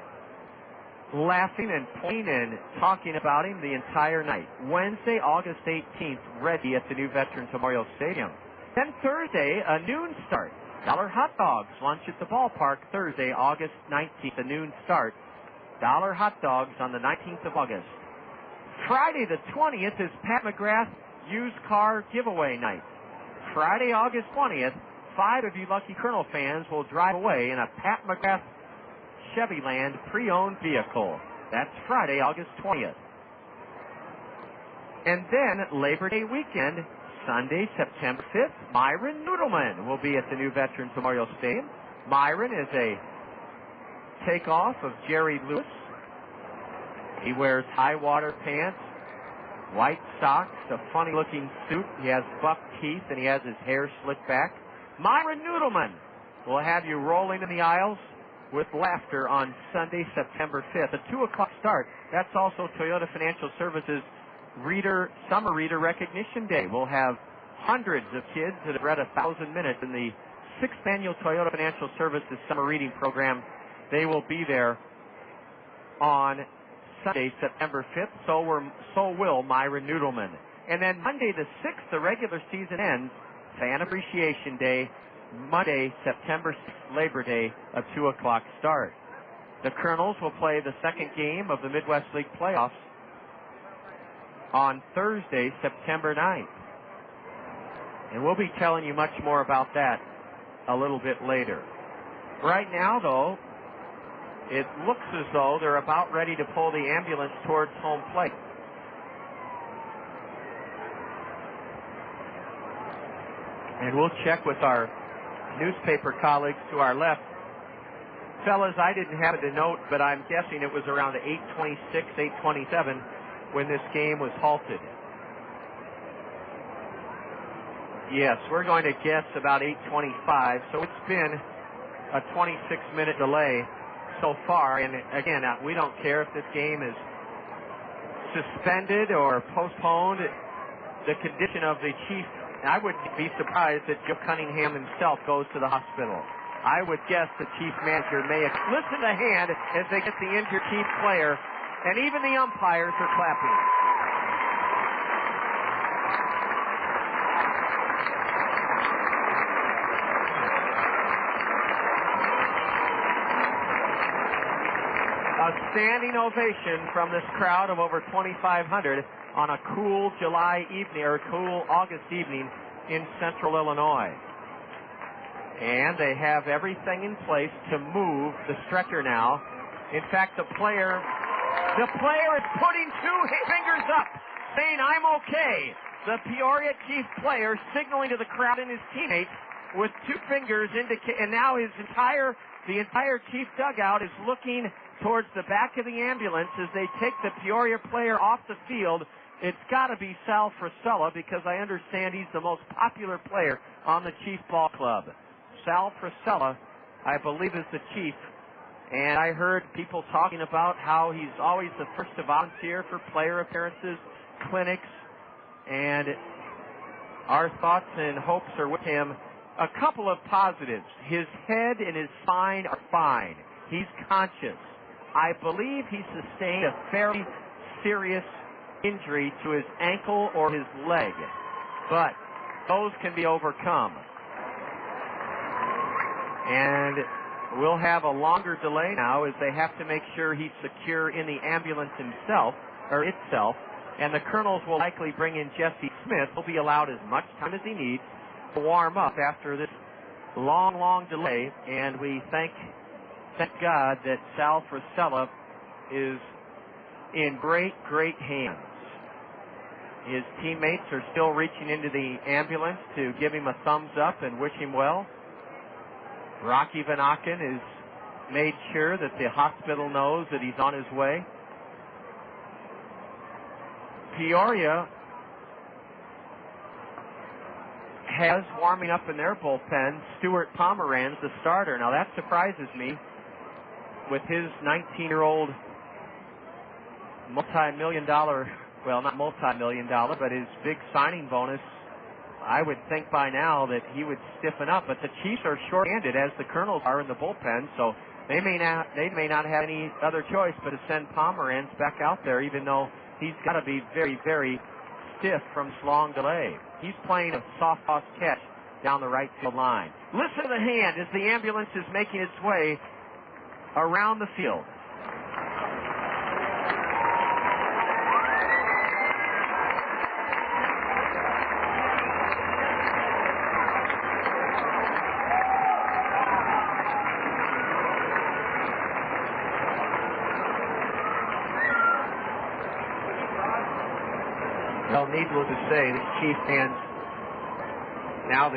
laughing and pointing and talking about him the entire night. Wednesday, August 18th, Reggie at the New Veterans Memorial Stadium. Then Thursday, a noon start. Dollar Hot Dogs lunch at the ballpark Thursday, August 19th, a noon start. Dollar Hot Dogs on the 19th of August. Friday the 20th is Pat McGrath used car giveaway night. Friday, August 20th, 5 of you lucky Colonel fans will drive away in a Pat McGrath Chevyland pre-owned vehicle. That's Friday, August 20th. And then Labor Day weekend, Sunday, September 5th, Myron Noodleman will be at the New Veterans Memorial Stadium. Myron is a takeoff of Jerry Lewis. He wears high-water pants, white socks, a funny-looking suit. He has buck teeth, and he has his hair slicked back. Myron Noodleman will have you rolling in the aisles with laughter on Sunday, September 5th. A 2 o'clock start. That's also Toyota Financial Services Summer Reader Recognition Day. We'll have hundreds of kids that have read 1,000 minutes in the 6th Annual Toyota Financial Services Summer Reading Program. They will be there on Sunday, September 5th. So will Myron Noodleman. And then Monday the 6th, the regular season ends. Fan Appreciation Day, Monday, September 6th, Labor Day, a 2 o'clock start. The Kernels will play the second game of the Midwest League playoffs on Thursday, September 9th. And we'll be telling you much more about that a little bit later. Right now, though, it looks as though they're about ready to pull the ambulance towards home plate. And we'll check with our newspaper colleagues to our left. Fellas, I didn't have it to note, but I'm guessing it was around 8:26, 8:27 when this game was halted. Yes, we're going to guess about 8:25, so it's been a 26-minute delay so far. And again, we don't care if this game is suspended or postponed. The condition of the chief, I wouldn't be surprised that Joe Cunningham himself goes to the hospital. I would guess the chief manager may have listened to hand as they get the injured chief player, and even the umpires are clapping. A standing ovation from this crowd of over 2,500 on a cool July evening, or cool August evening in central Illinois. And they have everything in place to move the stretcher now. In fact, the player is putting 2 fingers up, saying, "I'm okay." The Peoria chief player signaling to the crowd and his teammates with 2 fingers, and now the entire chief dugout is looking towards the back of the ambulance as they take the Peoria player off the field. It's got to be Sal Frisella, because I understand he's the most popular player on the Chief Ball Club. Sal Frisella, I believe, is the chief. And I heard people talking about how he's always the first to volunteer for player appearances, clinics, and our thoughts and hopes are with him. A couple of positives. His head and his spine are fine. He's conscious. I believe he sustained a fairly serious injury to his ankle or his leg, but those can be overcome. And we'll have a longer delay now as they have to make sure he's secure in the ambulance itself, and the Kernels will likely bring in Jesse Smith. He'll be allowed as much time as he needs to warm up after this long delay, and we thank God that Sal Frisella is in great hands. His teammates are still reaching into the ambulance to give him a thumbs up and wish him well. Rocky Van Aken is made sure that the hospital knows that he's on his way. Peoria has warming up in their bullpen Stu Pomeranz, the starter. Now that surprises me with his 19-year-old multi-million-dollar, well, not multi-million-dollar, but his big signing bonus. I would think by now that he would stiffen up, but the Chiefs are short-handed as the Kernels are in the bullpen, so they may not have any other choice but to send Pomeranz back out there, even though he's got to be very, very stiff from this long delay. He's playing a soft toss catch down the right field line. Listen to the hand as the ambulance is making its way around the field. Well, needless to say, these Chief fans, now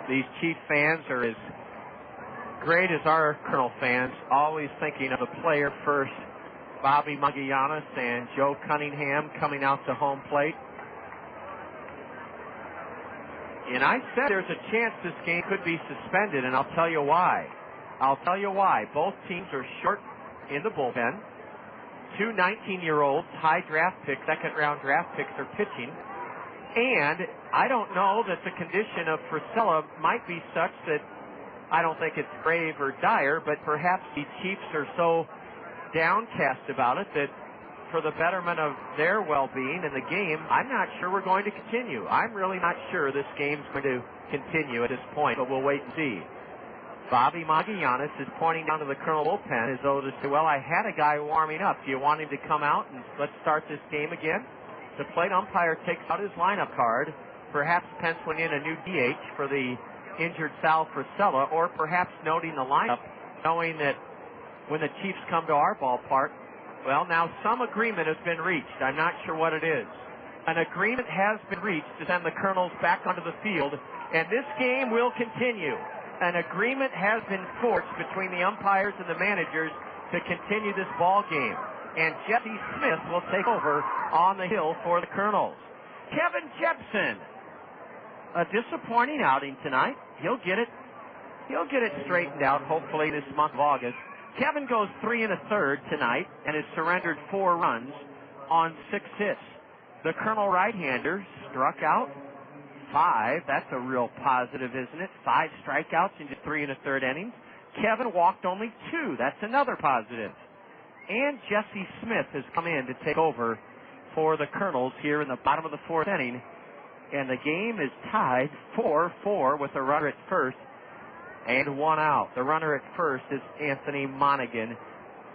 these Chief fans are as great as our Colonel fans, always thinking of the player first, Bobby Magallanes and Joe Cunningham coming out to home plate. And I said there's a chance this game could be suspended, and I'll tell you why. Both teams are short in the bullpen. Two 19-year-olds, high draft picks, second-round draft picks are pitching. And I don't know that the condition of Frisella might be such that I don't think it's grave or dire, but perhaps the Chiefs are so downcast about it that for the betterment of their well-being in the game, I'm not sure we're going to continue. I'm really not sure this game's going to continue at this point, but we'll wait and see. Bobby Magallanes is pointing down to the Colonel bullpen as though to say, well, I had a guy warming up. Do you want him to come out and let's start this game again? The plate umpire takes out his lineup card, perhaps penciling in a new DH for the injured Sal Frisella, or perhaps noting the lineup, knowing that when the Chiefs come to our ballpark, well, now some agreement has been reached. I'm not sure what it is. An agreement has been reached to send the Kernels back onto the field, and this game will continue. An agreement has been forged between the umpires and the managers to continue this ball game. And Jesse Smith will take over on the hill for the Kernels. Kevin Jepsen, a disappointing outing tonight. He'll get it straightened out hopefully this month of August. Kevin goes 3 1/3 tonight and has surrendered 4 runs on 6 hits. The Colonel right-hander struck out 5. That's a real positive, isn't it? 5 strikeouts in just 3 1/3 innings. Kevin walked only 2. That's another positive. And Jesse Smith has come in to take over for the Kernels here in the bottom of the 4th inning. And the game is tied 4-4 with a runner at first and 1 out. The runner at first is Anthony Monaghan,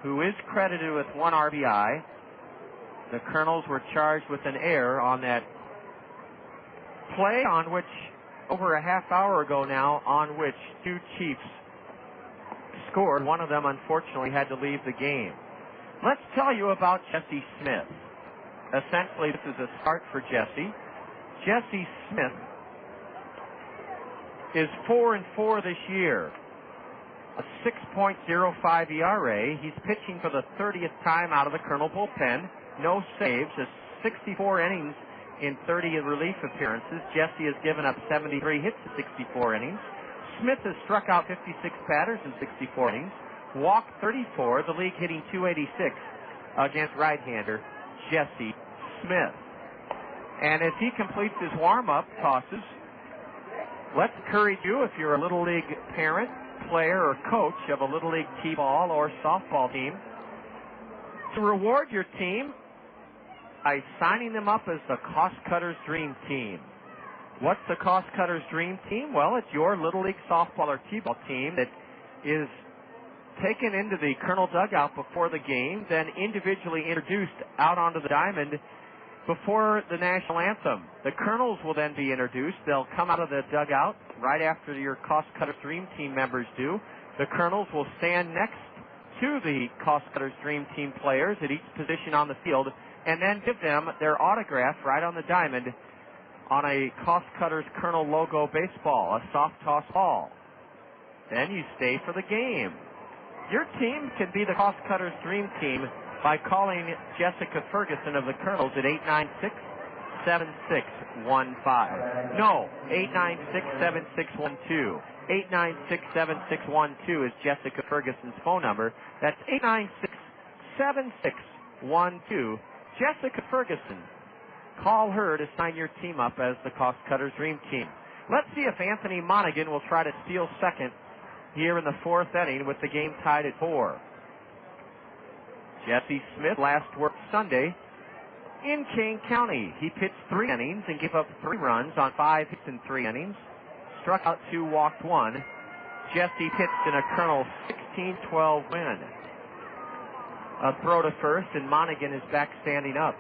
who is credited with 1 RBI. The Kernels were charged with an error on that play on which, over a half hour ago now, on which 2 Chiefs scored. One of them, unfortunately, had to leave the game. Let's tell you about Jesse Smith. Essentially, this is a start for Jesse. Jesse Smith is 4-4 this year. A 6.05 ERA. He's pitching for the 30th time out of the Colonel bullpen. No saves. 64 innings in 30 relief appearances. Jesse has given up 73 hits in 64 innings. Smith has struck out 56 batters in 64 innings. Walked 34, the league hitting .286 against right-hander Jesse Smith. And as he completes his warm-up tosses, let's encourage you, if you're a Little League parent, player, or coach of a Little League T-ball or softball team, to reward your team by signing them up as the Cost Cutters Dream Team. What's the Cost Cutters Dream Team? Well, it's your Little League softball or T-ball team that is taken into the Colonel dugout before the game, then individually introduced out onto the diamond before the national anthem. The Kernels will then be introduced. They'll come out of the dugout right after your Cost Cutters Dream Team members do. The Kernels will stand next to the Cost Cutters Dream Team players at each position on the field and then give them their autograph right on the diamond on a Cost Cutters Colonel logo baseball, a soft toss ball. Then you stay for the game. Your team can be the Cost Cutters Dream Team by calling Jessica Ferguson of the Kernels at 896-7615. No, 896-7612. 896-7612 is Jessica Ferguson's phone number. That's 896-7612. Jessica Ferguson. Call her to sign your team up as the Cost Cutters Dream Team. Let's see if Anthony Monaghan will try to steal second here in the fourth inning with the game tied at 4. Jesse Smith last worked Sunday in Kane County. He pitched 3 innings and gave up 3 runs on 5 hits in 3 innings. Struck out 2, walked 1. Jesse pitched in a Kernel 16-12 win. A throw to first, and Monaghan is back standing up.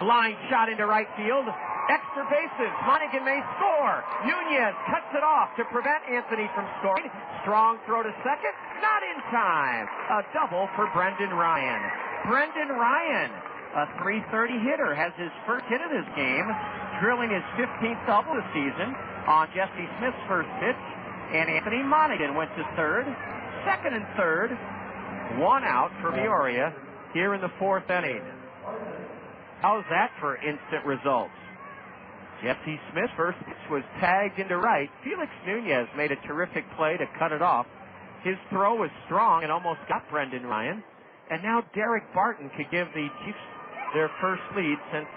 Line shot into right field. Extra bases. Monaghan may score. Nunez cuts it off to prevent Anthony from scoring. Strong throw to second. Not in time. A double for Brendan Ryan. Brendan Ryan, a .330 hitter, has his first hit of this game, drilling his 15th double this season on Jesse Smith's first pitch. And Anthony Monaghan went to third. Second and third. 1 out for Peoria here in the fourth inning. How's that for instant results? Jesse Smith's first pitch was tagged into right. Felix Nunez made a terrific play to cut it off. His throw was strong and almost got Brendan Ryan. And now Daric Barton could give the Chiefs their first lead since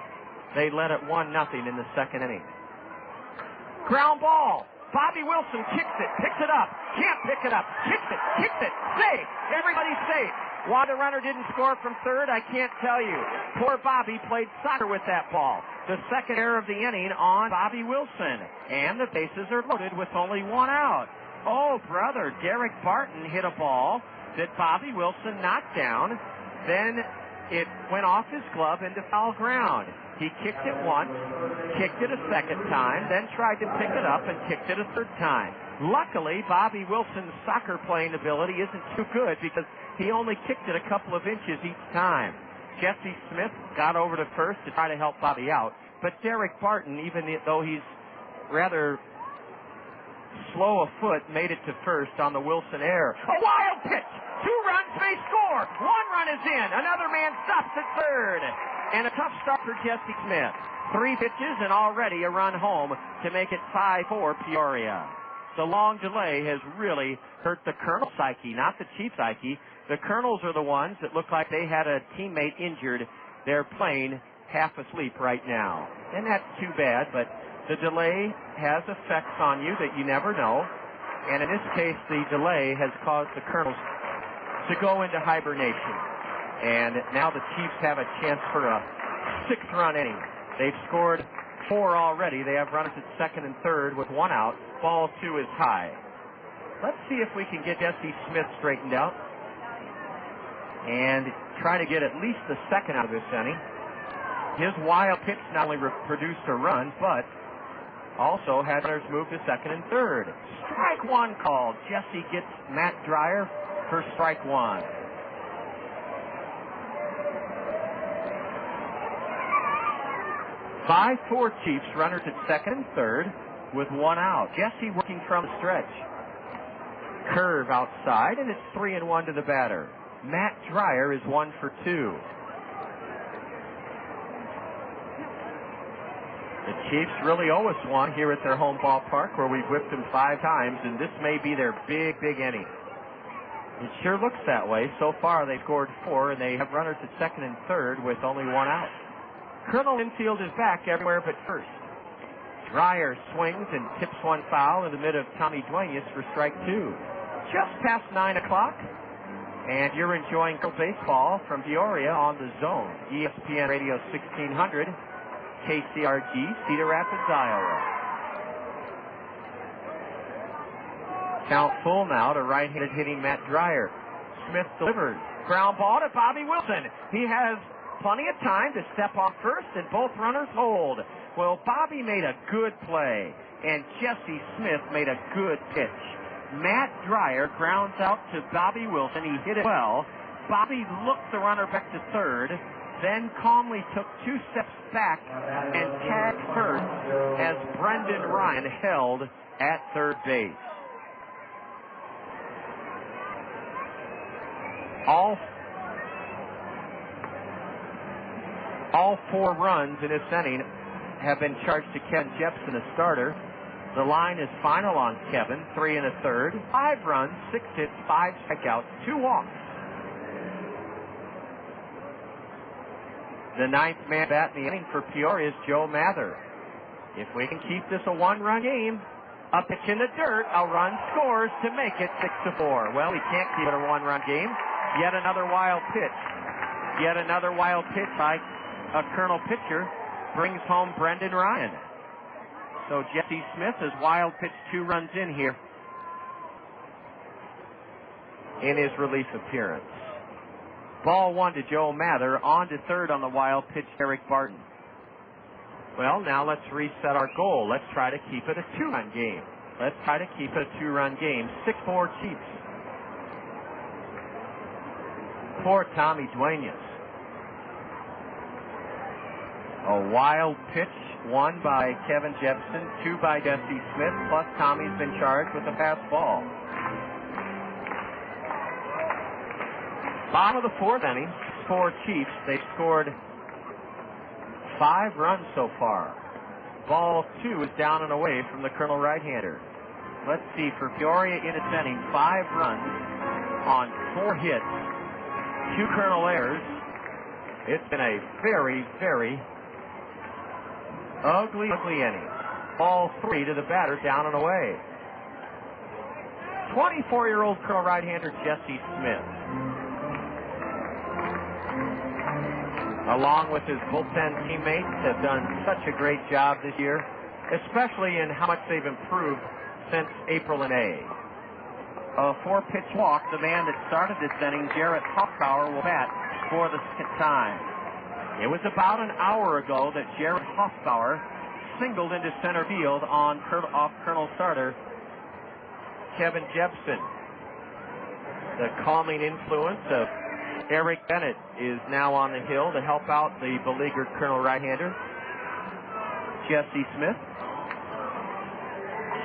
they led at 1-0 in the second inning. Ground ball. Bobby Wilson kicks it, picks it up, can't pick it up, kicks it, safe. Everybody's safe. Why the runner didn't score from third, I can't tell you. Poor Bobby played soccer with that ball. The second error of the inning on Bobby Wilson. And the bases are loaded with only 1 out. Oh, brother, Daric Barton hit a ball that Bobby Wilson knocked down. Then it went off his glove into foul ground. He kicked it once, kicked it a second time, then tried to pick it up and kicked it a third time. Luckily, Bobby Wilson's soccer playing ability isn't too good because he only kicked it a couple of inches each time. Jesse Smith got over to first to try to help Bobby out, but Daric Barton, even though he's rather slow of foot, made it to first on the Wilson error. A wild pitch! 2 runs may score! 1 run is in! Another man stops at third! And a tough start for Jesse Smith. 3 pitches and already a run home to make it 5-4 Peoria. The long delay has really hurt the Kernel psyche, not the Chief psyche. The Kernels are the ones that look like they had a teammate injured. They're playing half asleep right now. And that's too bad, but the delay has effects on you that you never know. And in this case, the delay has caused the Kernels to go into hibernation. And now the Chiefs have a chance for a 6-run inning. They've scored 4 already. They have runners at second and third with 1 out. Ball 2 is high. Let's see if we can get Jesse Smith straightened out and try to get at least the second out of this inning. His wild pitch not only produced a run, but also had runners move to second and third. Strike 1 called. Jesse gets Matt Dreyer for strike 1. By 4 Chiefs, runners at second and third with 1 out. Jesse working from the stretch. Curve outside, and it's 3-1 to the batter. Matt Dreyer is 1 for 2. The Chiefs really owe us one here at their home ballpark where we've whipped them 5 times, and this may be their big inning. It sure looks that way. So far, they've scored 4, and they have runners at second and third with only 1 out. Colonel infield is back everywhere but first. Dreyer swings and tips 1 foul in the mid of Tommy Duenas for strike 2. Just past 9 o'clock, and you're enjoying baseball from Peoria on the Zone. ESPN Radio 1600, KCRG, Cedar Rapids, Iowa. Count full now to right-handed hitting Matt Dreyer. Smith delivers. Ground ball to Bobby Wilson. He has plenty of time to step on first, and both runners hold. Well, Bobby made a good play, and Jesse Smith made a good pitch. Matt Dreyer grounds out to Bobby Wilson. He hit it well. Bobby looked the runner back to third, then calmly took 2 steps back and tagged first as Brendan Ryan held at third base. All 4 runs in this inning have been charged to Kevin Jepsen, a starter. The line is final on Kevin, 3 1/3, 5 runs, 6 hits, 5 strikeouts, 2 walks. The 9th man bat in the inning for Peoria is Joe Mather. If we can keep this a 1-run game, a pitch in the dirt, a run scores to make it 6-4. Well, we can't keep it a 1-run game. Yet another wild pitch. Yet another wild pitch by a Kernel pitcher brings home Brendan Ryan. So Jesse Smith has wild pitched 2 runs in here in his relief appearance. Ball 1 to Joe Mather. On to third on the wild pitch, Daric Barton. Well, now let's reset our goal. Let's try to keep it a 2-run game. Let's try to keep it a 2-run game. 6-4 Chiefs. For Tommy Duenas. A wild pitch, 1 by Kevin Jepsen, 2 by Jesse Smith, plus Tommy's been charged with a fastball. Bottom of the 4th inning, 4 Chiefs. They've scored 5 runs so far. Ball 2 is down and away from the Kernel right-hander. Let's see, for Peoria in its inning, 5 runs on 4 hits, 2 Kernel errors. It's been a very, very ugly inning. Ball 3 to the batter, down and away. 24-year-old Kernel right-hander Jesse Smith, along with his bullpen teammates, have done such a great job this year, especially in how much they've improved since April and May. A 4-pitch walk. The man that started this inning, Jarrett Hoffpauir, will bat for the 2nd time. It was about an hour ago that Jarrett Hoffpauir singled into center field off Kernel starter Kevin Jepsen. The calming influence of Eric Bennett is now on the hill to help out the beleaguered Kernel right-hander Jesse Smith.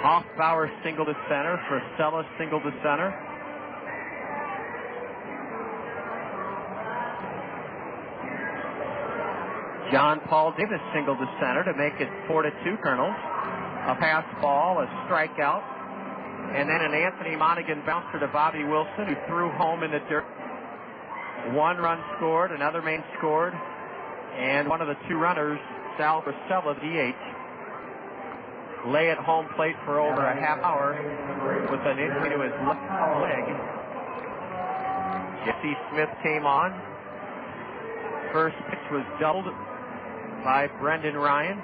Hoffpauir singled to center. Frisella singled to center. John Paul Davis singled to center to make it 4-2 Kernels. A pass ball, a strikeout, and then an Anthony Monaghan bouncer to Bobby Wilson, who threw home in the dirt. 1 run scored, another man scored, and one of the 2 runners, Sal Frisella, DH, lay at home plate for over a half hour with an injury to his left leg. Jesse Smith came on. First pitch was doubled by Brendan Ryan.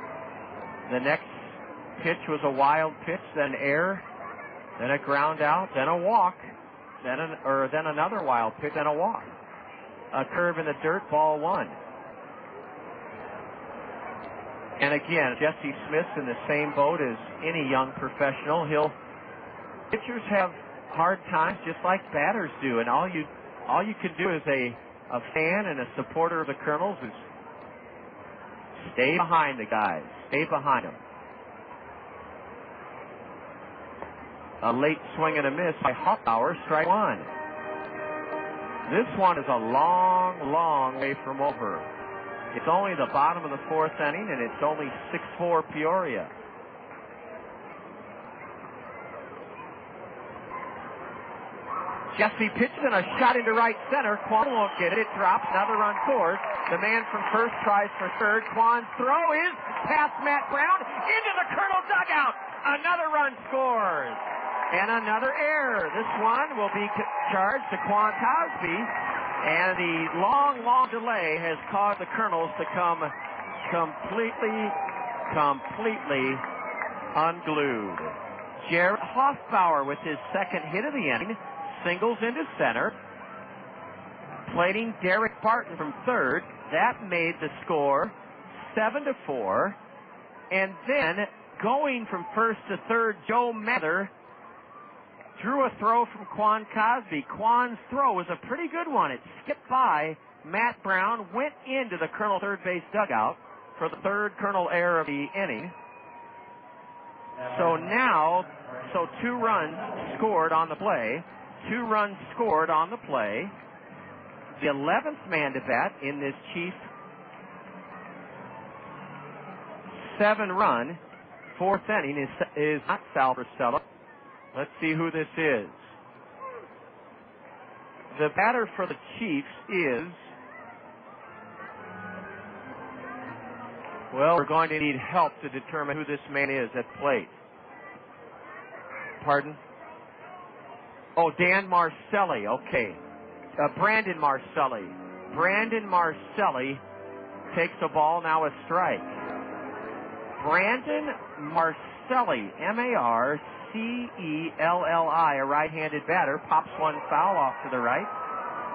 The next pitch was a wild pitch, then air, then a ground out, then a walk, then another wild pitch, then a walk. A curve in the dirt, ball 1. And again, Jesse Smith's in the same boat as any young professional. Pitchers have hard times just like batters do, and all you can do as a fan and a supporter of the Kernels is stay behind the guys. Stay behind them. A late swing and a miss by Hoffpauir, strike 1. This one is a long, long way from over. It's only the bottom of the 4th inning, and it's only 6-4 Peoria. Jesse pitches and a shot into right center. Quan won't get it. It drops. Another run scores. The man from first tries for third. Quan's throw is past Matt Brown into the Kernel dugout. Another run scores. And another error. This one will be charged to Quan Cosby. And the long, long delay has caused the Kernels to come completely unglued. Jarrett Hoffpauir with his 2nd hit of the inning. Singles into center. Plating Daric Barton from third. That made the score 7-4. And then going from first to third, Joe Mather drew a throw from Quan Cosby. Quan's throw was a pretty good one. It skipped by Matt Brown, went into the Kernel third base dugout for the 3rd Kernel error of the inning. So 2 runs scored on the play. 2 runs scored on the play. The 11th man to bat in this Chief 7-run 4th inning is not Sal Frisella. Let's see who this is. The batter for the Chiefs is... Well, we're going to need help to determine who this man is at plate. Pardon? Oh, Dan Marcelli. Okay. Brandon Marcelli. Brandon Marcelli takes a ball, now a strike. Brandon Marcelli, M-A-R-C-E-L-L-I, a right-handed batter, pops one foul off to the right.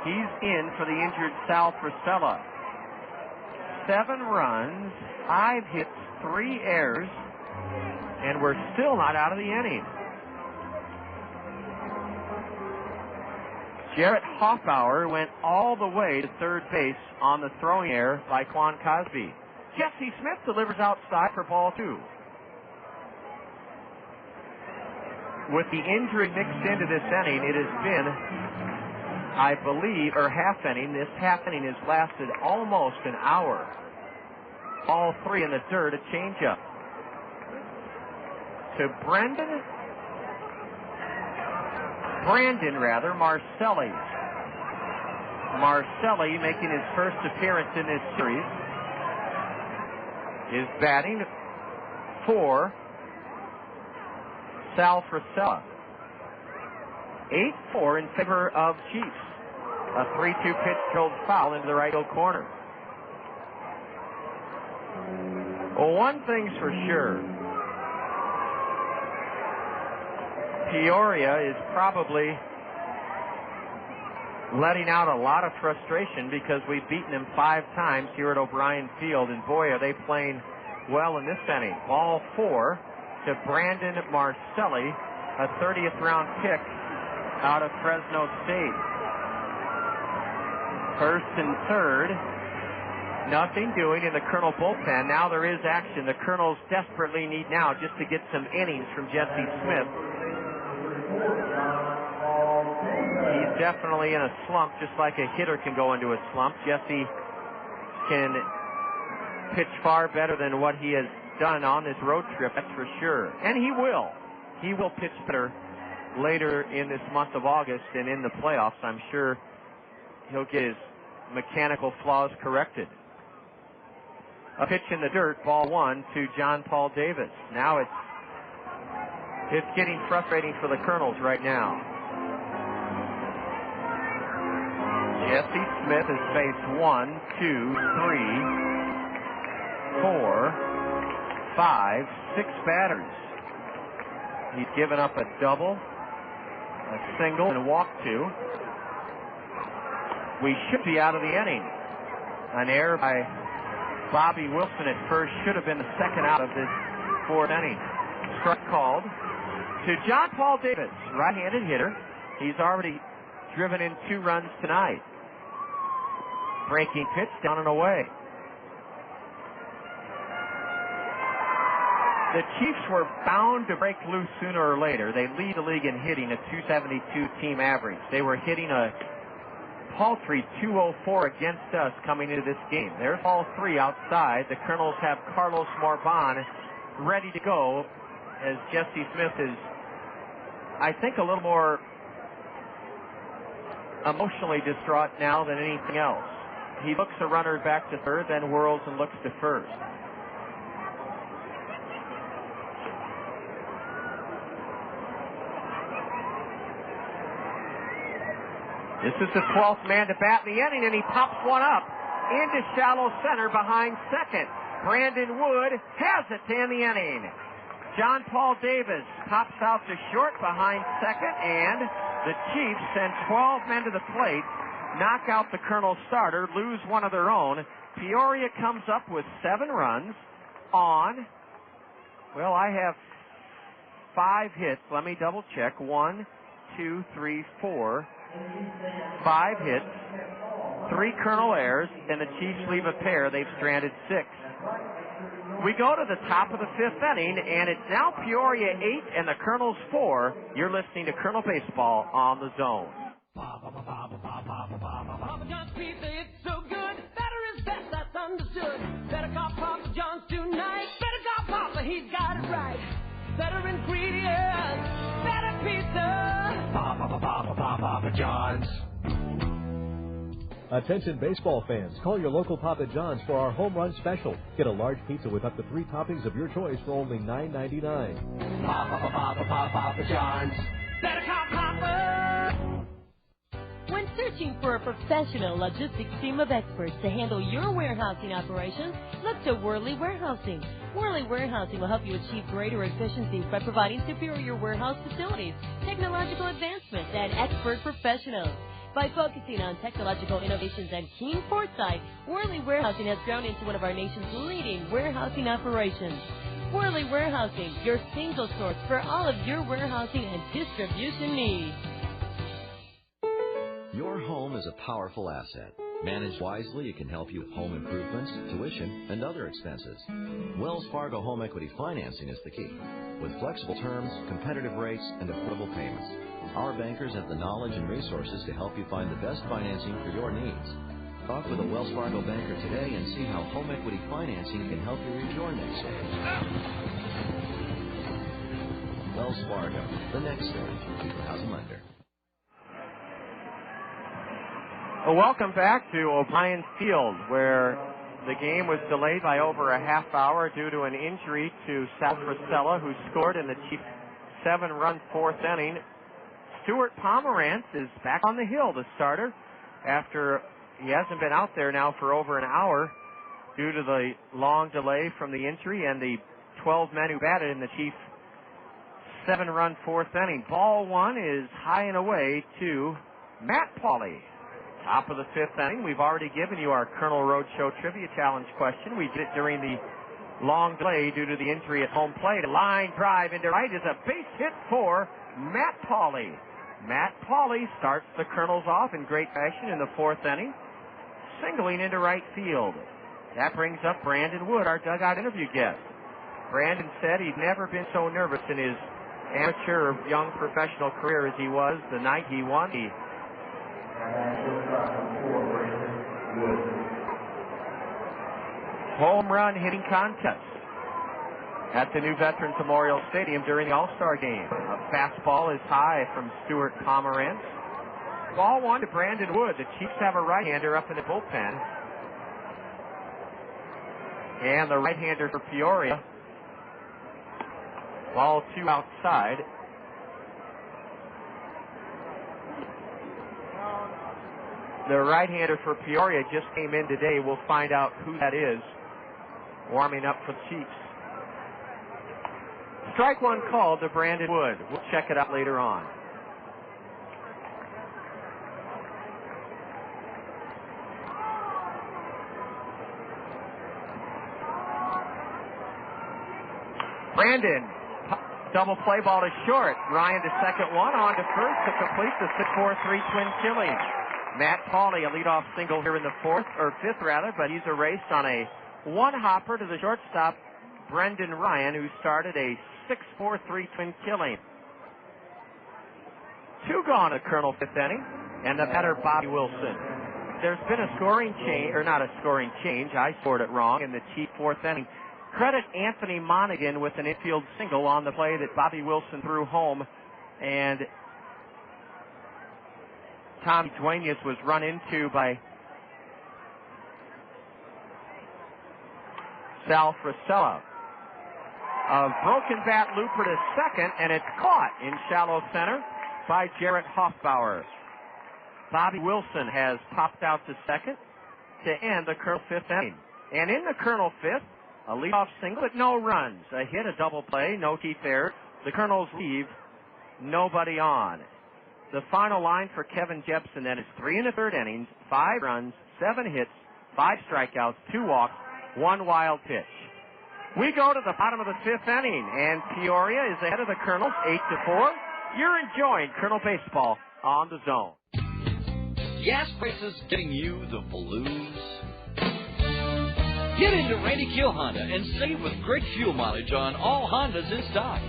He's in for the injured Sal Frisella. 7 runs, 5 hits, 3 errors, and we're still not out of the inning. Jarrett Hoffpauir went all the way to third base on the throwing error by Quan Cosby. Jesse Smith delivers outside for ball 2. With the injury mixed into this inning, it has been, I believe, or half inning. This half inning has lasted almost an hour. All 3 in the dirt, a changeup. To Brandon Marcelli. Marcelli making his first appearance in this series is batting for Sal Frisella. 8-4 in favor of Chiefs. A 3-2 pitch drilled foul into the right field corner. Well, one thing's for sure. Peoria is probably letting out a lot of frustration because we've beaten them 5 times here at O'Brien Field, and boy, are they playing well in this inning. Ball 4 to Brandon Marcelli, a 30th round pick out of Fresno State. First and third, nothing doing in the Colonel bullpen. Now there is action. The Colonels desperately need now just to get some innings from Jesse Smith. He's definitely in a slump, just like a hitter can go into a slump. Jesse can pitch far better than what he has done on this road trip, that's for sure. And he will. He will pitch better later in this month of August and in the playoffs. I'm sure he'll get his mechanical flaws corrected. A pitch in the dirt, ball 1 to John Paul Davis. Now it's getting frustrating for the Kernels right now. Jesse Smith has faced 1, 2, 3, 4, 5, 6 batters. He's given up a double, a single, and a walk 2. We should be out of the inning. An error by Bobby Wilson at first should have been the second out of this 4th inning. Strike called to John Paul Davis, right-handed hitter. He's already driven in 2 runs tonight. Breaking pitch down and away. The Chiefs were bound to break loose sooner or later. They lead the league in hitting, a 272 team average. They were hitting a paltry 204 against us coming into this game. There's all 3 outside. The Kernels have Carlos Morban ready to go, as Jesse Smith is, I think, a little more emotionally distraught now than anything else. He looks a runner back to third, then whirls and looks to first. This is the 12th man to bat in the inning, and he pops one up into shallow center behind second. Brandon Wood has it to end the inning. John Paul Davis pops out to short behind second, and the Chiefs send 12 men to the plate, knock out the Colonel starter, lose one of their own. Peoria comes up with 7 runs on, well, I have 5 hits. Let me double check. 1, 2, 3, 4. 5 hits, 3 Colonel errors, and the Chiefs leave a pair. They've stranded 6. We go to the top of the 5th inning, and it's now Peoria 8 and the Colonels 4. You're listening to Colonel Baseball on the Zone. pizza, it's so good. Better is best, that's understood. Better call Papa John's tonight. Better call Papa, he's got it right. Better ingredients, better pizza. Papa John's. Attention baseball fans, call your local Papa John's for our home run special. Get a large pizza with up to 3 toppings of your choice for only $9.99. Papa John's. Better call Papa. When searching for a professional logistics team of experts to handle your warehousing operations, look to Worley Warehousing. Worley Warehousing will help you achieve greater efficiencies by providing superior warehouse facilities, technological advancements, and expert professionals. By focusing on technological innovations and keen foresight, Worley Warehousing has grown into one of our nation's leading warehousing operations. Worley Warehousing, your single source for all of your warehousing and distribution needs. Your home is a powerful asset. Managed wisely, it can help you with home improvements, tuition, and other expenses. Wells Fargo Home Equity Financing is the key. With flexible terms, competitive rates, and affordable payments, our bankers have the knowledge and resources to help you find the best financing for your needs. Talk with a Wells Fargo banker today and see how home equity financing can help you reach your next stage. Wells Fargo, the next stage, equal housing lender. Well, welcome back to O'Brien Field, where the game was delayed by over a half hour due to an injury to Sal Frisella, who scored in the Chiefs' 7-run fourth inning. Stu Pomeranz is back on the hill, the starter, after he hasn't been out there now for over an hour due to the long delay from the injury and the 12 men who batted in the Chiefs' 7-run fourth inning. Ball one is high and away to Matt Pauley. Top of the fifth inning. We've already given you our Colonel Roadshow Trivia Challenge question. We did it during the long delay due to the injury at home plate. A line drive into right is a base hit for Matt Pauley. Matt Pauley starts the Kernels off in great fashion in the fourth inning, singling into right field. That brings up Brandon Wood, our dugout interview guest. Brandon said he'd never been so nervous in his amateur young professional career as he was the night he won the home run hitting contest at the new Veterans Memorial Stadium during the All-Star game. A fastball is high from Stu Pomeranz. Ball one to Brandon Wood. The Chiefs have a right-hander up in the bullpen. And the right-hander for Peoria. Ball two outside. The right-hander for Peoria just came in today. We'll find out who that is, warming up for the Chiefs. Strike one called to Brandon Wood. We'll check it out later on. Brandon, double play ball to short. Ryan to second one, on to first to complete the 6-4-3 twin killing. Matt Pauley, a leadoff single here in the fifth, but he's erased on a one-hopper to the shortstop, Brendan Ryan, who started a 6-4-3 twin killing. Two gone at Colonel fifth inning, and the batter Bobby Wilson. There's been a scoring change, or not a scoring change, I scored it wrong in the Chief fourth inning. Credit Anthony Monaghan with an infield single on the play that Bobby Wilson threw home, and Tommy Duenas was run into by Sal Frisella. A broken bat looper to second, and it's caught in shallow center by Jarrett Hoffpauir. Bobby Wilson has popped out to second to end the Colonel fifth inning. And in the Colonel fifth, a leadoff single, but no runs. A hit, a double play, no Keith error. The Colonels leave nobody on. The final line for Kevin Jepsen then is 3 1/3 innings, 5 runs, 7 hits, 5 strikeouts, 2 walks, 1 wild pitch. We go to the bottom of the fifth inning, and Peoria is ahead of the Kernels, 8-4. You're enjoying Colonel baseball on the Zone. Gas prices getting you the blues? Get into Randy Kiel Honda and save with great fuel mileage on all Hondas in stock.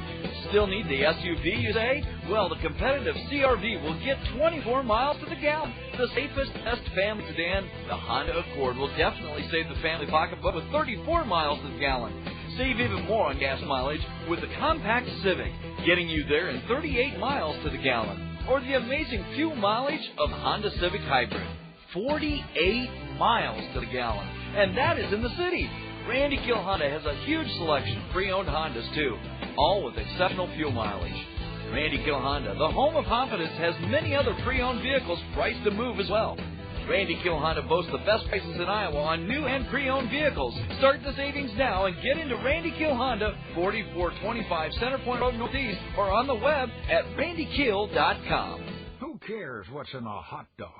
Still need the SUV, you say? Well, the competitive CR-V will get 24 miles to the gallon. The safest, best family sedan, the Honda Accord, will definitely save the family pocketbook with 34 miles to the gallon. Save even more on gas mileage with the compact Civic, getting you there in 38 miles to the gallon. Or the amazing fuel mileage of Honda Civic Hybrid, 48 miles to the gallon. And that is in the city. Randy Kill Honda has a huge selection of pre-owned Hondas, too, all with exceptional fuel mileage. Randy Kill Honda, the home of confidence, has many other pre-owned vehicles priced to move as well. Randy Kill Honda boasts the best prices in Iowa on new and pre-owned vehicles. Start the savings now and get into Randy Kill Honda, 4425 Centerpoint Road Northeast, or on the web at randykill.com. Who cares what's in a hot dog?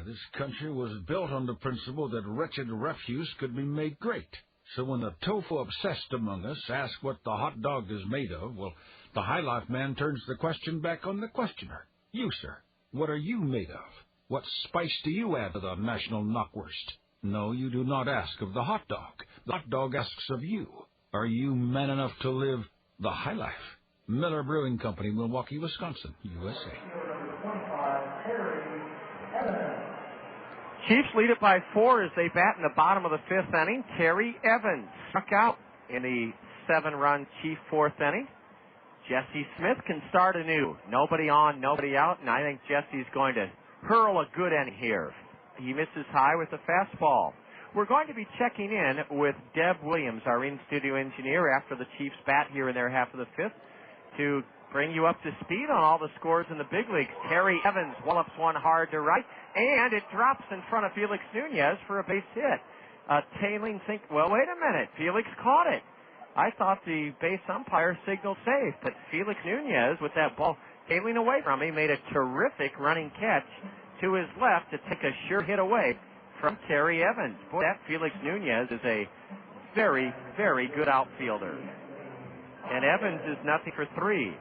This country was built on the principle that wretched refuse could be made great. So when the tofu-obsessed among us ask what the hot dog is made of, well, the High Life man turns the question back on the questioner. You, sir, what are you made of? What spice do you add to the national knockwurst? No, you do not ask of the hot dog. The hot dog asks of you. Are you man enough to live the High Life? Miller Brewing Company, Milwaukee, Wisconsin, USA. Chiefs lead it by 4 as they bat in the bottom of the 5th inning. Terry Evans struck out in the 7-run Chief 4th inning. Jesse Smith can start anew. Nobody on, nobody out, and I think Jesse's going to hurl a good end here. He misses high with the fastball. We're going to be checking in with Deb Williams, our in-studio engineer, after the Chiefs bat here in their half of the 5th to bring you up to speed on all the scores in the big leagues. Terry Evans wallops one hard to right, and it drops in front of Felix Nunez for a base hit. Tailing think, well, wait a minute, Felix caught it. I thought the base umpire signaled safe, but Felix Nunez, with that ball tailing away from him, made a terrific running catch to his left to take a sure hit away from Terry Evans. Boy, that Felix Nunez is a very, very good outfielder. And Evans is nothing for 3.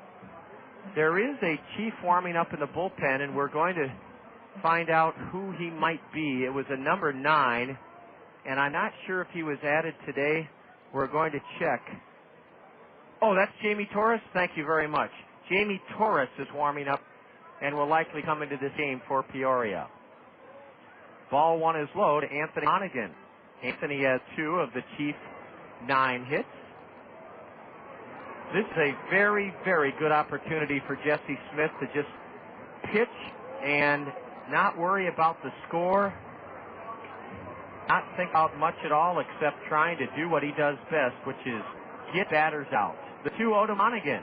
There is a Chief warming up in the bullpen, and we're going to find out who he might be. It was a number 9, and I'm not sure if he was added today. We're going to check. Oh, that's Jamie Torres? Thank you very much. Jamie Torres is warming up and will likely come into this game for Peoria. Ball 1 is low to Anthony Monaghan. Anthony has 2 of the Chief 9 hits. This is a very, very good opportunity for Jesse Smith to just pitch and not worry about the score, not think about much at all except trying to do what he does best, which is get batters out. The 2-0 to Monaghan.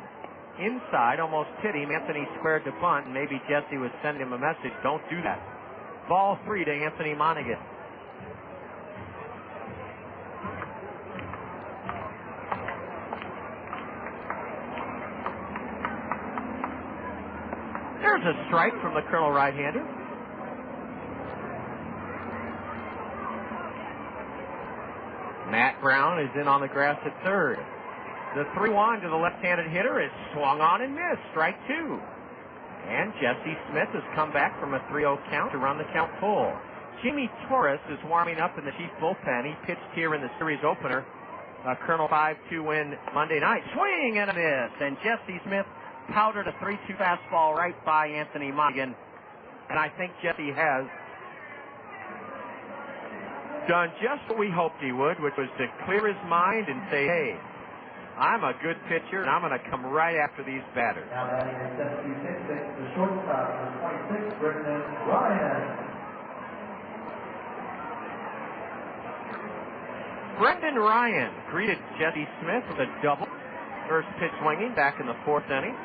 Inside, almost hit him. Anthony squared the bunt, and maybe Jesse was sending him a message, don't do that. Ball 3 to Anthony Monaghan. There's a strike from the Colonel right-hander. Matt Brown is in on the grass at third. The 3-1 to the left-handed hitter is swung on and missed. Strike 2. And Jesse Smith has come back from a 3-0 count to run the count full. Jimmy Torres is warming up in the Chief bullpen. He pitched here in the series opener. Colonel 5-2 win Monday night. Swing and a miss. And Jesse Smith powdered a 3-2 fastball right by Anthony Monaghan. And I think Jesse has done just what we hoped he would, which was to clear his mind and say, hey, I'm a good pitcher, and I'm going to come right after these batters. Now batting at 7-2-6, the shortstop, number 26, Brendan Ryan. Brendan Ryan greeted Jesse Smith with a double. First pitch swinging back in the 4th inning.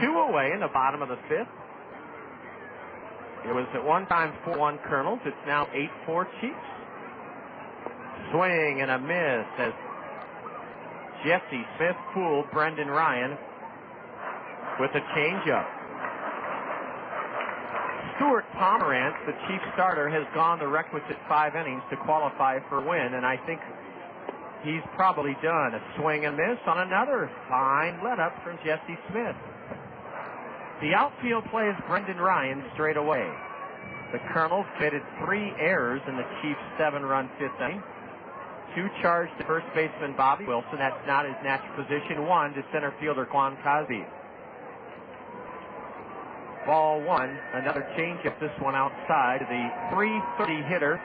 2 away in the bottom of the 5th. It was at one time 4-1 Kernels. It's now 8-4 Chiefs. Swing and a miss as Jesse Smith fooled Brendan Ryan with a changeup. Stu Pomeranz, the Chief starter, has gone the requisite 5 innings to qualify for a win, and I think he's probably done. A swing and miss on another fine let-up from Jesse Smith. The outfield plays Brendan Ryan straight away. The Colonels committed 3 errors in the Chiefs' 7-run 5th inning. 2 charged to first baseman Bobby Wilson. That's not his natural position. 1 to center fielder Quan Cosby. Ball 1, another changeup, this one outside. The 330 hitter,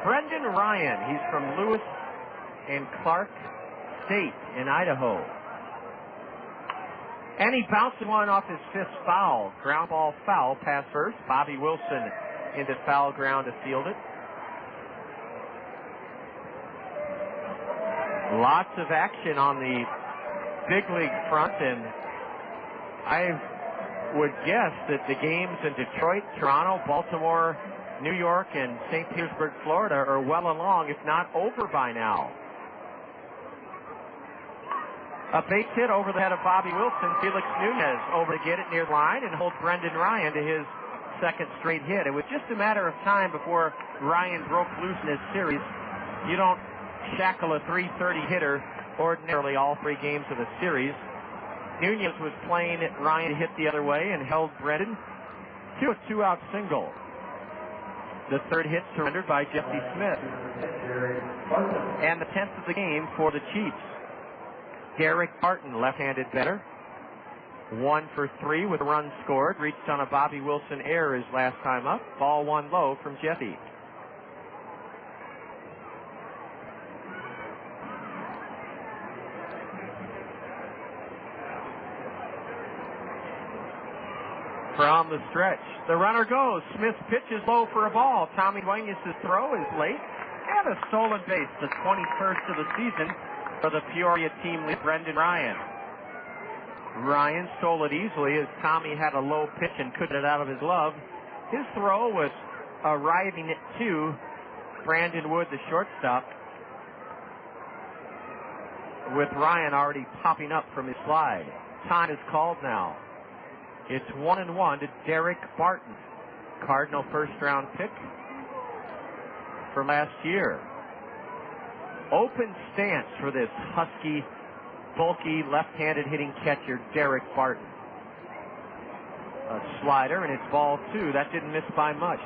Brendan Ryan. He's from Lewis and Clark State in Idaho. And he bounced one off his 5th foul. Ground ball foul, pass first. Bobby Wilson into foul ground to field it. Lots of action on the big league front, and I would guess that the games in Detroit, Toronto, Baltimore, New York, and St. Petersburg, Florida are well along, if not over by now. A base hit over the head of Bobby Wilson. Felix Nunez over to get it near the line and hold Brendan Ryan to his 2nd straight hit. It was just a matter of time before Ryan broke loose in this series. You don't shackle a 330 hitter ordinarily all 3 games of the series. Nunez was playing Ryan to hit the other way and held Brendan to a 2-out single. The 3rd hit surrendered by Jesse Smith. And the 10th of the game for the Chiefs. Daric Barton, left-handed batter. 1 for 3 with a run scored. Reached on a Bobby Wilson error his last time up. Ball 1 low from Jesse. From the stretch, the runner goes. Smith pitches low for a ball. Tommy Duenas' throw is late. And a stolen base, the 21st of the season for the Peoria team lead, Brendan Ryan. Ryan stole it easily as Tommy had a low pitch and couldn't get it out of his glove. His throw was arriving at 2. Brandon Wood, the shortstop, with Ryan already popping up from his slide. Time is called now. It's 1-1 to Daric Barton, Cardinal 1st-round pick from last year. Open stance for this husky, bulky, left-handed hitting catcher, Daric Barton. A slider, and it's ball 2. That didn't miss by much.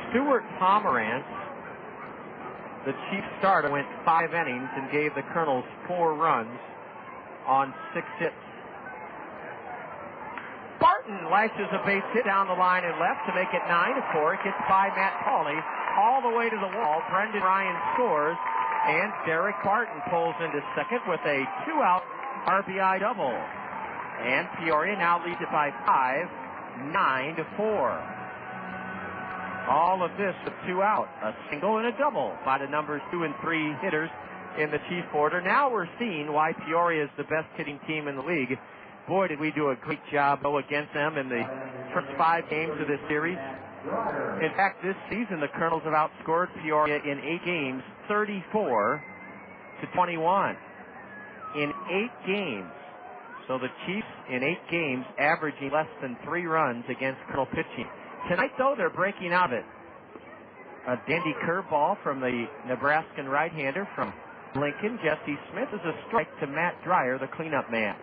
Stu Pomeranz, the Chiefs starter, went 5 innings and gave the Kernels 4 runs on 6 hits. Barton lashes a base hit down the line and left to make it 9-4. It gets by Matt Pauley all the way to the wall. Brendan Ryan scores, and Daric Barton pulls into second with a 2-out RBI double. And Peoria now leads it by 5, 9-4. All of this with 2 out, a single and a double by the numbers 2 and 3 hitters in the Chief order. Now we're seeing why Peoria is the best hitting team in the league. Boy, did we do a great job against them in the first 5 games of this series. In fact, this season the Kernels have outscored Peoria in 8 games, 34-21. In 8 games. So the Chiefs in 8 games averaging less than 3 runs against Kernel pitching. Tonight, though, they're breaking out of it. A dandy curveball from the Nebraskan right-hander from Lincoln. Jesse Smith is a strike to Matt Dreyer, the cleanup man.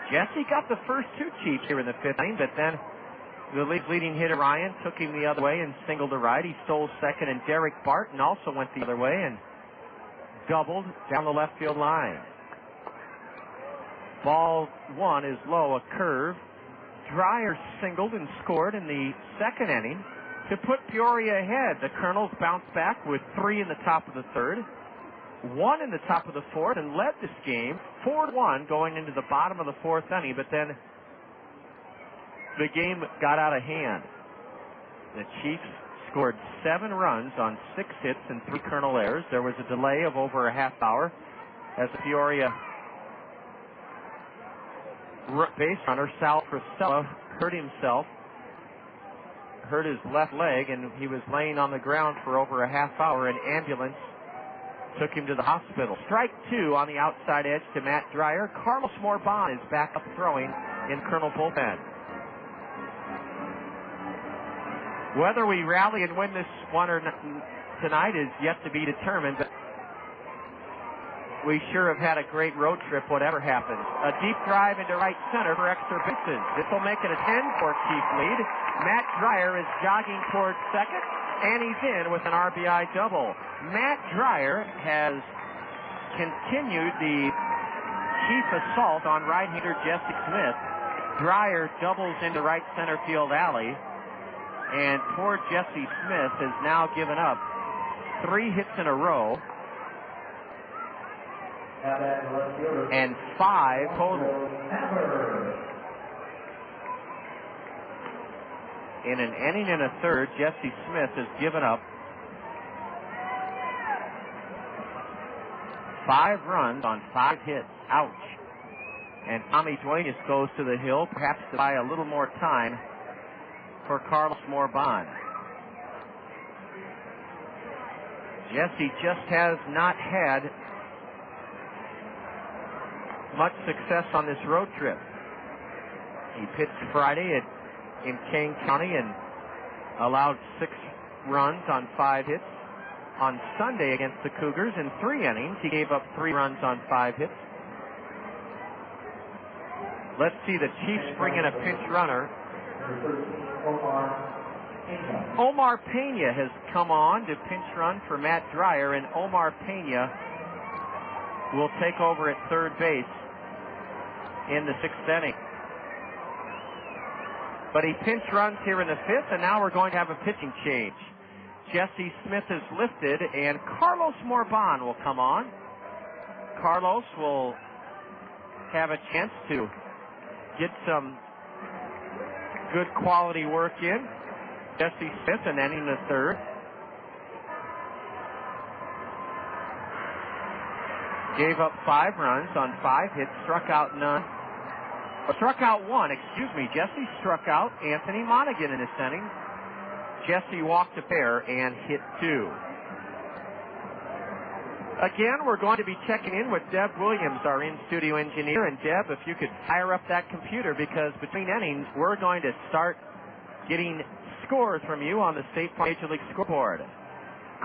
Jesse got the first 2 Chiefs here in the 5th inning, but then the league's leading hitter Ryan took him the other way and singled to right. He stole second, and Daric Barton also went the other way and doubled down the left field line. Ball 1 is low, a curve. Dreyer singled and scored in the 2nd inning to put Peoria ahead. The Kernels bounced back with 3 in the top of the 3rd, 1 in the top of the 4th, and led this game 4-1 going into the bottom of the 4th inning. But then the game got out of hand. The Chiefs scored 7 runs on 6 hits and 3 Kernel errors. There was a delay of over a half hour as the Peoria base runner Sal Priscilla hurt his left leg, and he was laying on the ground for over a half hour. An ambulance took him to the hospital. Strike 2 on the outside edge to Matt Dreyer. Carlos Morban is back up throwing in Kernel bullpen. Whether we rally and win this one or not tonight is yet to be determined. But we sure have had a great road trip, whatever happens. A deep drive into right center for extra bases. This will make it a 10-4 Chief lead. Matt Dreyer is jogging towards second, and he's in with an RBI double. Matt Dreyer has continued the Chief assault on right-hander Jesse Smith. Dreyer doubles into right center field alley, and poor Jesse Smith has now given up 3 hits in a row and 5 total. In an inning and a third, Jesse Smith has given up 5 runs on 5 hits. Ouch. And Tommy Duenas goes to the hill, perhaps to buy a little more time for Carlos Morban. Jesse just has not had much success on this road trip. He pitched Friday in Kane County and allowed 6 runs on 5 hits. On Sunday against the Cougars in 3 innings, he gave up 3 runs on 5 hits. Let's see the Chiefs bring in a pinch runner. Omar Pena has come on to pinch run for Matt Dreyer, and Omar Pena will take over at third base in the 6th inning. But he pinch runs here in the 5th, and now we're going to have a pitching change. Jesse Smith is lifted, and Carlos Morban will come on. Carlos will have a chance to get some good quality work in. Jesse Smith, an inning the 3rd. Gave up 5 runs on 5 hits, struck out 1, excuse me. Jesse struck out Anthony Monaghan in this inning. Jesse walked a pair and hit 2. Again, we're going to be checking in with Deb Williams, our in-studio engineer. And Deb, if you could fire up that computer, because between innings, we're going to start getting scores from you on the State Farm Major League scoreboard.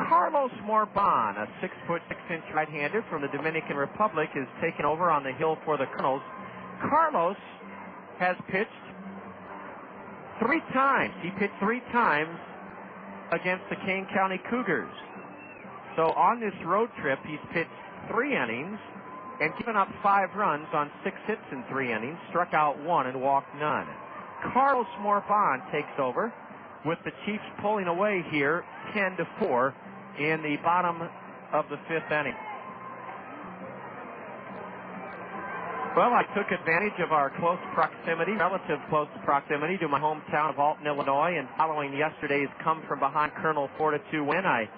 Carlos Morban, a 6'6" right-hander from the Dominican Republic, is taken over on the hill for the Kernels. Carlos has pitched 3 times. He pitched 3 times against the Kane County Cougars. So on this road trip, he's pitched 3 innings and given up 5 runs on 6 hits in 3 innings, struck out 1 and walked none. Carlos Morban takes over with the Chiefs pulling away here 10-4 in the bottom of the 5th inning. Well, I took advantage of our relative close proximity to my hometown of Alton, Illinois, and following yesterday's come-from-behind Kernel 4-2 win, I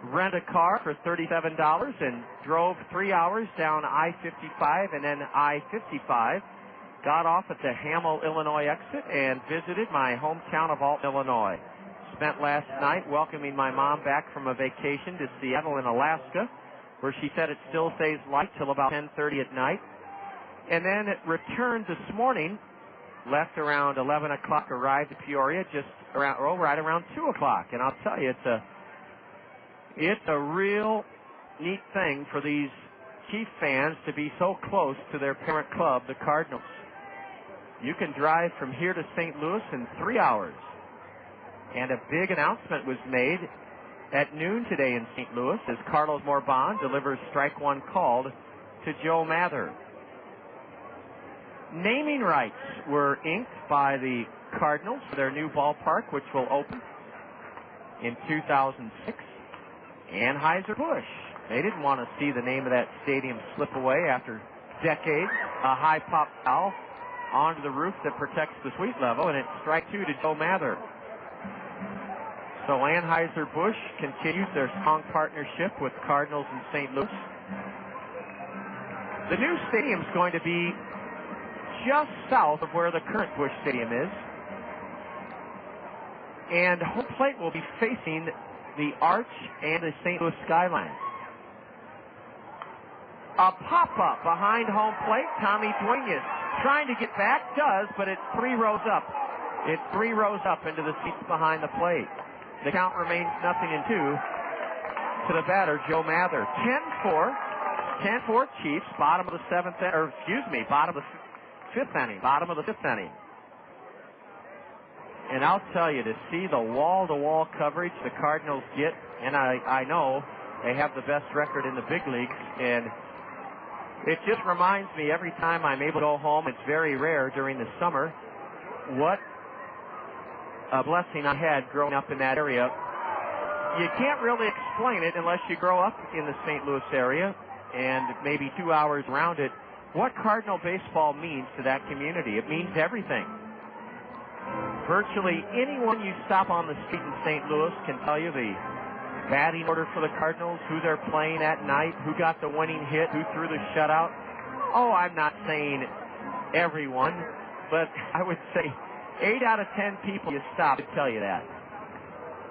rented a car for $37 and drove 3 hours down I-55 and then I-55, got off at the Hamel, Illinois exit, and visited my hometown of Alton, Illinois. Spent last night welcoming my mom back from a vacation to Seattle in Alaska, where she said it still stays light till about 10:30 at night. And then it returned this morning, left around 11 o'clock, arrived at Peoria right around 2 o'clock. And I'll tell you, it's a real neat thing for these Chief fans to be so close to their parent club, the Cardinals. You can drive from here to St. Louis in 3 hours. And a big announcement was made at noon today in St. Louis as Carlos Morban delivers strike 1 called to Joe Mather. Naming rights were inked by the Cardinals for their new ballpark, which will open in 2006. Anheuser-Busch. They didn't want to see the name of that stadium slip away after decades. A high pop foul onto the roof that protects the suite level, and it's strike 2 to Joe Mather. So Anheuser-Busch continues their strong partnership with Cardinals in St. Louis. The new stadium's going to be just south of where the current Busch Stadium is. And home plate will be facing the arch and the St. Louis skyline. A pop-up behind home plate. Tommy Duenas trying to get back, does, but it's 3 rows up. It's 3 rows up into the seats behind the plate. The count remains 0-2 to the batter, Joe Mather. 10-4. 10-4 Chiefs, bottom of the fifth inning. And I'll tell you, to see the wall-to-wall coverage the Cardinals get, and I know they have the best record in the big leagues, and it just reminds me every time I'm able to go home, it's very rare during the summer, what a blessing I had growing up in that area. You can't really explain it unless you grow up in the St. Louis area and maybe 2 hours around it, what Cardinal baseball means to that community. It means everything. Virtually anyone you stop on the street in St. Louis can tell you the batting order for the Cardinals, who they're playing that night, who got the winning hit, who threw the shutout. Oh, I'm not saying everyone, but I would say 8 out of 10 people you stop to tell you that.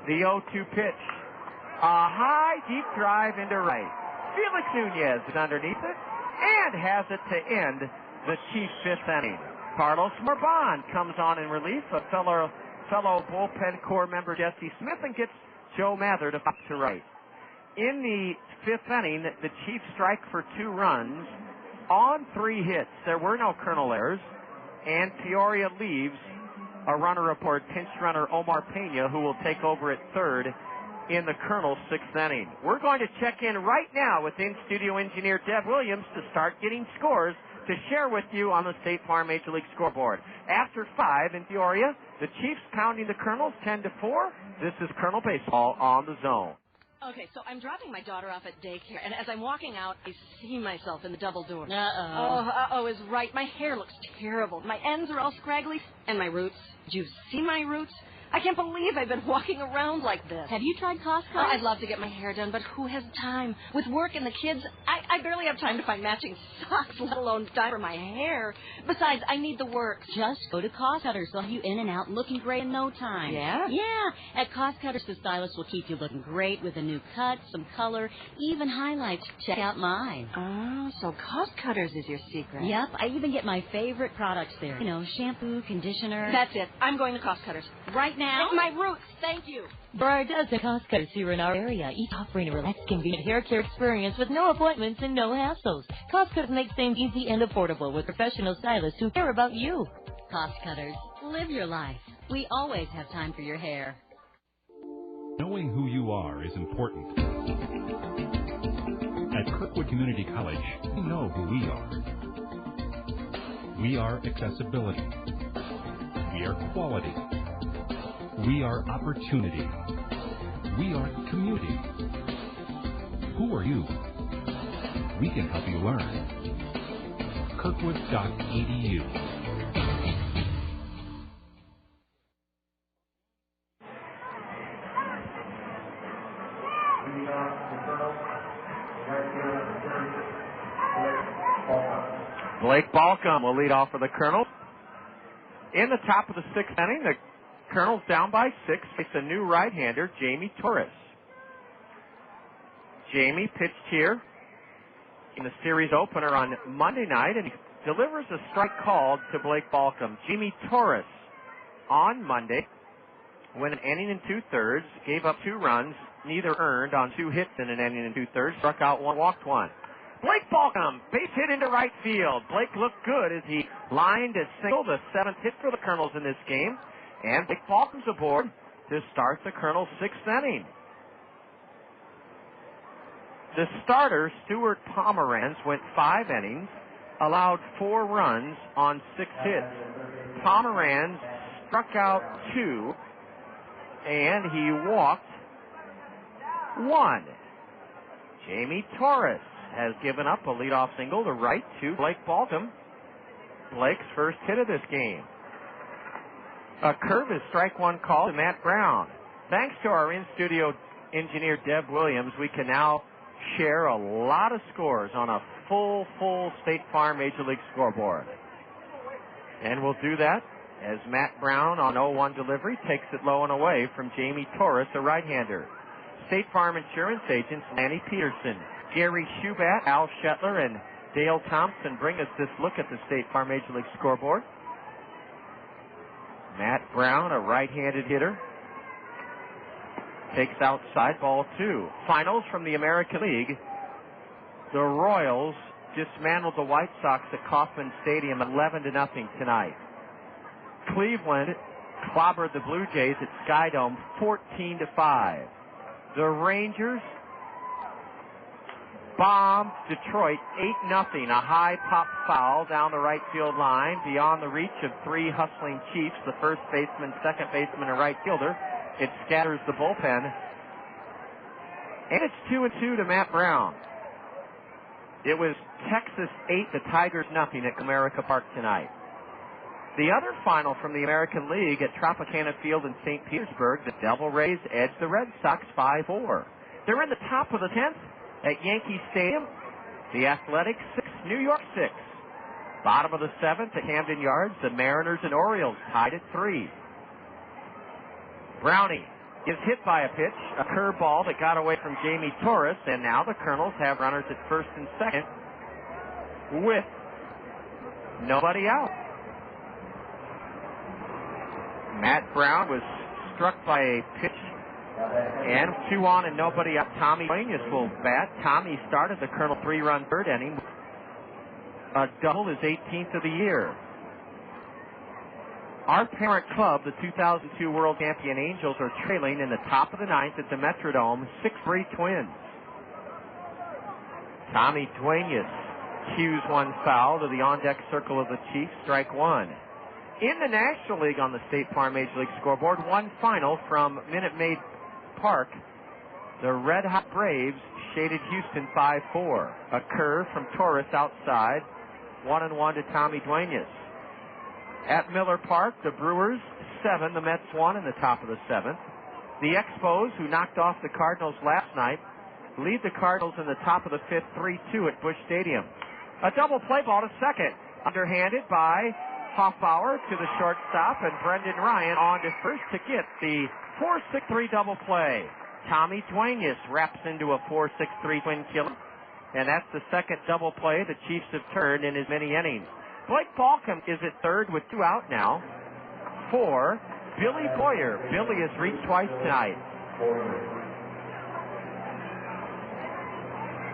The 0-2 pitch. A high, deep drive into right. Felix Nunez is underneath it and has it to end the Chiefs' fifth inning. Carlos Morban comes on in relief, a fellow bullpen corps member Jesse Smith, and gets Joe Mather to pop to right. In the fifth inning, the Chiefs strike for 2 runs on 3 hits. There were no Kernel errors, and Peoria leaves a runner aboard, pinch runner Omar Pena, who will take over at third in the Kernels' 6th inning. We're going to check in right now with in-studio engineer Deb Williams to start getting scores to share with you on the State Farm Major League scoreboard. After 5 in Peoria, the Chiefs pounding the Kernels 10-4. This is Kernel Baseball on the Zone. Okay, so I'm dropping my daughter off at daycare, and as I'm walking out, I see myself in the double door. Uh-oh is right. My hair looks terrible. My ends are all scraggly, and my roots. Do you see my roots? I can't believe I've been walking around like this. Have you tried Costco? Oh, I'd love to get my hair done, but who has time? With work and the kids, I barely have time to find matching socks, let alone time for my hair. Besides, I need the work. Just go to Cost Cutters. They'll have you in and out looking great in no time. Yeah? Yeah. At Cost Cutters, the stylist will keep you looking great with a new cut, some color, even highlights. Check out mine. Oh, so Cost Cutters is your secret. Yep. I even get my favorite products there. You know, shampoo, conditioner. That's it. I'm going to Cost Cutters. Right now. My roots. Thank you. There are a dozen Cost Cutters here in our area, each offering a relaxed, convenient hair care experience with no appointments and no hassles. Cost Cutters makes things easy and affordable with professional stylists who care about you. Cost Cutters. Live your life. We always have time for your hair. Knowing who you are is important. At Kirkwood Community College, we know who we are. We are accessibility. We are quality. We are opportunity. We are community. Who are you? We can help you learn. Kirkwood.edu. Blake Balcom will lead off for the Kernels. In the top of the 6th inning, the Kernels down by 6, face a new right-hander, Jamie Torres. Jamie pitched here in the series opener on Monday night, and he delivers a strike called to Blake Balcom. Jamie Torres on Monday went an inning and 2/3, gave up 2 runs, neither earned on 2 hits in an inning and 2/3, struck out 1, walked 1. Blake Balcom, base hit into right field. Blake looked good as he lined a single, the 7th hit for the Kernels in this game. And Blake Balcom's aboard to start the Kernels' 6th inning. The starter, Stu Pomeranz, went 5 innings, allowed 4 runs on 6 hits. Pomeranz struck out 2, and he walked 1. Jamie Torres has given up a leadoff single to right to Blake Balcom. Blake's first hit of this game. A curve is strike 1 call to Matt Brown. Thanks to our in-studio engineer Deb Williams, we can now share a lot of scores on a full State Farm Major League scoreboard. And we'll do that as Matt Brown on 0-1 delivery takes it low and away from Jamie Torres, a right-hander. State Farm insurance agents Lanny Peterson, Gary Schubat, Al Shetler, and Dale Thompson bring us this look at the State Farm Major League scoreboard. Matt Brown, a right-handed hitter, takes outside ball 2. Finals from the American League. The Royals dismantled the White Sox at Kauffman Stadium 11-0 tonight. Cleveland clobbered the Blue Jays at Skydome 14-5. The Rangers bombed Detroit 8-0. A high pop foul down the right field line beyond the reach of three hustling Chiefs, the first baseman, second baseman, and right fielder. It scatters the bullpen. And it's 2-2 to Matt Brown. It was Texas 8, the Tigers 0 at Comerica Park tonight. The other final from the American League at Tropicana Field in St. Petersburg, the Devil Rays edged the Red Sox 5-4. They're in the top of the 10th at Yankee Stadium. The Athletics 6, New York 6. Bottom of the 7th at Camden Yards, the Mariners and Orioles tied at 3. Brownie is hit by a pitch, a curveball that got away from Jamie Torres, and now the Kernels have runners at first and second with nobody out. Matt Brown was struck by a pitch, and 2 on and nobody up. Tommy Duenas will bat. Tommy started the Kernel 3-run third inning. A double, his 18th of the year. Our parent club, the 2002 World Champion Angels, are trailing in the top of the 9th at the Metrodome, 6-3 Twins. Tommy Duenas cues one foul to the on-deck circle of the Chiefs, strike 1. In the National League on the State Farm Major League scoreboard, one final from Minute Maid Park. The Red Hot Braves shaded Houston 5-4. A curve from Torres outside, 1-1 to Tommy Duenas. At Miller Park, the Brewers 7, the Mets 1 in the top of the 7th. The Expos, who knocked off the Cardinals last night, lead the Cardinals in the top of the 5th, 3-2 at Busch Stadium. A double play ball to second, underhanded by Hoffpauir to the shortstop, and Brendan Ryan on to first to get the 4-6-3 double play. Tommy Duenas wraps into a 4-6-3 twin killer, and that's the second double play the Chiefs have turned in as many innings. Blake Balcom is at third with 2 out now for Billy Boyer. Billy has reached twice tonight.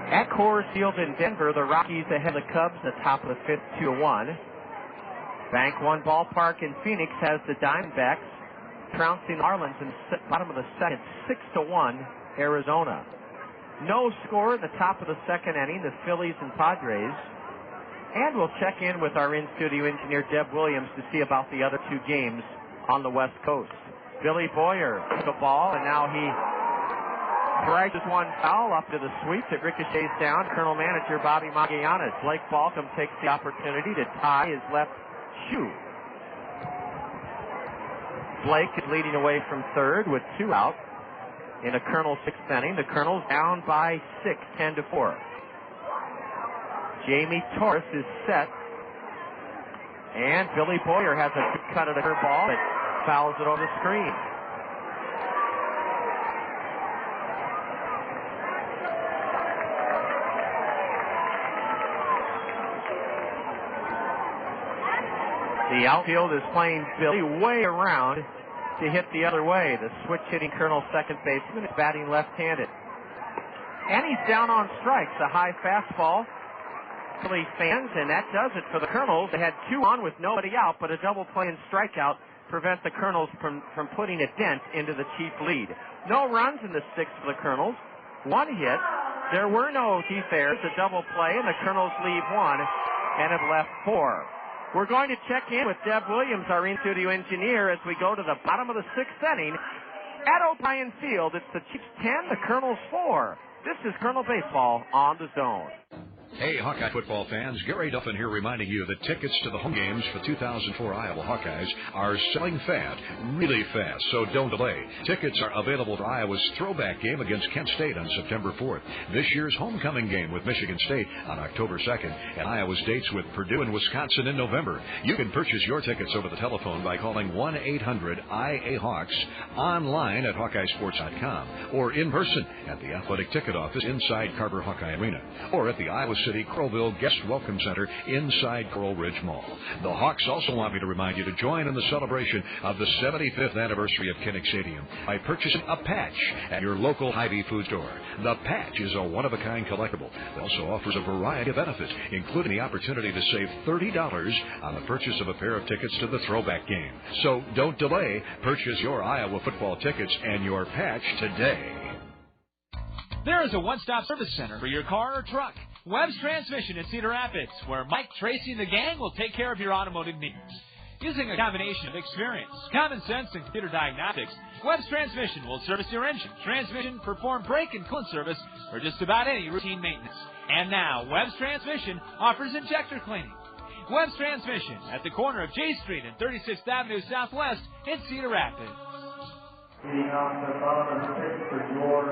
At Coors Field in Denver, the Rockies ahead of the Cubs in the top of the 5th, 2-1. Bank One Ballpark in Phoenix has the Diamondbacks trouncing Marlins in the bottom of the 2nd, 6-1 Arizona. No score in the top of the 2nd inning, the Phillies and Padres. And we'll check in with our in-studio engineer, Deb Williams, to see about the other 2 games on the West Coast. Billy Boyer took a ball, and now he drags one foul up to the sweep that ricochets down. Colonel manager Bobby Magallanes. Blake Balcom takes the opportunity to tie his left shoe. Blake is leading away from third with 2 out in a Kernel 6th inning. The Kernels down by 6, 10-4. Jamie Torres is set, and Billy Boyer has a good cut at a curveball that fouls it over the screen. The outfield is playing Billy way around to hit the other way. The switch-hitting Kernel second baseman is batting left-handed. And he's down on strikes. A high fastball. Philly fans, and that does it for the Kernels. They had 2 on with nobody out, but a double play and strikeout prevent the Kernels from putting a dent into the Chief lead. No runs in the 6th for the Kernels. 1 hit. There were no deep airs. A double play, and the Kernels leave 1 and have left 4. We're going to check in with Deb Williams, our in-studio engineer, as we go to the bottom of the 6th inning at O'Brien Field. It's the Chiefs 10, the Kernels 4. This is Kernel Baseball on the Zone. Hey, Hawkeye football fans, Gary Duffin here reminding you that tickets to the home games for 2004 Iowa Hawkeyes are selling fast, really fast, so don't delay. Tickets are available for Iowa's throwback game against Kent State on September 4th, this year's homecoming game with Michigan State on October 2nd, and Iowa's dates with Purdue and Wisconsin in November. You can purchase your tickets over the telephone by calling 1-800-IA-HAWKS, online at HawkeyeSports.com, or in person at the Athletic Ticket Office inside Carver Hawkeye Arena, or at the Iowa City Coralville Guest Welcome Center inside Coral Ridge Mall. The Hawks also want me to remind you to join in the celebration of the 75th anniversary of Kinnick Stadium by purchasing a patch at your local Hy-Vee food store. The patch is a one-of-a-kind collectible. It also offers a variety of benefits, including the opportunity to save $30 on the purchase of a pair of tickets to the throwback game. So don't delay. Purchase your Iowa football tickets and your patch today. There is a one-stop service center for your car or truck. Webb's Transmission in Cedar Rapids, where Mike, Tracy, and the gang will take care of your automotive needs. Using a combination of experience, common sense, and computer diagnostics, Webb's Transmission will service your engine, transmission, perform brake and coolant service, or just about any routine maintenance. And now, Webb's Transmission offers injector cleaning. Webb's Transmission at the corner of J Street and 36th Avenue Southwest in Cedar Rapids. Leading off the bottom of the pitch for your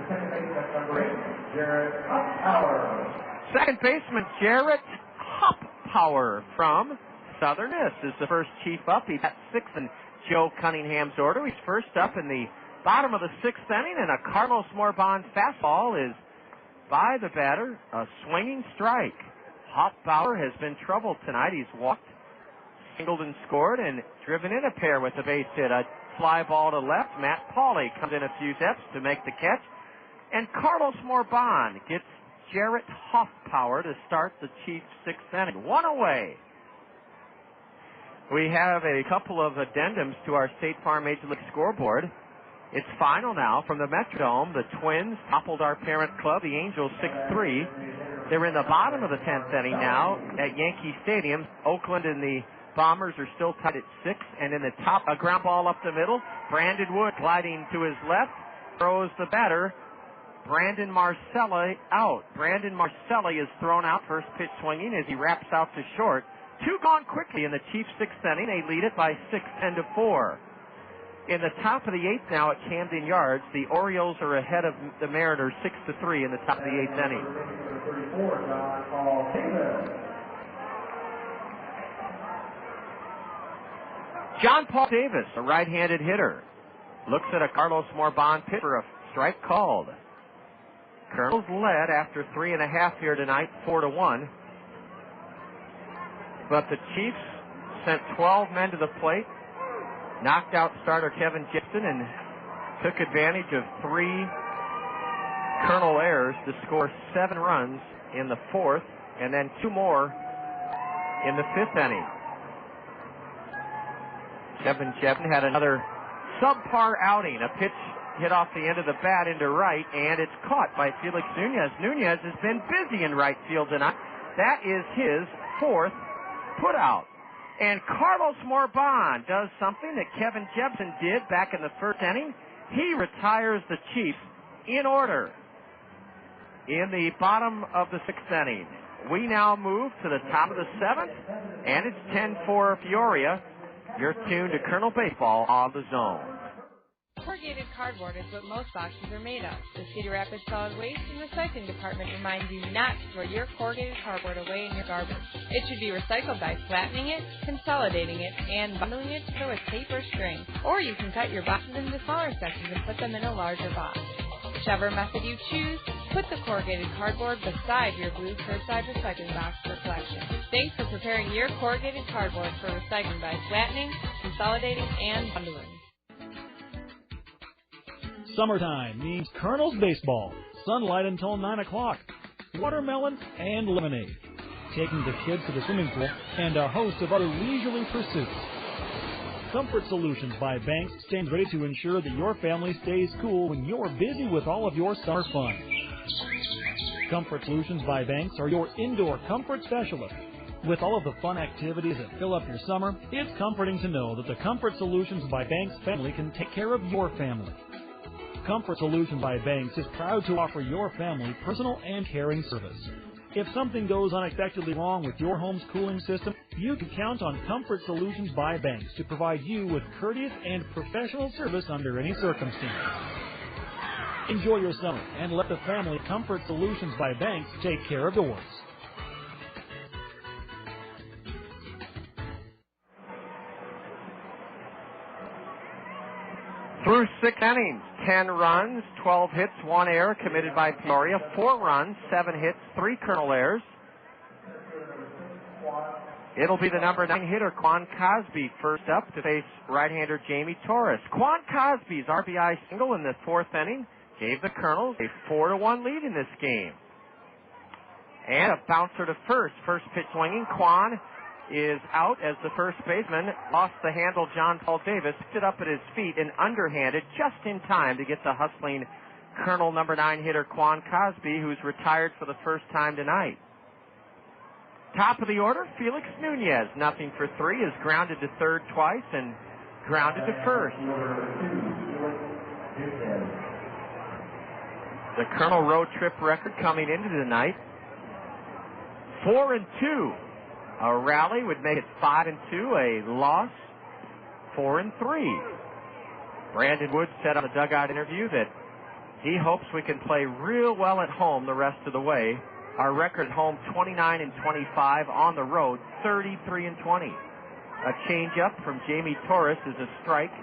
second baseman, number 8, Jarrett Hoffpauir. Second baseman Jarrett Hoffpauir from Southern Miss is the first chief up. He's at sixth in Joe Cunningham's order. He's first up in the bottom of the sixth inning, and a Carlos Morbon fastball is by the batter, a swinging strike. Hoffpauir has been troubled tonight. He's walked, singled, and scored, and driven in a pair with the base hit. A fly ball to left. Matt Pauley comes in a few steps to make the catch. And Carlos Morbon gets Jarrett Hoffpauir to start the Chiefs' sixth inning. One away. We have a couple of addendums to our State Farm Major League scoreboard. It's final now from the Metrodome. The Twins toppled our parent club, the Angels, 6-3. They're in the bottom of the 10th inning now at Yankee Stadium. Oakland and the Bombers are still tied at 6. And in the top, a ground ball up the middle. Brandon Wood gliding to his left. Throws the batter. Brandon Marcelli out. Brandon Marcelli is thrown out, first pitch swinging as he wraps out to short. Two gone quickly in the Chiefs' sixth inning. They lead it by 6, 10-4. In the top of the eighth now at Camden Yards, the Orioles are ahead of the Mariners 6-3 in the top of the eighth inning. John Paul Davis, a right-handed hitter, looks at a Carlos Morbon pitch for a strike called. Kernels led after 3.5 here tonight, 4-1. But the Chiefs sent 12 men to the plate, knocked out starter Kevin Jepsen, and took advantage of 3 Kernel errors to score 7 runs in the fourth, and then 2 more in the fifth inning. Kevin Jepsen had another subpar outing, a pitch hit off the end of the bat into right, and it's caught by Felix Nunez. Nunez has been busy in right field tonight. That is his 4th putout. And Carlos Morbon does something that Kevin Jepsen did back in the first inning. He retires the Chiefs in order in the bottom of the sixth inning. We now move to the top of the seventh, and it's 10-4 Peoria. You're tuned to Kernel Baseball on the Zone. Corrugated cardboard is what most boxes are made of. The Cedar Rapids Solid Waste and Recycling Department reminds you not to throw your corrugated cardboard away in your garbage. It should be recycled by flattening it, consolidating it, and bundling it together with tape or string. Or you can cut your boxes into smaller sections and put them in a larger box. Whichever method you choose, put the corrugated cardboard beside your blue curbside recycling box for collection. Thanks for preparing your corrugated cardboard for recycling by flattening, consolidating, and bundling. Summertime means Kernels baseball, sunlight until 9 o'clock, watermelon and lemonade, taking the kids to the swimming pool, and a host of other leisurely pursuits. Comfort Solutions by Banks stands ready to ensure that your family stays cool when you're busy with all of your summer fun. Comfort Solutions by Banks are your indoor comfort specialists. With all of the fun activities that fill up your summer, it's comforting to know that the Comfort Solutions by Banks family can take care of your family. Comfort Solutions by Banks is proud to offer your family personal and caring service. If something goes unexpectedly wrong with your home's cooling system, you can count on Comfort Solutions by Banks to provide you with courteous and professional service under any circumstance. Enjoy your summer and let the family Comfort Solutions by Banks take care of yours. Through 6 innings, 10 runs, 12 hits, 1 error committed by Peoria, 4 runs, 7 hits, 3 Kernel errors. It'll be the number 9 hitter, Quan Cosby, first up to face right-hander Jamie Torres. Quan Cosby's RBI single in the 4th inning gave the Kernels a 4-1 lead in this game. And a bouncer to first. First pitch swinging. Quan is out as the first baseman lost the handle. John Paul Davis stood up at his feet and underhanded just in time to get the hustling Kernel number 9 hitter Quan Cosby, who's retired for the first time tonight. Top of the order, Felix Nunez, 0-for-3, is grounded to third twice and grounded to first. The Kernel road trip record coming into tonight, 4-2. A rally would make it 5-2. A loss, 4-3. Brandon Wood said on the dugout interview that he hopes we can play real well at home the rest of the way. Our record at home, 29-25. On the road, 33-20. A change-up from Jamie Torres is a strike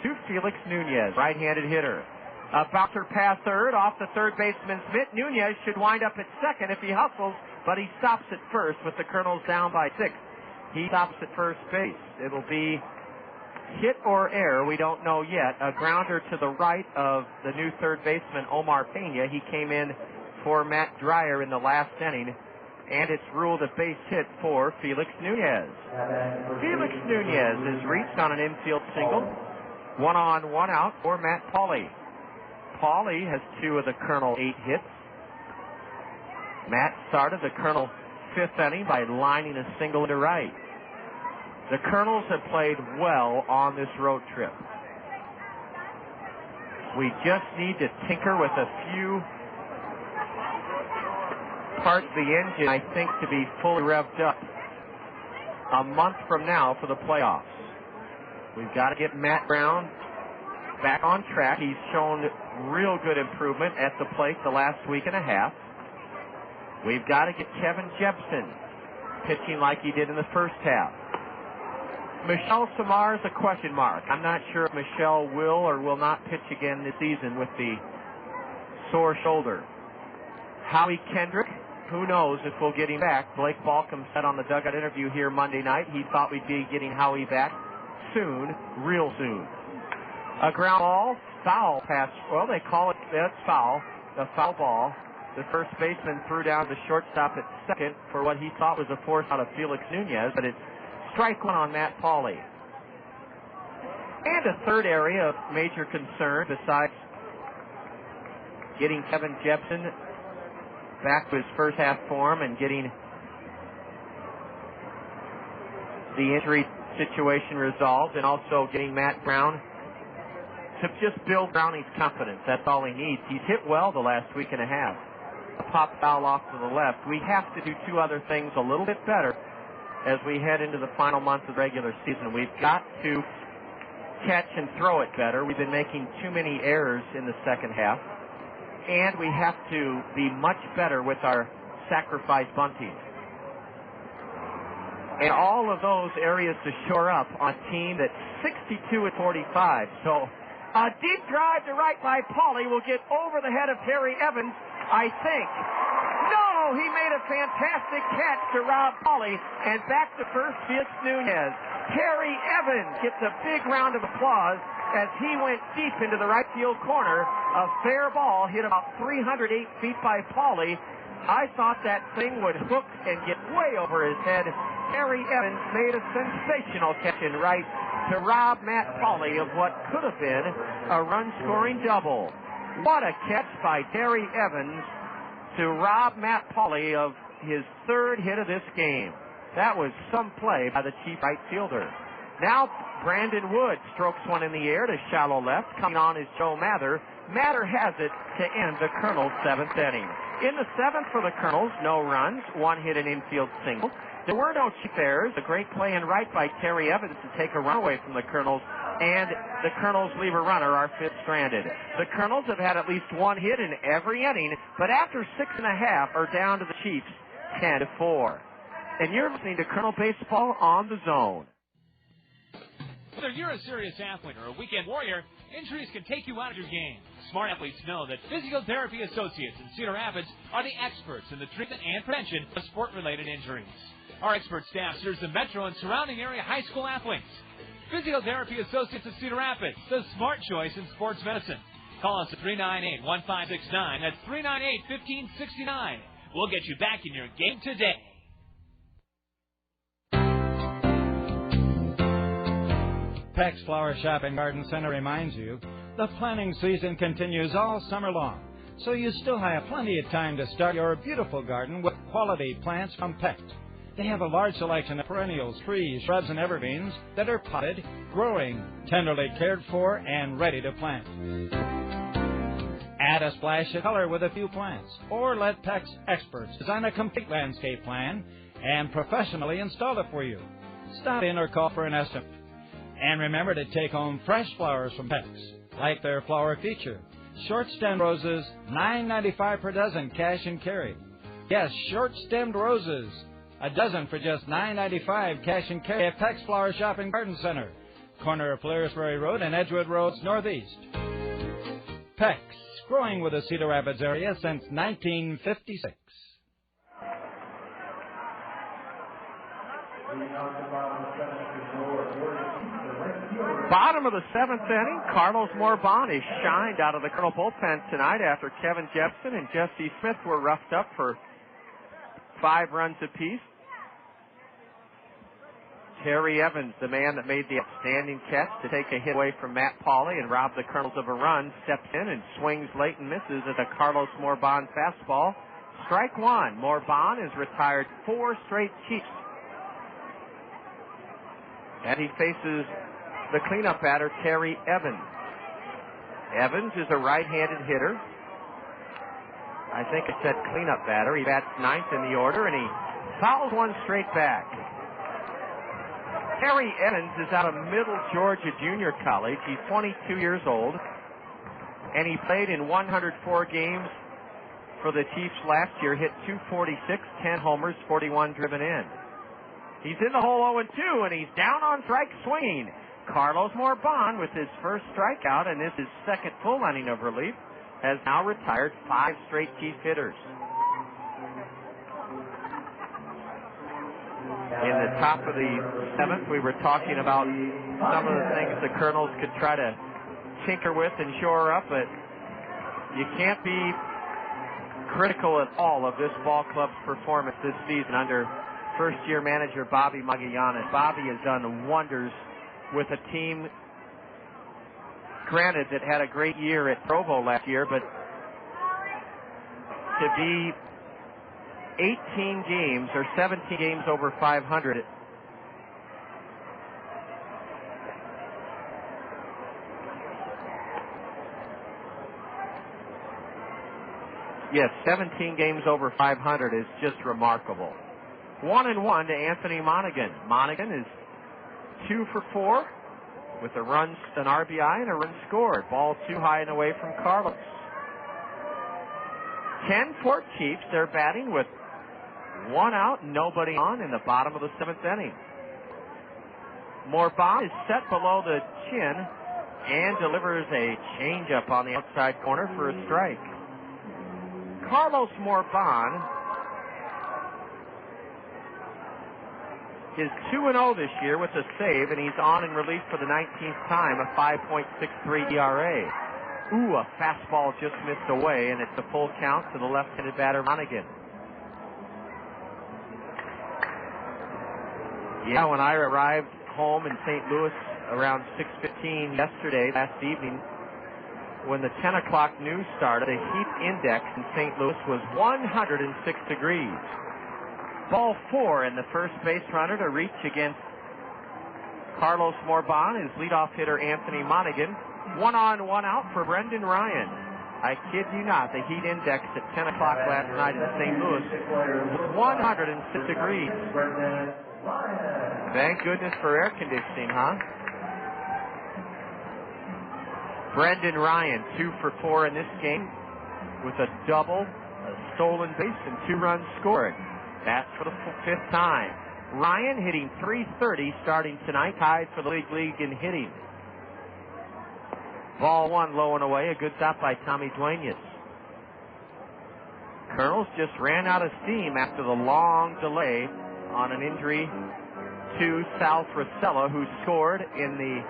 to Felix Nunez, right-handed hitter. A bouncer past third, off the third baseman's mitt. Nunez should wind up at second if he hustles, but he stops at first with the Kernels down by 6. He stops at first base. It'll be hit or error, we don't know yet. A grounder to the right of the new third baseman, Omar Pena. He came in for Matt Dreyer in the last inning, and it's ruled a base hit for Felix Nunez. Felix Nunez is reached on an infield single. 1 on, 1 out for Matt Pauley. Pauley has 2 of the Kernel 8 hits. Matt started the Kernel 5th inning by lining a single to right. The Kernels have played well on this road trip. We just need to tinker with a few parts of the engine, I think, to be fully revved up a month from now for the playoffs. We've got to get Matt Brown back on track. He's shown real good improvement at the plate the last week and a half. We've got to get Kevin Jepsen pitching like he did in the first half. Michelle Samar is a question mark. I'm not sure if Michelle will or will not pitch again this season with the sore shoulder. Howie Kendrick, who knows if we'll get him back. Blake Balcom said on the dugout interview here Monday night he thought we'd be getting Howie back soon, real soon. A ground ball, foul pass. Well, they call it, that's foul, the foul ball. The first baseman threw down the shortstop at second for what he thought was a force out of Felix Nunez, but it's strike 1 on Matt Pauley. And a third area of major concern besides getting Kevin Jepsen back to his first half form and getting the injury situation resolved, and also getting Matt Brown to just build Browning's confidence. That's all he needs. He's hit well the last week and a half. A pop foul off to the left. We have to do 2 other things a little bit better as we head into the final month of the regular season. We've got to catch and throw it better. We've been making too many errors in the second half. And we have to be much better with our sacrifice bunting. And all of those areas to shore up on a team that's 62-45. So a deep drive to right by Pauley will get over the head of Terry Evans, I think. No, he made a fantastic catch to Rob Pauley, and back to first, Felix Nunez. Terry Evans gets a big round of applause as he went deep into the right field corner. A fair ball hit about 308 feet by Pauley. I thought that thing would hook and get way over his head. Terry Evans made a sensational catch in right to rob Matt Pauley of what could have been a run-scoring double. What a catch by Terry Evans to rob Matt Pauley of his 3rd hit of this game. That was some play by the chief right fielder. Now Brandon Wood strokes one in the air to shallow left. Coming on is Joe Mather. Mather has it to end the Kernels' 7th inning. In the 7th for the Kernels, no runs, 1 hit and infield single. There were no chief errors. A great play in right by Terry Evans to take a run away from the Kernels, and the Kernels leave a runner, our 5th stranded. The Kernels have had at least 1 hit in every inning, but after 6.5 are down to the Chiefs 10-4. And you're listening to Kernel Baseball on the Zone. Whether you're a serious athlete or a weekend warrior, injuries can take you out of your game. Smart athletes know that Physiotherapy Associates in Cedar Rapids are the experts in the treatment and prevention of sport-related injuries. Our expert staff serves the metro and surrounding area high school athletes. Physiotherapy Associates of Cedar Rapids, the smart choice in sports medicine. Call us at 398-1569. That's 398-1569. We'll get you back in your game today. Peck's Flower Shop and Garden Center reminds you the planting season continues all summer long, so you still have plenty of time to start your beautiful garden with quality plants from Peck. They have a large selection of perennials, trees, shrubs, and evergreens that are potted, growing, tenderly cared for, and ready to plant. Add a splash of color with a few plants, or let Peck's experts design a complete landscape plan and professionally install it for you. Stop in or call for an estimate. And remember to take home fresh flowers from Peck's, like their flower feature. Short-stemmed roses, $9.95 per dozen, cash and carry. Yes, short-stemmed roses. A dozen for just $9.95, cash and carry at Peck's Flower Shop and Garden Center, corner of Blairsbury Road and Edgewood Roads Northeast. Peck's, growing with the Cedar Rapids area since 1956. Bottom of the seventh inning, Carlos Morbon is shined out of the Colonel bullpen tonight after Kevin Jepsen and Jesse Smith were roughed up for 5 runs apiece. Terry Evans, the man that made the outstanding catch to take a hit away from Matt Pauley and rob the Colonels of a run, steps in and swings late and misses at a Carlos Morbon fastball. Strike one. Morbon has retired 4 straight Chiefs. And he faces the cleanup batter, Terry Evans. Evans is a right-handed hitter. I think I said cleanup batter. He bats 9th in the order, and he fouls one straight back. Terry Evans is out of Middle Georgia Junior College. He's 22 years old, and he played in 104 games for the Chiefs last year, hit .246, 10 homers, 41 driven in. He's in the hole 0-2, and he's down on strike swinging. Carlos Morbon, with his first strikeout, and this is second full inning of relief, has now retired 5 straight Chief hitters. In the top of the 7th, we were talking about some of the things the Kernels could try to tinker with and shore up, but you can't be critical at all of this ball club's performance this season under first-year manager Bobby Magallanes. Bobby has done wonders with a team, granted, that had a great year at Provo last year, but to be 18 games or 17 games over 500. Yes, 17 games over 500 is just remarkable. 1-1 to Anthony Monaghan. Monaghan is 2 for 4 with a run, an RBI, and a run scored. Ball too high and away from Carlos. 10-4 Chiefs. They're batting with 1 out, nobody on in the bottom of the 7th inning. Morbon is set below the chin and delivers a changeup on the outside corner for a strike. Carlos Morbon is 2-0 this year with a save, and he's on in relief for the 19th time, a 5.63 ERA. Ooh, a fastball just missed away, and it's a full count to the left-handed batter, Monaghan. Yeah, when I arrived home in St. Louis around 6:15 yesterday, last evening, when the 10 o'clock news started, the heat index in St. Louis was 106 degrees. Ball 4, and the first base runner to reach against Carlos Morbon is leadoff hitter Anthony Monaghan. 1 on, 1 out for Brendan Ryan. I kid you not, the heat index at 10 o'clock last night in St. Louis was 106 degrees. Thank goodness for air conditioning, huh? Brendan Ryan, 2 for 4 in this game with a double, a stolen base, and 2 runs scored. That's for the 5th time. Ryan hitting .330 starting tonight, tied for the league in hitting. Ball one low and away, a good stop by Tommy Duenas. Kernels just ran out of steam after the long delay on an injury to Sal Frisella, who scored in the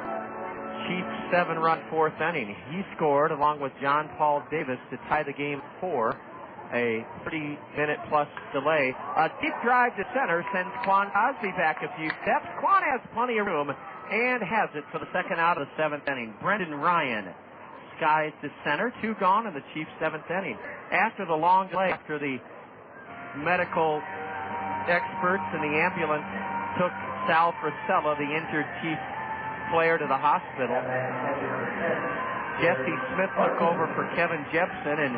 Chiefs' 7-run fourth inning. He scored along with John Paul Davis to tie the game 4. A 30-minute-plus delay. A deep drive to center sends Quan Cosby back a few steps. Quan has plenty of room and has it for the second out of the 7th inning. Brendan Ryan skies to center. 2 gone in the Chiefs' 7th inning. After the long delay, after the medical experts and the ambulance took Sal Frisella, the injured Chiefs player, to the hospital, Jesse Smith took over for Kevin Jepsen, and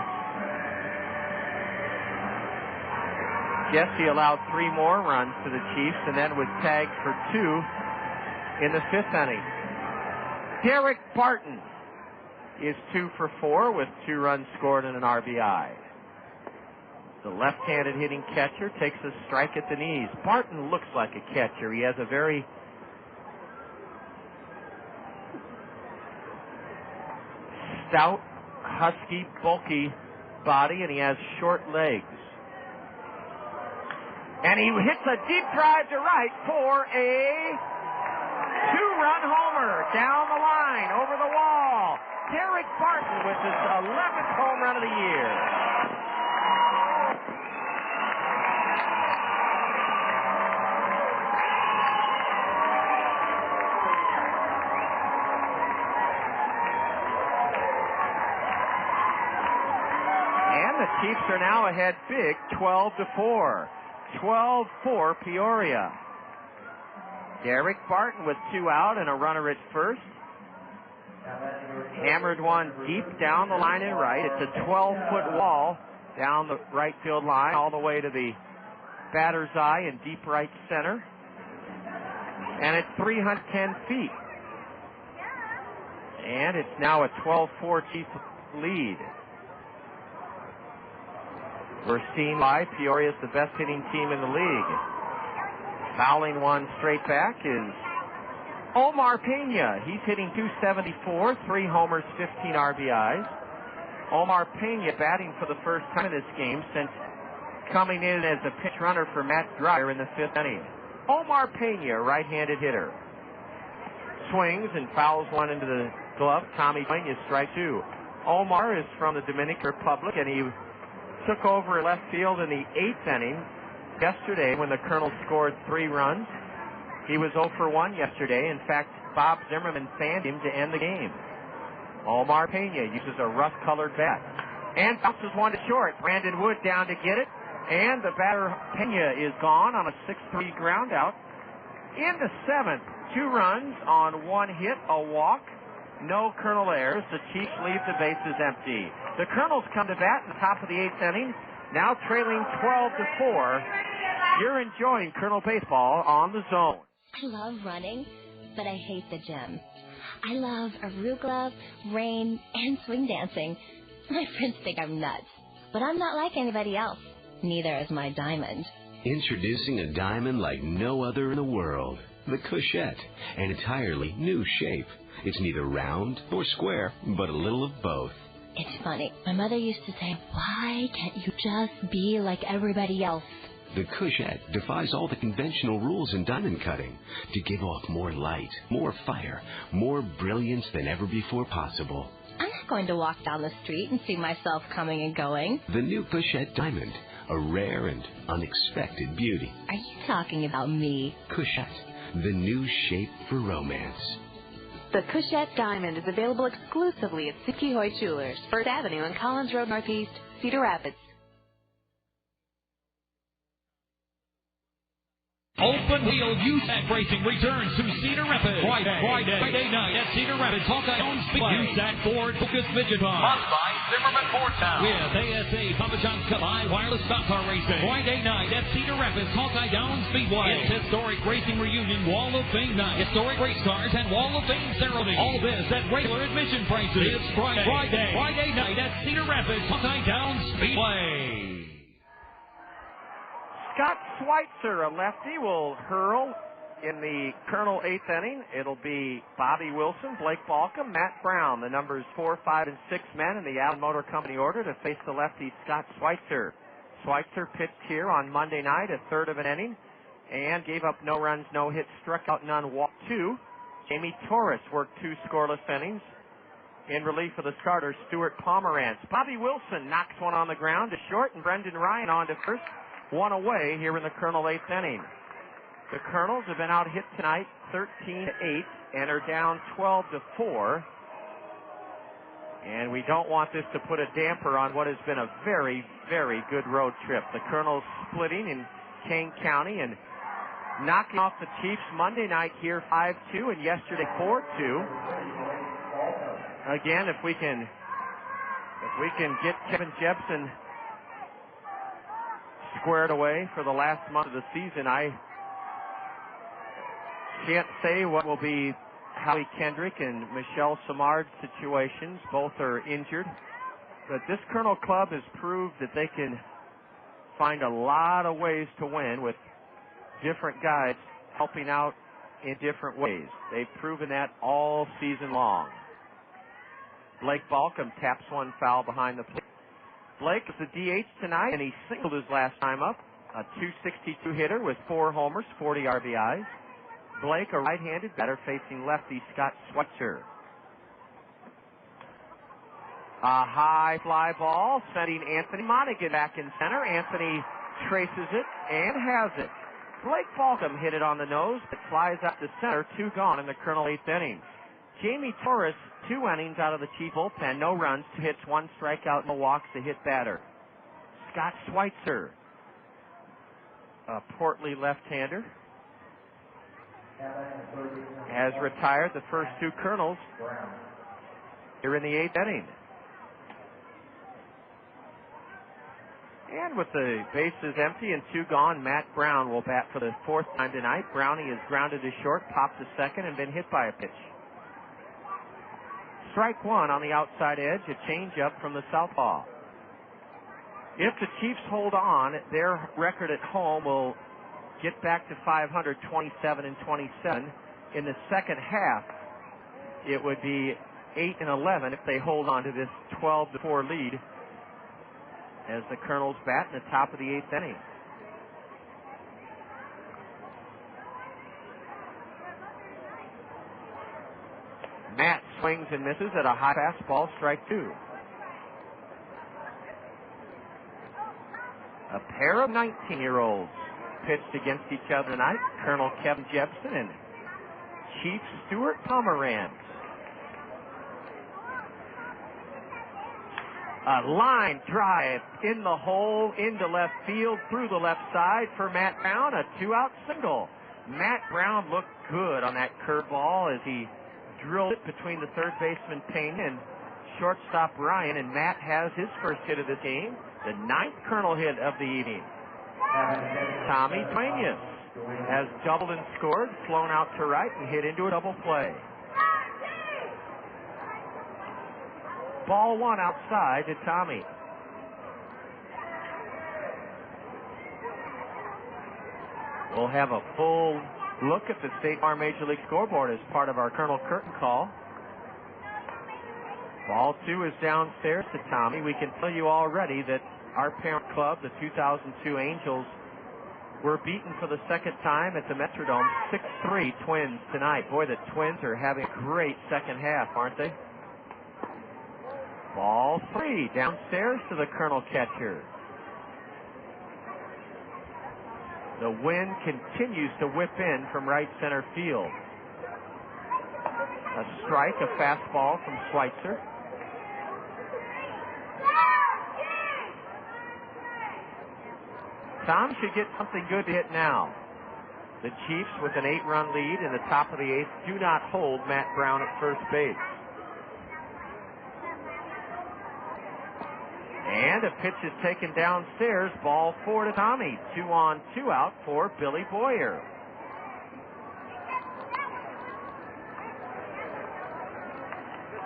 Jesse allowed 3 more runs to the Chiefs and then was tagged for 2 in the 5th inning. Daric Barton is 2 for 4 with 2 runs scored and an RBI. The left-handed hitting catcher takes a strike at the knees. Barton looks like a catcher. He has a very stout, husky, bulky body, and he has short legs. And he hits a deep drive to right for a 2-run homer down the line, over the wall. Daric Barton with his 11th home run of the year. And the Chiefs are now ahead big, 12-4. 12-4 Peoria. Daric Barton with 2 out and a runner at first. Hammered one deep down the line in right. It's a 12-foot wall down the right field line all the way to the batter's eye in deep right center. And it's 310 feet. And it's now a 12-4 Chief lead. We're seeing live. Peoria's the best hitting team in the league. Fouling one straight back is Omar Pena. He's hitting .274, 3 homers, 15 RBIs. Omar Pena batting for the first time in this game since coming in as a pinch runner for Matt Dreyer in the 5th inning. Omar Pena, right-handed hitter. Swings and fouls one into the glove. Tommy Pena, strike 2. Omar is from the Dominican Republic, and he took over left field in the 8th inning yesterday when the Kernels scored 3 runs. He was 0 for 1 yesterday. In fact, Bob Zimmerman fanned him to end the game. Omar Pena uses a rust-colored bat and bounces one to short. Brandon Wood down to get it, and the batter Pena is gone on a 6-3 ground out. In the 7th, 2 runs on 1 hit, a walk, no Kernel errors. The Chiefs leave the bases empty. The Kernels come to bat in the top of the 8th inning, now trailing 12-4. You're enjoying Kernel baseball on the Zone. I love running, but I hate the gym. I love arugula, rain, and swing dancing. My friends think I'm nuts, but I'm not like anybody else. Neither is my diamond. Introducing a diamond like no other in the world. The Cushette, an entirely new shape. It's neither round nor square, but a little of both. It's funny. My mother used to say, why can't you just be like everybody else? The Cushette defies all the conventional rules in diamond cutting to give off more light, more fire, more brilliance than ever before possible. I'm not going to walk down the street and see myself coming and going. The new Cushette Diamond, a rare and unexpected beauty. Are you talking about me? Cushette, the new shape for romance. The Cushette Diamond is available exclusively at Sikki Hoy Jewelers, 1st Avenue and Collins Road Northeast, Cedar Rapids. Open Wheel USAC Racing returns to Cedar Rapids Friday night at Cedar Rapids Hawkeye Owned Speedway. USAC Ford Focus Midgeton. Sponsored by Zimmerman Ford Town. With ASA Papa John's Cup High Wireless Stock Car Racing. Friday night at Cedar Rapids Hawkeye Down Speedway. It's Historic Racing Reunion Wall of Fame night. Historic race cars and Wall of Fame ceremony. All this at regular admission prices. It's Friday night at Cedar Rapids Hawkeye Down Speedway. Scott Schweitzer, a lefty, will hurl in the Kernel 8th inning. It'll be Bobby Wilson, Blake Balcom, Matt Brown, the numbers 4, 5, and 6 men in the Allen Motor Company order to face the lefty Scott Schweitzer. Schweitzer pitched here on Monday night, a third of an inning, and gave up no runs, no hits, struck out none, walked 2. Jamie Torres worked 2 scoreless innings. In relief of the starter, Stu Pomeranz. Bobby Wilson knocks one on the ground to short, and Brendan Ryan on to first. One away here in the Kernel 8th inning. The Kernels have been out hit tonight 13-8 and are down 12-4. And we don't want this to put a damper on what has been a very, very good road trip. The Kernels splitting in Kane County and knocking off the Chiefs Monday night here 5-2 and yesterday 4-2. Again, if we can get Kevin Jepsen squared away for the last month of the season, I can't say what will be Howie Kendrick and Michelle Samard's situations. Both are injured. But this Kernel club has proved that they can find a lot of ways to win with different guys helping out in different ways. They've proven that all season long. Blake Balcom taps one foul behind the plate. Blake is the DH tonight, and he singled his last time up. A .262 hitter with 4 homers, 40 RBIs. Blake, a right-handed batter facing lefty Scott Schweitzer. A high fly ball, sending Anthony Monaghan back in center. Anthony traces it and has it. Blake Balcom hit it on the nose, but flies out to center. 2 gone in the Kernel 8th inning. Jamie Torres, 2 innings out of the Chief bullpen, no runs, 2 hits, 1 strikeout, no walks, a hit batter. Scott Schweitzer, a portly left-hander, has retired the first 2 Kernels here in the 8th inning. And with the bases empty and 2 gone, Matt Brown will bat for the 4th time tonight. Brownie is grounded to short, popped to second, and been hit by a pitch. Strike 1 on the outside edge, a changeup from the southpaw. If the Chiefs hold on, their record at home will get back to 500, 27-27. In the second half, it would be 8-11 if they hold on to this 12-4 lead as the Kernels bat in the top of the 8th inning. Matt swings and misses at a high fastball, strike 2. A pair of 19-year-olds pitched against each other tonight. Colonel Kevin Jepsen and Chief Stu Pomeranz. A line drive in the hole, into left field, through the left side for Matt Brown. A 2-out single. Matt Brown looked good on that curveball as he drilled it between the third baseman Payne and shortstop Ryan, and Matt has his first hit of the game, the 9th Kernel hit of the evening. Tommy Duenas has doubled and scored, flown out to right and hit into a double play. Ball 1 outside to Tommy. We'll have a full look at the State Farm Major League scoreboard as part of our Kernel Curtain Call. Ball 2 is downstairs to Tommy. We can tell you already that our parent club, the 2002 Angels, were beaten for the second time at the Metrodome, 6-3 Twins tonight. Boy, the Twins are having a great second half, aren't they? Ball 3 downstairs to the Kernel catcher. The wind continues to whip in from right center field. A strike, a fastball from Schweitzer. Tom should get something good to hit now. The Chiefs, with an 8-run lead in the top of the 8th, do not hold Matt Brown at first base. And a pitch is taken downstairs. Ball 4 to Tommy. 2 on, 2 out for Billy Boyer.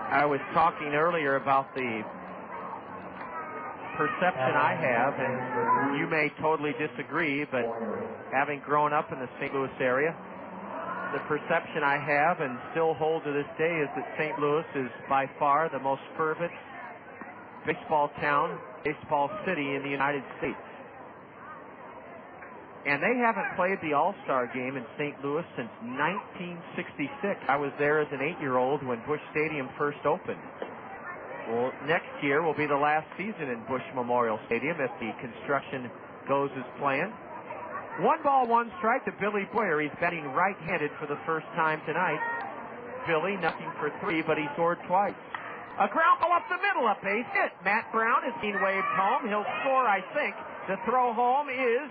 I was talking earlier about the perception I have, and you may totally disagree, but having grown up in the St. Louis area, the perception I have and still hold to this day is that St. Louis is by far the most fervent baseball town, baseball city in the United States. And they haven't played the All-Star game in St. Louis since 1966. I was there as an 8-year-old when Busch Stadium first opened. Well, next year will be the last season in Busch Memorial Stadium if the construction goes as planned. 1 ball, 1 strike to Billy Boyer. He's batting right-handed for the first time tonight. Billy, nothing for 3, but he scored twice. A ground ball up the middle, a base hit. Matt Brown is being waved home. He'll score, I think. The throw home is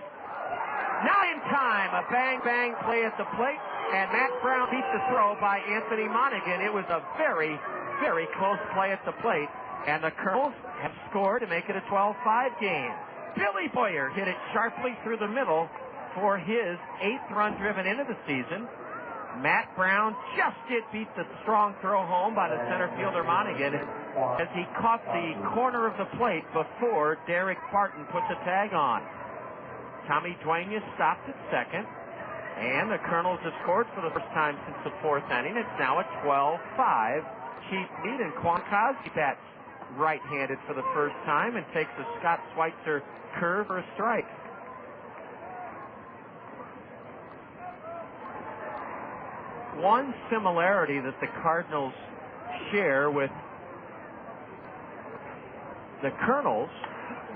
not in time. A bang-bang play at the plate, and Matt Brown beats the throw by Anthony Monaghan. It was a very, very close play at the plate, and the Kernels have scored to make it a 12-5 game. Billy Boyer hit it sharply through the middle for his 8th run driven into the season. Matt Brown just did beat the strong throw home by the center fielder Monaghan as he caught the corner of the plate before Daric Barton puts a tag on. Tommy Dueñas stopped at second, and the Kernels have scored for the first time since the 4th inning. It's now a 12-5 Chief lead, and Quan Cosby bats right-handed for the first time and takes a Scott Schweitzer curve for a strike. One similarity that the Cardinals share with the Kernels,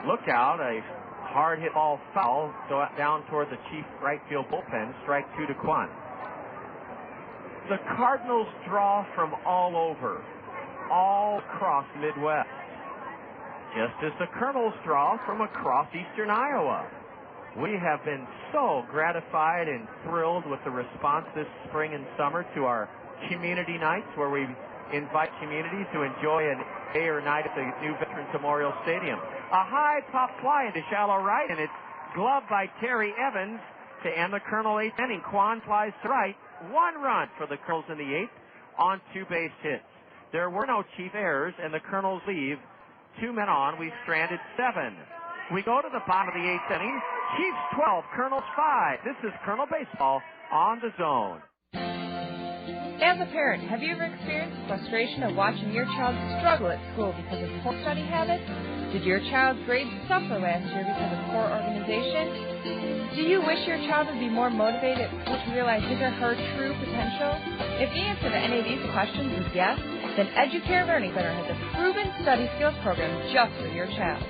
look out, a hard hit ball foul down toward the Chief right field bullpen, strike 2 to Quan. The Cardinals draw from all over, all across Midwest, just as the Kernels draw from across eastern Iowa. We have been so gratified and thrilled with the response this spring and summer to our community nights, where we invite communities to enjoy an day or night at the new Veterans Memorial Stadium. A high pop fly into shallow right, and it's gloved by Terry Evans to end the Kernel 8th inning. Quan flies to right. 1 run for the Kernels in the 8th on 2 base hits. There were no Chief errors, and the Kernels leave 2 men on. We've stranded 7. We go to the bottom of the 8th inning. Chiefs 12, Kernels 5. This is Kernel Baseball on the Zone. As a parent, have you ever experienced the frustration of watching your child struggle at school because of poor study habits? Did your child's grades suffer last year because of poor organization? Do you wish your child would be more motivated to realize his or her true potential? If the answer to any of these questions is yes, then Educare Learning Center has a proven study skills program just for your child.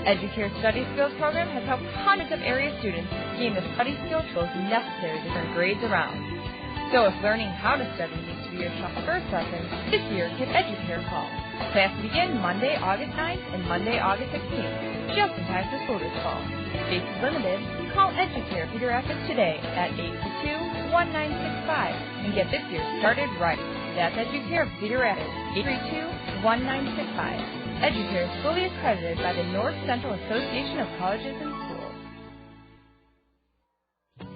Educare Study Skills Program has helped hundreds of area students gain the study skill tools necessary to turn grades around. So if learning how to study needs to be your child's first lesson, this year give Educare a call. Classes begin Monday, August 9th and Monday, August 16th, just in time for school this fall. Spaces limited. Call Educare Cedar Rapids today at 822-1965 and get this year started right. That's Educare Cedar Rapids, 832-1965. Educare is fully accredited by the North Central Association of Colleges and Schools.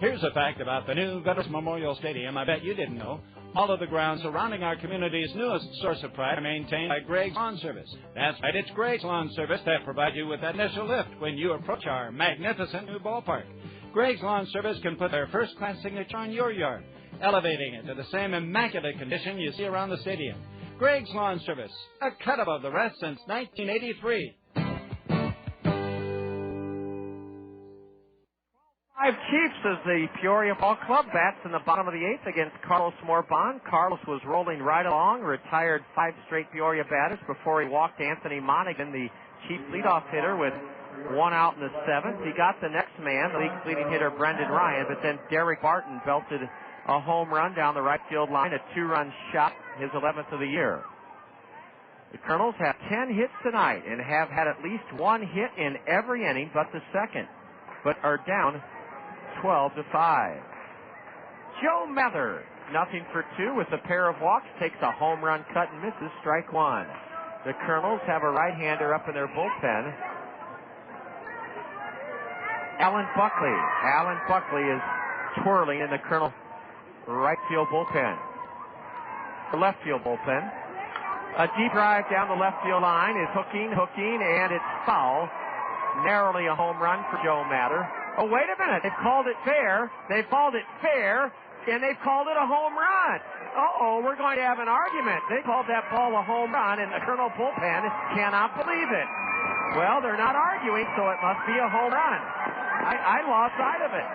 Here's a fact about the new Veterans Memorial Stadium I bet you didn't know. All of the grounds surrounding our community's newest source of pride are maintained by Greg's Lawn Service. That's right, it's Greg's Lawn Service that provides you with that initial lift when you approach our magnificent new ballpark. Greg's Lawn Service can put their first-class signature on your yard, elevating it to the same immaculate condition you see around the stadium. Greg's Lawn Service, a cut above the rest since 1983. 5 Chiefs as the Peoria Ball Club bats in the bottom of the 8th against Carlos Morbon. Carlos was rolling right along, retired 5 straight Peoria batters before he walked Anthony Monaghan, the Chief leadoff hitter, with 1 out in the 7th. He got the next man, the league's leading hitter Brendan Ryan, but then Daric Barton belted a home run down the right field line, a 2-run shot, his 11th of the year. The Kernels have 10 hits tonight and have had at least 1 hit in every inning but the second, but are down 12-5. Joe Mather, nothing for 2 with a pair of walks, takes a home run cut and misses, strike 1. The Kernels have a right-hander up in their bullpen. Alan Buckley is twirling in the Kernel right field bullpen. The left field bullpen. A deep drive down the left field line is hooking, and it's foul narrowly a home run for Joe Mather. Oh, wait a minute. They've called it fair. They've called it fair, and they've called it a home run. Uh-oh, we're going to have an argument. They called that ball a home run, and the Colonel bullpen cannot believe it. Well, they're not arguing, so it must be a home run. I lost sight of it.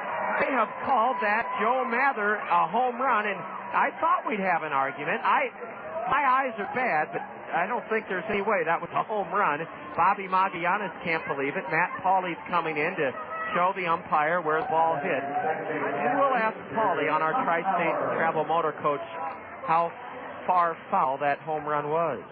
They have called that Joe Mather a home run, and I thought we'd have an argument. My eyes are bad, but I don't think there's any way that was a home run. Bobby Magallanes can't believe it. Matt Pauley's coming in to show the umpire where the ball hit. And we'll ask Pauley on our Tri-State Travel Motor Coach how far foul that home run was.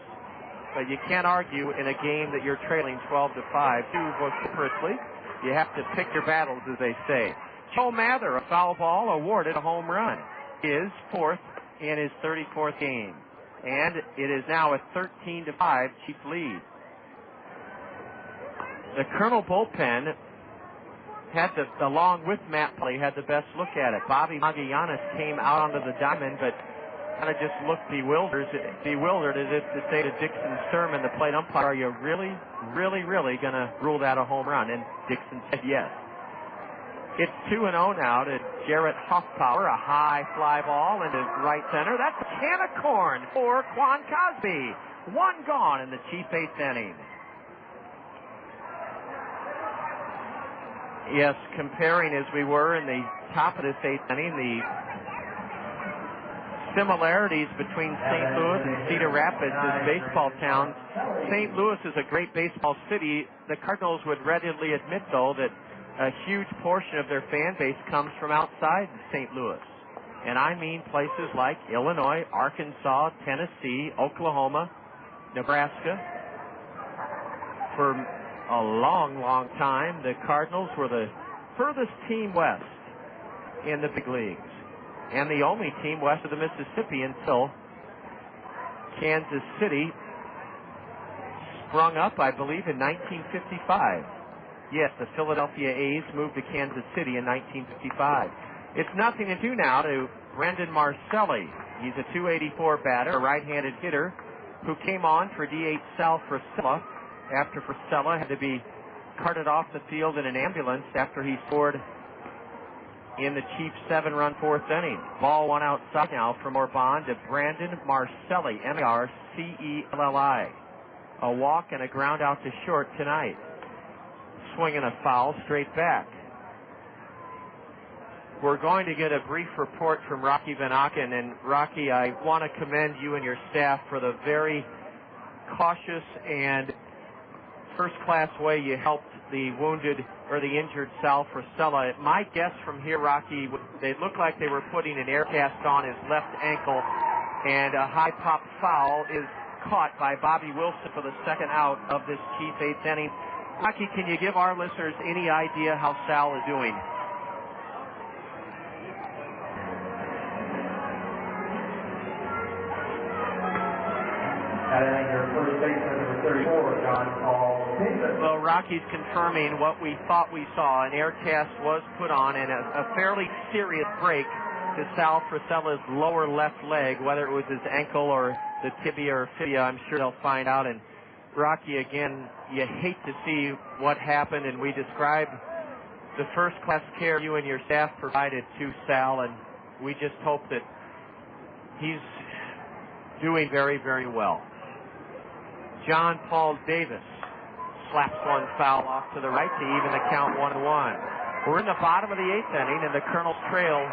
But you can't argue in a game that you're trailing 12-5 to vociferously. You have to pick your battles, as they say. Joe Mather, a foul ball, awarded a home run. His fourth in his 34th game. And it is now a 13-5 Chief lead. The Colonel bullpen had along with Matt Pauley, had the best look at it. Bobby Magallanes came out onto the diamond, but kind of just looked bewildered as if to say to Dixon Sturman, the plate umpire, are you really going to rule that a home run? And Dixon said yes. It's 2-0 now to Jarrett Hoffpauir, a high fly ball into right center. That's a can of corn for Quan Cosby. One gone in the Chief eighth inning. Yes, comparing as we were in the top of this eighth inning, the similarities between St. Louis and Cedar Rapids as baseball towns. St. Louis is a great baseball city. The Cardinals would readily admit, though, that a huge portion of their fan base comes from outside St. Louis. And I mean places like Illinois, Arkansas, Tennessee, Oklahoma, Nebraska. For a long time, the Cardinals were the furthest team west in the big leagues, and the only team west of the Mississippi until Kansas City sprung up, I believe, in 1955. Yes, the Philadelphia A's moved to Kansas City in 1955. It's nothing to do now to Brendan Marcelli. He's a .284 batter, a right-handed hitter, who came on for DH Sal Frisella after Frisella had to be carted off the field in an ambulance after he scored in the Chiefs' 7-run fourth inning. Ball one outside now from Orbon to Brandon Marcelli, Marcelli. A walk and a ground out to short tonight. Swinging a foul straight back. We're going to get a brief report from Rocky Van Aken. And Rocky, I want to commend you and your staff for the very cautious and first-class way you helped the wounded or the injured Sal Frisella. My guess from here, Rocky, they looked like they were putting an air cast on his left ankle, and a high pop foul is caught by Bobby Wilson for the second out of this Chief eighth inning. Rocky, can you give our listeners any idea how Sal is doing? Well, Rocky's confirming what we thought we saw. An air cast was put on, and a fairly serious break to Sal Frisella's lower left leg, whether it was his ankle or the tibia or fibia, I'm sure they'll find out. And Rocky, again, you hate to see what happened, and we described the first-class care you and your staff provided to Sal, and we just hope that he's doing very, very well. John Paul Davis slaps one foul off to the right to even the count 1-1. We're in the bottom of the eighth inning, and the Colonels trail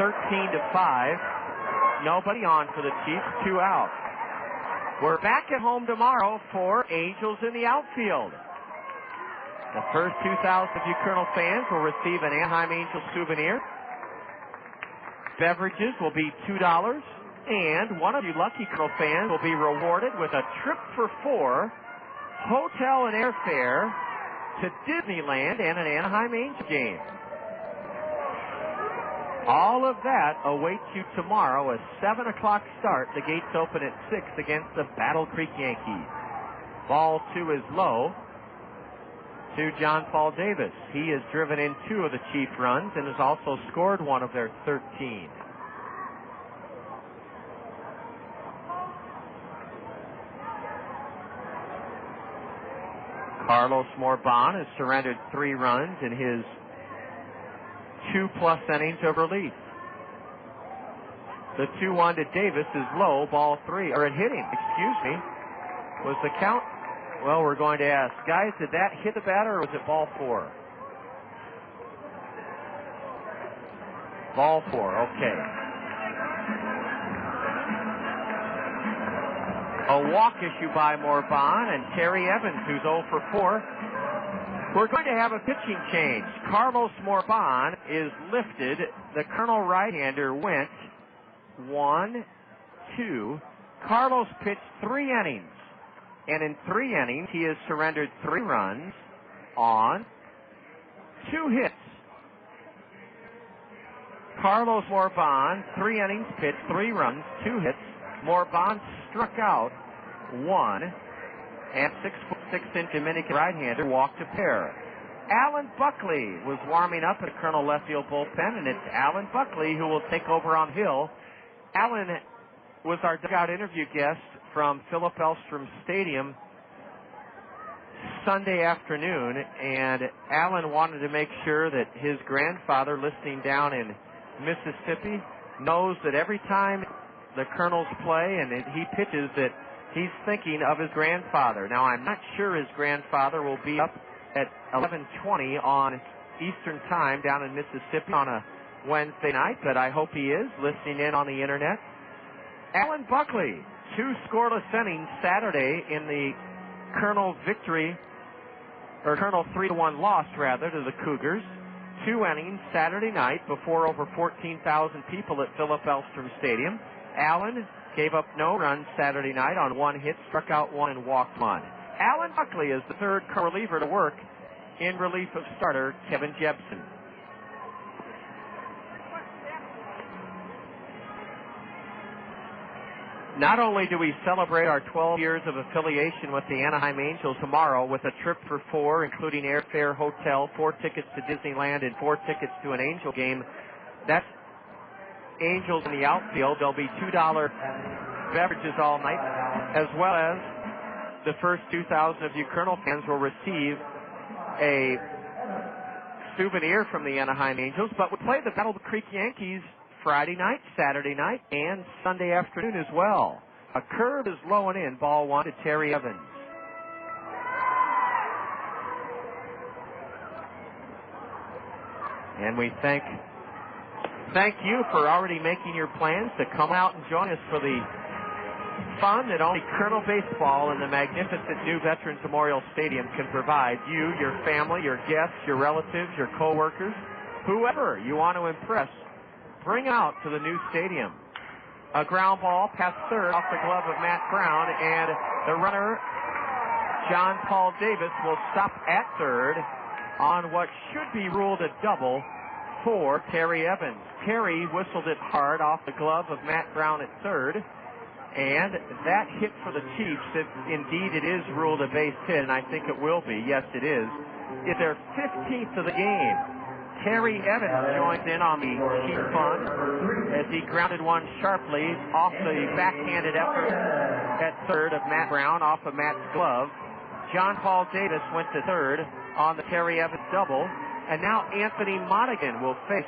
13-5. Nobody on for the Chiefs, 2 out. We're back at home tomorrow for Angels in the outfield. The first 2,000 of you Colonel fans will receive an Anaheim Angels souvenir. Beverages will be $2, and one of you lucky Colonel fans will be rewarded with a trip for 4, hotel and airfare to Disneyland and an Anaheim Angels game. All of that awaits you tomorrow, a 7 o'clock start. The gates open at 6 against the Battle Creek Yankees. Ball 2 is low to John Paul Davis. He has driven in 2 of the Chief runs and has also scored 1 of their 13. Carlos Morban has surrendered 3 runs in his 2+ innings of relief. The 2-1 to Davis is low, ball 3, or it hit him, excuse me. Was the count? Well, we're going to ask. Guys, did that hit the batter or was it ball 4? Ball 4, okay. A walk issue by Morban and Terry Evans, who's 0 for 4. We're going to have a pitching change. Carlos Morban is lifted. The Colonel right-hander went 1, 2. Carlos pitched 3 innings. And in 3 innings, he has surrendered 3 runs on 2 hits. Carlos Morban, 3 innings pitched, 3 runs, 2 hits. Morban struck out 1, and 6'6" Dominican right-hander walked a pair. Alan Buckley was warming up at Colonel left field bullpen, and it's Alan Buckley who will take over on Hill. Alan was our dugout interview guest from Philip Elstrom Stadium Sunday afternoon, and Alan wanted to make sure that his grandfather, listening down in Mississippi, knows that every time the Kernels play and he pitches that he's thinking of his grandfather. Now, I'm not sure his grandfather will be up at 11:20 on Eastern Time down in Mississippi on a Wednesday night, but I hope he is listening in on the internet. Alan Buckley, 2 scoreless innings Saturday in the Colonel victory, or Colonel 3-1 loss, rather, to the Cougars. 2 innings Saturday night before over 14,000 people at Philip Elstrom Stadium. Allen gave up no runs Saturday night on 1 hit, struck out 1, and walked 1. Alan Buckley is the 3rd reliever to work in relief of starter Kevin Jepsen. Not only do we celebrate our 12 years of affiliation with the Anaheim Angels tomorrow with a trip for 4, including airfare, hotel, 4 tickets to Disneyland, and 4 tickets to an Angel game. That's Angels in the outfield. There'll be $2 beverages all night, as well as the first 2,000 of you Colonel fans will receive a souvenir from the Anaheim Angels. But we play the Battle Creek Yankees Friday night, Saturday night, and Sunday afternoon as well. A curve is low and in, ball 1 to Terry Evans. And we thank you for already making your plans to come out and join us for the fun that only Colonel Baseball and the magnificent new Veterans Memorial Stadium can provide. You, your family, your guests, your relatives, your co-workers, whoever you want to impress, bring out to the new stadium. A ground ball past third off the glove of Matt Brown, and the runner, John Paul Davis, will stop at third on what should be ruled a double for Terry Evans. Terry whistled it hard off the glove of Matt Brown at third, and that hit for the Chiefs, if indeed it is ruled a base hit, and I think it will be, yes it is their 15th of the game. Terry Evans joins in on the Chief fun as he grounded one sharply off the backhanded effort at third of Matt Brown off of Matt's glove. John Paul Davis went to third on the Terry Evans double, and now Anthony Monaghan will face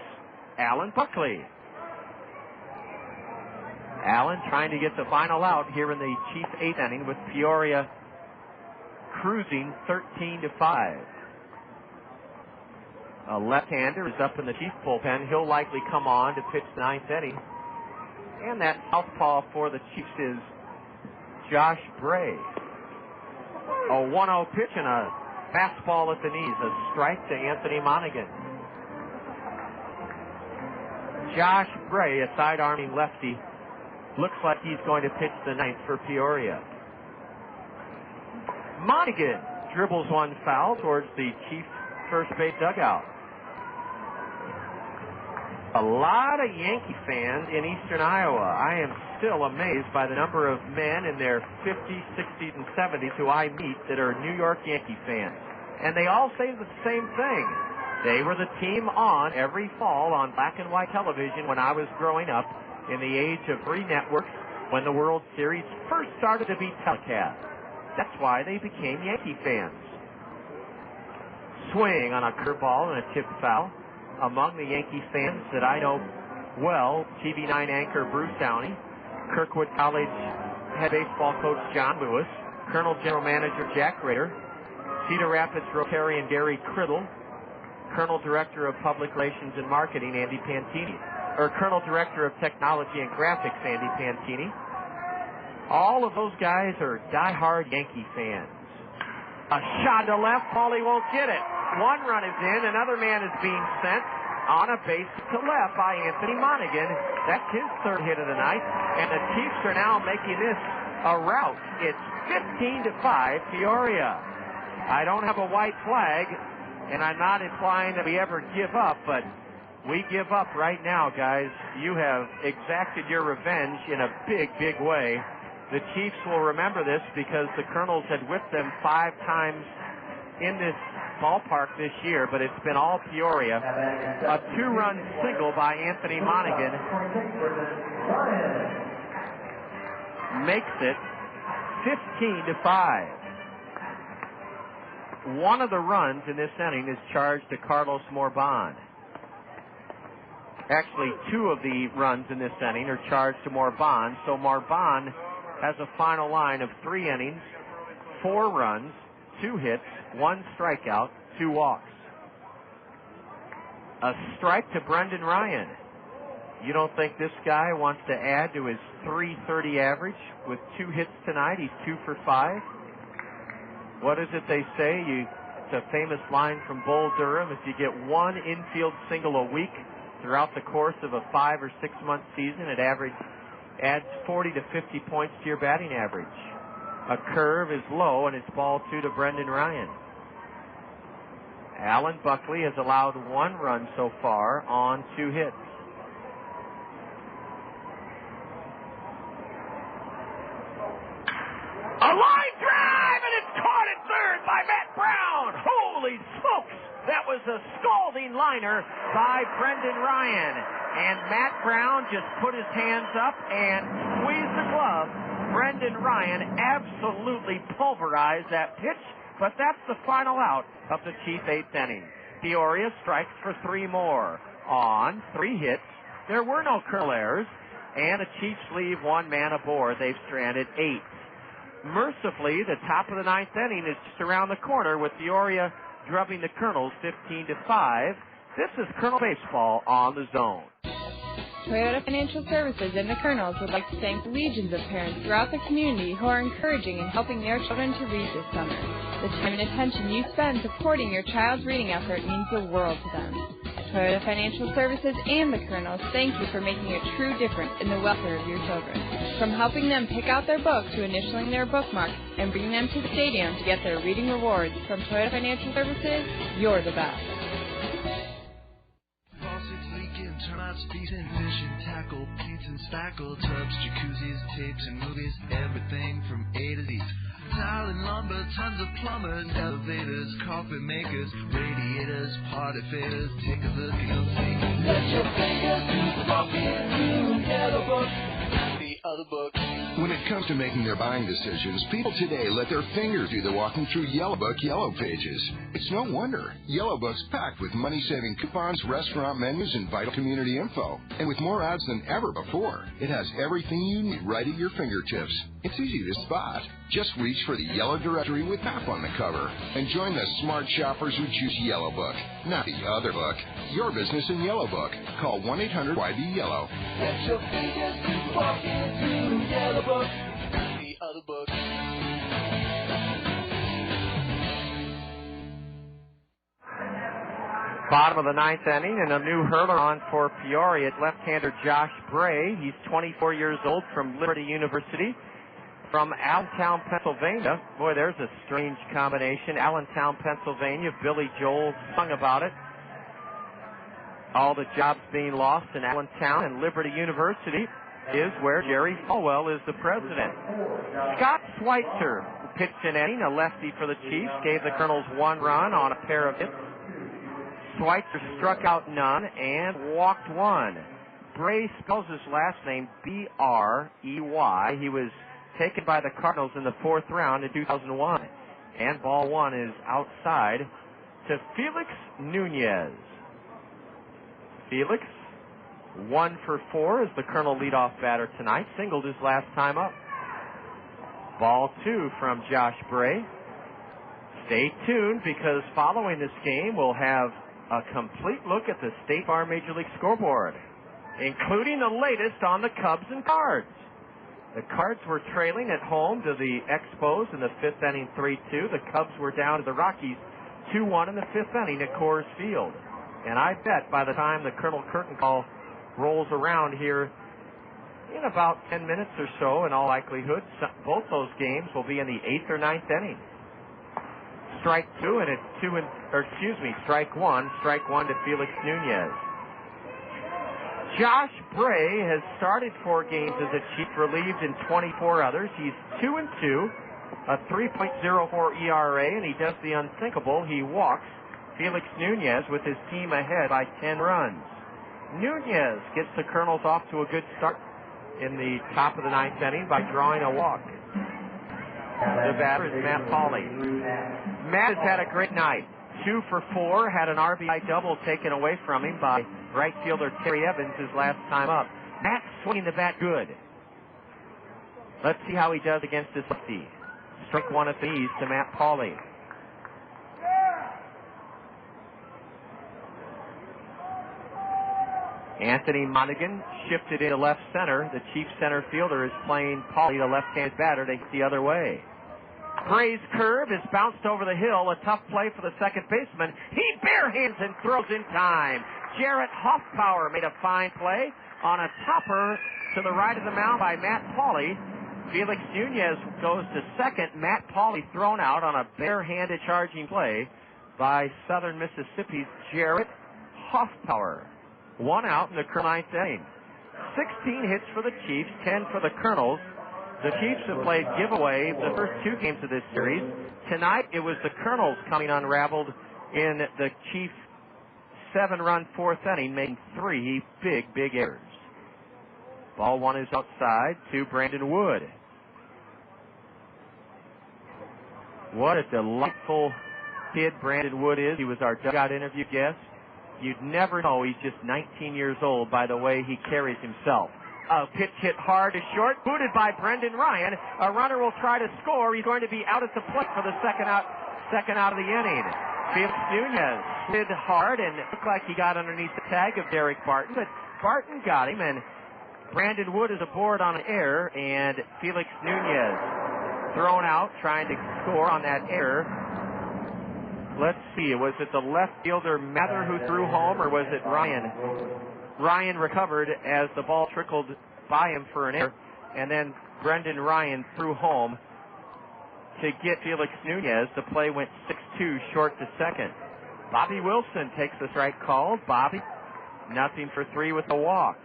Alan Buckley. Allen trying to get the final out here in the Chief 8th inning with Peoria cruising 13-5. A left-hander is up in the Chief bullpen. He'll likely come on to pitch the 9th inning. And that southpaw for the Chiefs is Josh Bray. A 1-0 pitch and a fastball at the knees. A strike to Anthony Monaghan. Josh Bray, a side-arming lefty, looks like he's going to pitch the 9th for Peoria. Monaghan dribbles one foul towards the Chief first base dugout. A lot of Yankee fans in eastern Iowa. I am still amazed by the number of men in their 50s, 60s, and 70s who I meet that are New York Yankee fans. And they all say the same thing. They were the team on every fall on black and white television when I was growing up in the age of free networks when the World Series first started to be telecast. That's why they became Yankee fans. swing on a curveball and a tip foul. Among the Yankee fans that I know well, TV9 anchor Bruce Downey, Kirkwood College head baseball coach John Lewis, Kernel general manager Jack Rader, Cedar Rapids Rotarian Gary Criddle, Kernel director of public relations and marketing Andy Pantini, or Kernel director of technology and graphics Andy Pantini. All of those guys are diehard Yankee fans. A shot to left, Paulie won't get it. One run is in, another man is being sent on a base to left by Anthony Monaghan. That's his third hit of the night, and the Chiefs are now making this a rout. It's 15-5 Peoria. I don't have a white flag, and I'm not implying that we ever give up, but we give up right now, guys. You have exacted your revenge in a big, big way. The Chiefs will remember this because the Kernels had whipped them 5 times in this ballpark this year, but it's been all Peoria. A 2-run single by Anthony Monaghan makes it 15-5. One of the runs in this inning is charged to Carlos Morban. Actually, 2 of the runs in this inning are charged to Morban, so Morban has a final line of 3 innings, 4 runs, 2 hits, 1 strikeout, 2 walks. A strike to Brendan Ryan. You don't think this guy wants to add to his .330 average with 2 hits tonight? He's 2 for 5. What is it they say? It's a famous line from Bull Durham. If you get 1 infield single a week throughout the course of a 5 or 6 month season, it adds 40 to 50 points to your batting average. A curve is low, and it's ball 2 to Brendan Ryan. Alan Buckley has allowed 1 run so far on 2 hits. A line drive, and it's caught at third by Matt Brown. Holy smokes! That was a scalding liner by Brendan Ryan. And Matt Brown just put his hands up and squeezed the glove. Brendan Ryan absolutely pulverized that pitch, but that's the final out of the Chief 8th inning. Peoria strikes for 3 more. On 3 hits, there were no Kernel errors, and the Chiefs leave 1 man aboard. They've stranded 8. Mercifully, the top of the 9th inning is just around the corner with Peoria drubbing the Kernels 15-5. This is Kernel Baseball on the Zone. Toyota Financial Services and the Kernels would like to thank legions of parents throughout the community who are encouraging and helping their children to read this summer. The time and attention you spend supporting your child's reading effort means the world to them. Toyota Financial Services and the Kernels thank you for making a true difference in the welfare of your children. From helping them pick out their book to initialing their bookmark and bringing them to the stadium to get their reading rewards, from Toyota Financial Services, you're the best. Turnouts, feast and fishing, tackle, paints and spackle, tubs, jacuzzis, tapes and movies, everything from A to Z. Tile and lumber, tons of plumbers, elevators, carpet makers, radiators, party faders. Take a look and you'll see. Let your fingers walk into Yellow Book. The other book. When it comes to making their buying decisions, people today let their fingers do the walking through Yellow Book Yellow Pages. It's no wonder. Yellow Book's packed with money-saving coupons, restaurant menus, and vital community info. And with more ads than ever before, it has everything you need right at your fingertips. It's easy to spot. Just reach for the yellow directory with map on the cover and join the smart shoppers who choose Yellow Book, not the other book. Your business in Yellow Book. Call 1-800-YB-YELLOW. Let your fingers walk into Yellow Book. The other book. Bottom of the 9th inning, and a new hurler on for Peoria. It's left-hander Josh Bray. He's 24 years old from Liberty University. From Allentown, Pennsylvania. Boy, there's a strange combination. Allentown, Pennsylvania. Billy Joel sung about it. All the jobs being lost in Allentown, and Liberty University is where Jerry Falwell is the president. Scott Schweitzer pitched an inning, a lefty for the Chiefs, gave the Kernels 1 run on a pair of hits. Schweitzer struck out none and walked 1. Bray spells his last name B-R-E-Y. He was taken by the Cardinals in the 4th round in 2001. And ball 1 is outside to Felix Nunez. Felix, 1 for 4 as the Colonel leadoff batter tonight. Singled his last time up. Ball 2 from Josh Bray. Stay tuned, because following this game, we'll have a complete look at the State Farm Major League scoreboard, including the latest on the Cubs and Cards. The Cards were trailing at home to the Expos in the 5th inning 3-2. The Cubs were down to the Rockies 2-1 in the 5th inning at Coors Field. And I bet by the time the Colonel curtain call rolls around here in about 10 minutes or so, in all likelihood, both those games will be in the 8th or 9th inning. Strike 2, and it's strike 1. Strike 1 to Felix Nunez. Josh Bray has started 4 games as a Chief, relieved in 24 others. He's 2-2, a 3.04 ERA, and he does the unthinkable. He walks Felix Nunez with his team ahead by 10 runs. Nunez gets the Colonels off to a good start in the top of the 9th inning by drawing a walk. The batter is Matt Pauley. Matt has had a great night. 2 for 4, had an RBI double taken away from him by right fielder Terry Evans his last time up. Matt's swinging the bat good. Let's see how he does against his lefty. Strike 1 at the knees to Matt Pauley. Anthony Monaghan shifted into left center. The Chief center fielder is playing Pauley, the left-handed batter, to the other way. Bray's curve is bounced over the hill. A tough play for the second baseman. He barehands and throws in time. Jarrett Hoffpauir made a fine play on a topper to the right of the mound by Matt Pauley. Felix Nunez goes to second. Matt Pauley thrown out on a barehanded charging play by Southern Mississippi's Jarrett Hoffpauir. 1 out in the 9th inning. 16 hits for the Chiefs, 10 for the Colonels. The Chiefs have played giveaway the first 2 games of this series. Tonight, it was the Colonels coming unraveled in the Chiefs' 7-run 4th inning, making 3 big errors. Ball 1 is outside to Brandon Wood. What a delightful kid Brandon Wood is. He was our dugout interview guest. You'd never know he's just 19 years old by the way he carries himself. A pitch hit hard to short, booted by Brendan Ryan. A runner will try to score. He's going to be out at the plate for the second out of the inning. Felix Nunez hit hard and it looked like he got underneath the tag of Daric Barton, but Barton got him, and Brandon Wood is aboard on an error, and Felix Nunez thrown out trying to score on that error. Let's see, was it the left fielder Mather who threw home, or was it Ryan? Ryan recovered as the ball trickled by him for an error, and then Brendan Ryan threw home to get Felix Nunez. The play went 6-2 short to second. Bobby Wilson takes the strike call. Bobby, 0-for-3 with a walk.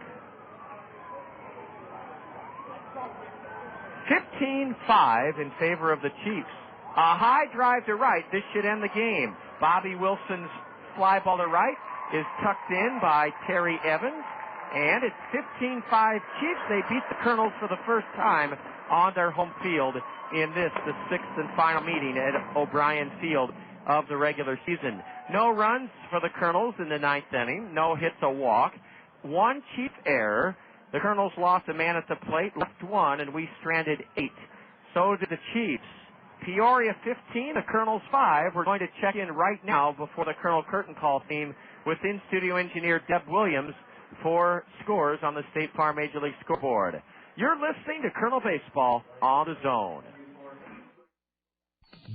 15-5 in favor of the Chiefs. A high drive to right. This should end the game. Bobby Wilson's fly ball to right is tucked in by Terry Evans. And it's 15-5 Chiefs. They beat the Kernels for the first time on their home field in this, the 6th and final meeting at O'Brien Field of the regular season. No runs for the Kernels in the 9th inning. No hits, a walk. 1 Chief error. The Kernels lost a man at the plate, left 1, and we stranded 8. So did the Chiefs. Peoria 15, the Kernels 5. We're going to check in right now before the Colonel Curtain Call team with in-studio engineer Deb Williams for scores on the State Farm Major League scoreboard. You're listening to Colonel Baseball on the Zone.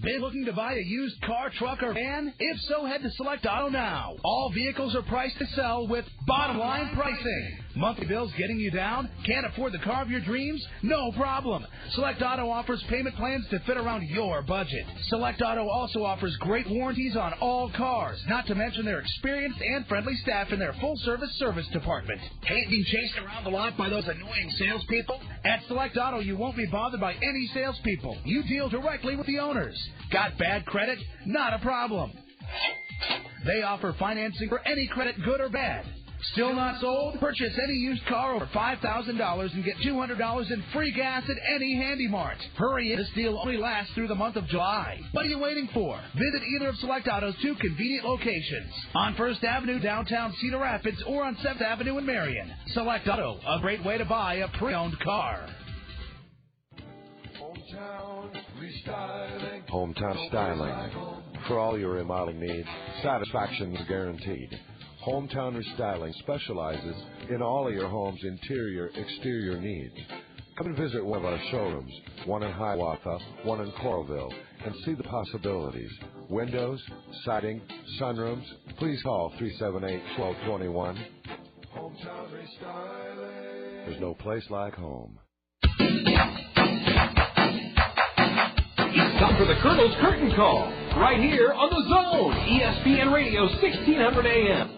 Been looking to buy a used car, truck, or van? If so, head to Select Auto now. All vehicles are priced to sell with bottom line pricing. Monthly bills getting you down? Can't afford the car of your dreams? No problem. Select Auto offers payment plans to fit around your budget. Select Auto also offers great warranties on all cars, not to mention their experienced and friendly staff in their full-service service department. Hate being chased around the lot by those annoying salespeople? At Select Auto, you won't be bothered by any salespeople. You deal directly with the owners. Got bad credit? Not a problem. They offer financing for any credit, good or bad. Still not sold? Purchase any used car over $5,000 and get $200 in free gas at any Handy Mart. Hurry, this deal only lasts through the month of July. What are you waiting for? Visit either of Select Auto's 2 convenient locations on 1st Avenue downtown Cedar Rapids or on 7th Avenue in Marion. Select Auto, a great way to buy a pre-owned car. Hometown Styling. For all your remodeling needs, satisfaction is guaranteed. Hometown Restyling specializes in all of your home's interior, exterior needs. Come and visit one of our showrooms, one in Hiawatha, one in Coralville, and see the possibilities. Windows, siding, sunrooms, please call 378-1221. Hometown Restyling. There's no place like home. It's time for the Kernels Curtain Call, right here on The Zone, ESPN Radio 1600 AM.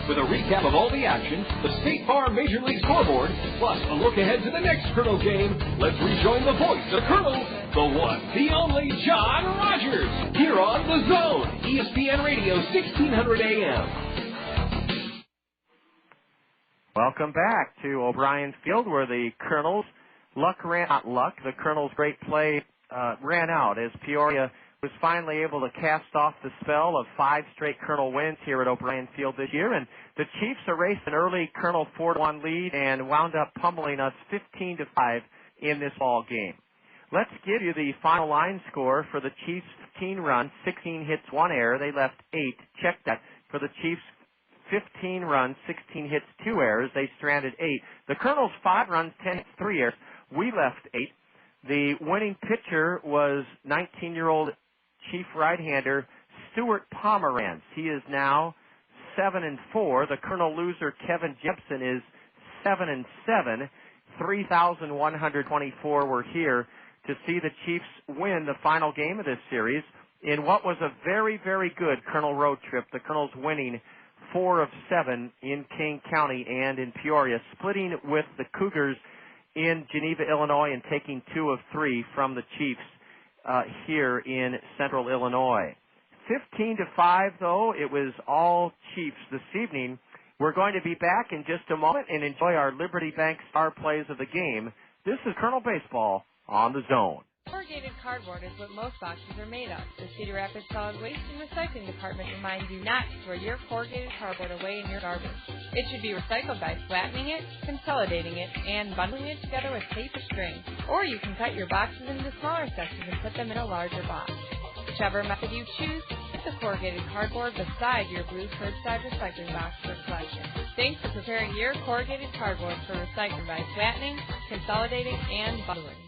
With a recap of all the action, the State Farm Major League Scoreboard, plus a look ahead to the next Kernel game, let's rejoin the voice of Kernels, the one, the only John Rogers, here on The Zone, ESPN Radio 1600 AM. Welcome back to O'Brien Field, where the Kernels, the Kernels' great play ran out as Peoria was finally able to cast off the spell of 5 straight Kernel wins here at O'Brien Field this year, and the Chiefs erased an early Kernel 4-1 lead and wound up pummeling us 15-5 in this ball game. Let's give you the final line score for the Chiefs: 15 runs, 16 hits, 1 error. They left 8. Check that. For the Chiefs, 15 runs, 16 hits, 2 errors. They stranded 8. The Kernels, 5 runs, 10 hits, 3 errors. We left 8. The winning pitcher was 19-year-old Chief right-hander Stu Pomeranz. He is now 7-4. The Kernel loser Kevin Jepsen is 7-7. 3,124 were here to see the Chiefs win the final game of this series in what was a very, very good Kernel road trip. The Kernels winning 4 of 7 in Kane County and in Peoria, splitting with the Cougars in Geneva, Illinois, and taking 2 of 3 from the Chiefs here in Central Illinois. 15-5, though, it was all Chiefs this evening. We're going to be back in just a moment and enjoy our Liberty Bank star plays of the game. This is Kernel Baseball on The Zone. Corrugated cardboard is what most boxes are made of. The Cedar Rapids Solid Waste and Recycling Department reminds you not to throw your corrugated cardboard away in your garbage. It should be recycled by flattening it, consolidating it, and bundling it together with tape or string. Or you can cut your boxes into smaller sections and put them in a larger box. Whichever method you choose, put the corrugated cardboard beside your blue curbside recycling box for collection. Thanks for preparing your corrugated cardboard for recycling by flattening, consolidating, and bundling.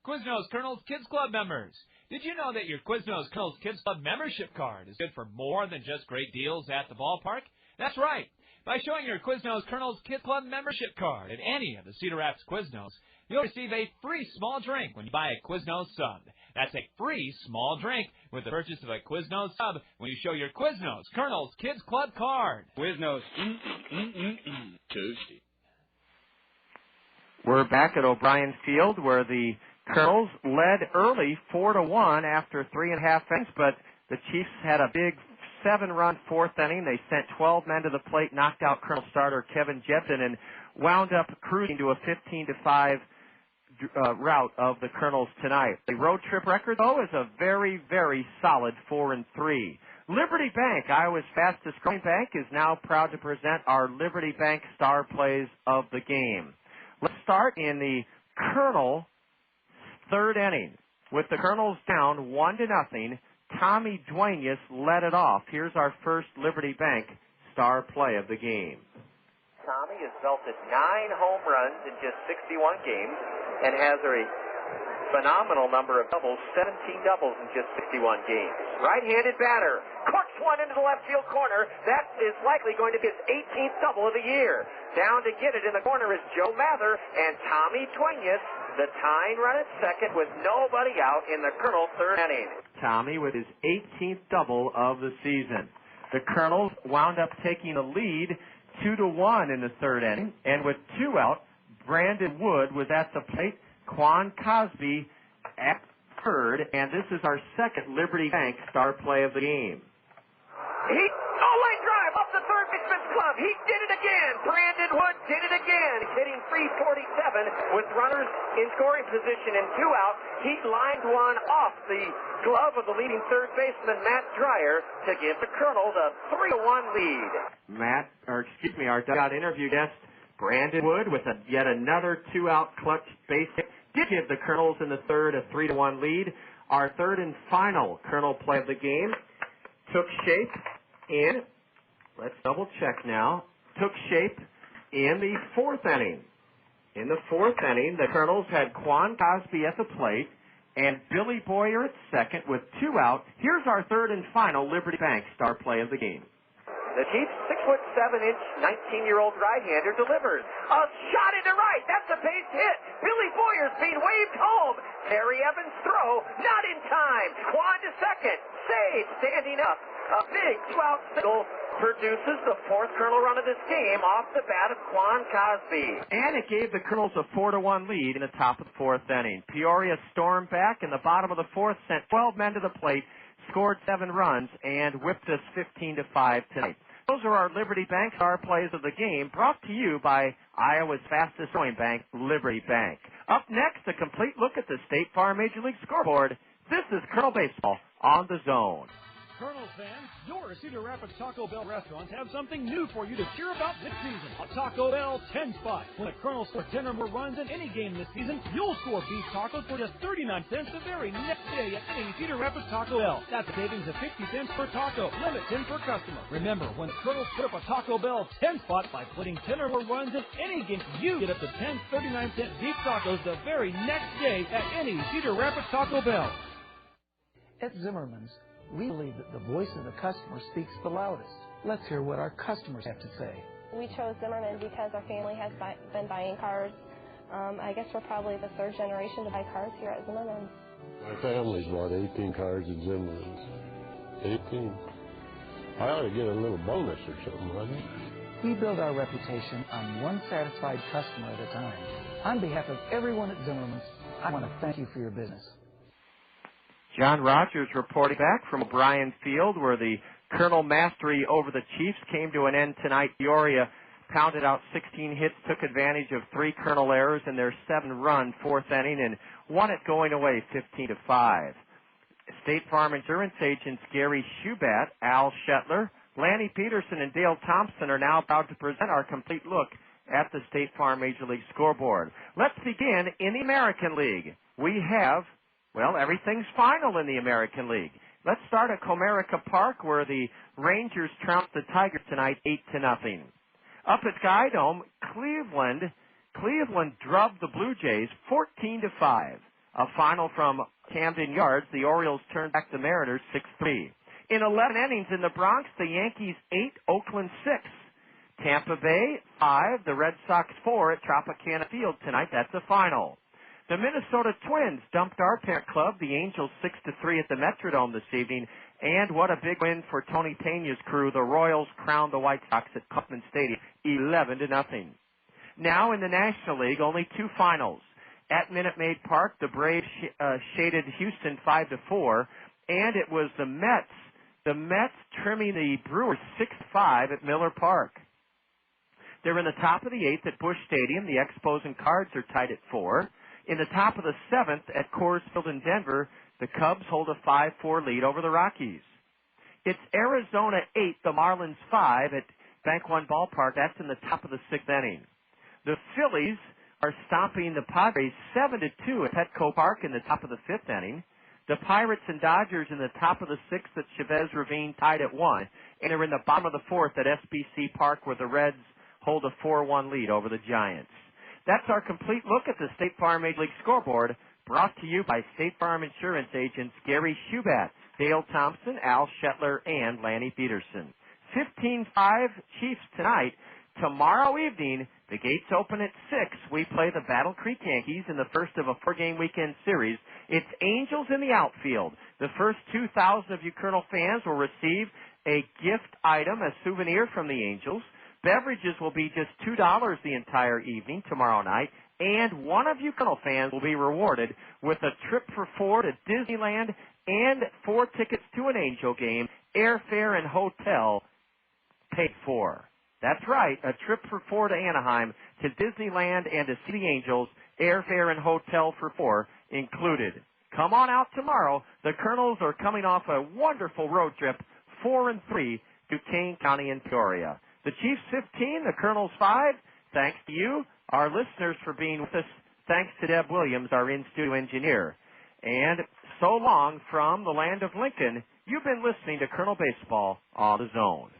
Quiznos Kernels Kids Club members. Did you know that your Quiznos Kernels Kids Club membership card is good for more than just great deals at the ballpark? That's right. By showing your Quiznos Kernels Kids Club membership card at any of the Cedar Rapids Quiznos, you'll receive a free small drink when you buy a Quiznos sub. That's a free small drink with the purchase of a Quiznos sub when you show your Quiznos Kernels Kids Club card. Quiznos. Toasty. We're back at O'Brien Field, where the Kernels led early 4-1 after 3.5 innings, but the Chiefs had a big 7-run 4th inning. They sent 12 men to the plate, knocked out Kernel starter Kevin Jepsen, and wound up cruising to a 15-5 rout of the Kernels tonight. The road trip record, though, is a very, very solid 4-3. Liberty Bank, Iowa's fastest growing bank, is now proud to present our Liberty Bank star plays of the game. Let's start in the Kernel 3rd inning. With the Kernels down 1-0, Tommy Duenas led it off. Here's our first Liberty Bank star play of the game. Tommy has belted 9 home runs in just 61 games and has a phenomenal number of doubles, 17 doubles in just 61 games. Right-handed batter, corks one into the left field corner. That is likely going to be his 18th double of the year. Down to get it in the corner is Joe Mather, and Tommy Duenas, the tying run at second with nobody out in the Kernel 3rd inning. Tommy with his 18th double of the season. The Kernels wound up taking the lead 2-1 in the 3rd inning, and with 2 out, Brandon Wood was at the plate. Quan Cosby at 3rd, and this is our second Liberty Bank star play of the game. Line drive up the third baseman's glove. 3:47 with runners in scoring position and 2 out. He lined one off the glove of the leading third baseman, Matt Dreyer, to give the Kernels a 3-1 lead. Our dugout interview guest, Brandon Wood, with yet another 2-out clutch base hit, did give the Kernels in the third a 3-1 lead. Our third and final Kernel play of the game took shape in, let's double check now, took shape in the fourth inning. In the fourth inning, the Kernels had Quan Cosby at the plate and Billy Boyer at second with 2 out. Here's our third and final Liberty Bank star play of the game. The Chiefs' 6'7" 19-year-old right-hander delivers a shot into right. That's a base hit. Billy Boyer's being waved home. Terry Evans' throw, not in time. Quan to second. Save standing up. A big 2-out single produces the fourth Kernel run of this game off the bat of Quan Cosby. And it gave the Kernels a 4-1 lead in the top of the fourth inning. Peoria stormed back in the bottom of the fourth, sent 12 men to the plate, scored 7 runs, and whipped us 15-5 tonight. Those are our Liberty Bank star plays of the game, brought to you by Iowa's fastest growing bank, Liberty Bank. Up next, a complete look at the State Farm Major League scoreboard. This is Kernel Baseball on the Zone. Kernels fans, your Cedar Rapids Taco Bell restaurants have something new for you to cheer about this season. A Taco Bell 10 spot. When the Kernels score 10 or more runs in any game this season, you'll score beef tacos for just 39 cents the very next day at any Cedar Rapids Taco Bell. That's a savings of 50 cents per taco. Limit 10 per customer. Remember, when the Kernels put up a Taco Bell 10 spot by putting 10 or more runs in any game, you get up to 10 39-cent beef tacos the very next day at any Cedar Rapids Taco Bell. At Zimmerman's, we believe that the voice of the customer speaks the loudest. Let's hear what our customers have to say. We chose Zimmerman because our family has been buying cars. I guess we're probably the third generation to buy cars here at Zimmerman's. My family's bought 18 cars at Zimmerman's. 18. I ought to get a little bonus or something, wouldn't it? We build our reputation on one satisfied customer at a time. On behalf of everyone at Zimmerman's, I want to thank you for your business. John Rogers reporting back from O'Brien Field, where the Kernel mastery over the Chiefs came to an end tonight. Peoria pounded out 16 hits, took advantage of 3 Kernel errors in their 7-run fourth inning, and won it going away 15-5. State Farm Insurance agents Gary Schubat, Al Shetler, Lanny Peterson, and Dale Thompson are now proud to present our complete look at the State Farm Major League scoreboard. Let's begin in the American League. We have... Well, everything's final in the American League. Let's start at Comerica Park, where the Rangers trounced the Tigers tonight 8-0. Up at Sky Dome, Cleveland drubbed the Blue Jays 14-5. A final from Camden Yards, the Orioles turned back the Mariners 6-3. In 11 innings in the Bronx, the Yankees 8, Oakland 6. Tampa Bay 5, the Red Sox 4 at Tropicana Field tonight. That's the final. The Minnesota Twins dumped our parent club, the Angels, 6-3 at the Metrodome this evening. And what a big win for Tony Pena's crew. The Royals crowned the White Sox at Kauffman Stadium 11-0. Now in the National League, only 2 finals. At Minute Maid Park, the Braves shaded Houston 5-4, and it was the Mets trimming the Brewers 6-5 at Miller Park. They're in the top of the 8th at Busch Stadium. The Expos and Cards are tied at 4. In the top of the 7th at Coors Field in Denver, the Cubs hold a 5-4 lead over the Rockies. It's Arizona 8, the Marlins 5 at Bank One Ballpark. That's in the top of the 6th inning. The Phillies are stomping the Padres 7-2 at Petco Park in the top of the 5th inning. The Pirates and Dodgers in the top of the 6th at Chavez Ravine tied at 1. And they're in the bottom of the 4th at SBC Park, where the Reds hold a 4-1 lead over the Giants. That's our complete look at the State Farm Major League scoreboard, brought to you by State Farm Insurance agents Gary Schubat, Dale Thompson, Al Shetler, and Lanny Peterson. 15-5 Chiefs tonight. Tomorrow evening, the gates open at 6. We play the Battle Creek Yankees in the first of a 4-game weekend series. It's Angels in the outfield. The first 2,000 of you Kernel fans will receive a gift item, a souvenir from the Angels. Beverages will be just $2 the entire evening tomorrow night, and one of you Kernel fans will be rewarded with a trip for 4 to Disneyland and 4 tickets to an Angel game, airfare and hotel paid for. That's right, a trip for 4 to Anaheim, to Disneyland and to see the Angels, airfare and hotel for 4 included. Come on out tomorrow. The Kernels are coming off a wonderful road trip, 4-3 to Kane County and Peoria. The Chiefs 15, the Kernels 5. Thanks to you, our listeners, for being with us. Thanks to Deb Williams, our in-studio engineer. And so long from the land of Lincoln. You've been listening to Kernel Baseball on the Zone.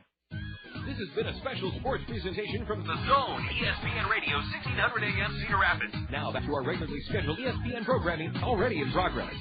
This has been a special sports presentation from The Zone, ESPN Radio, 1600 AM, Cedar Rapids. Now back to our regularly scheduled ESPN programming, already in progress.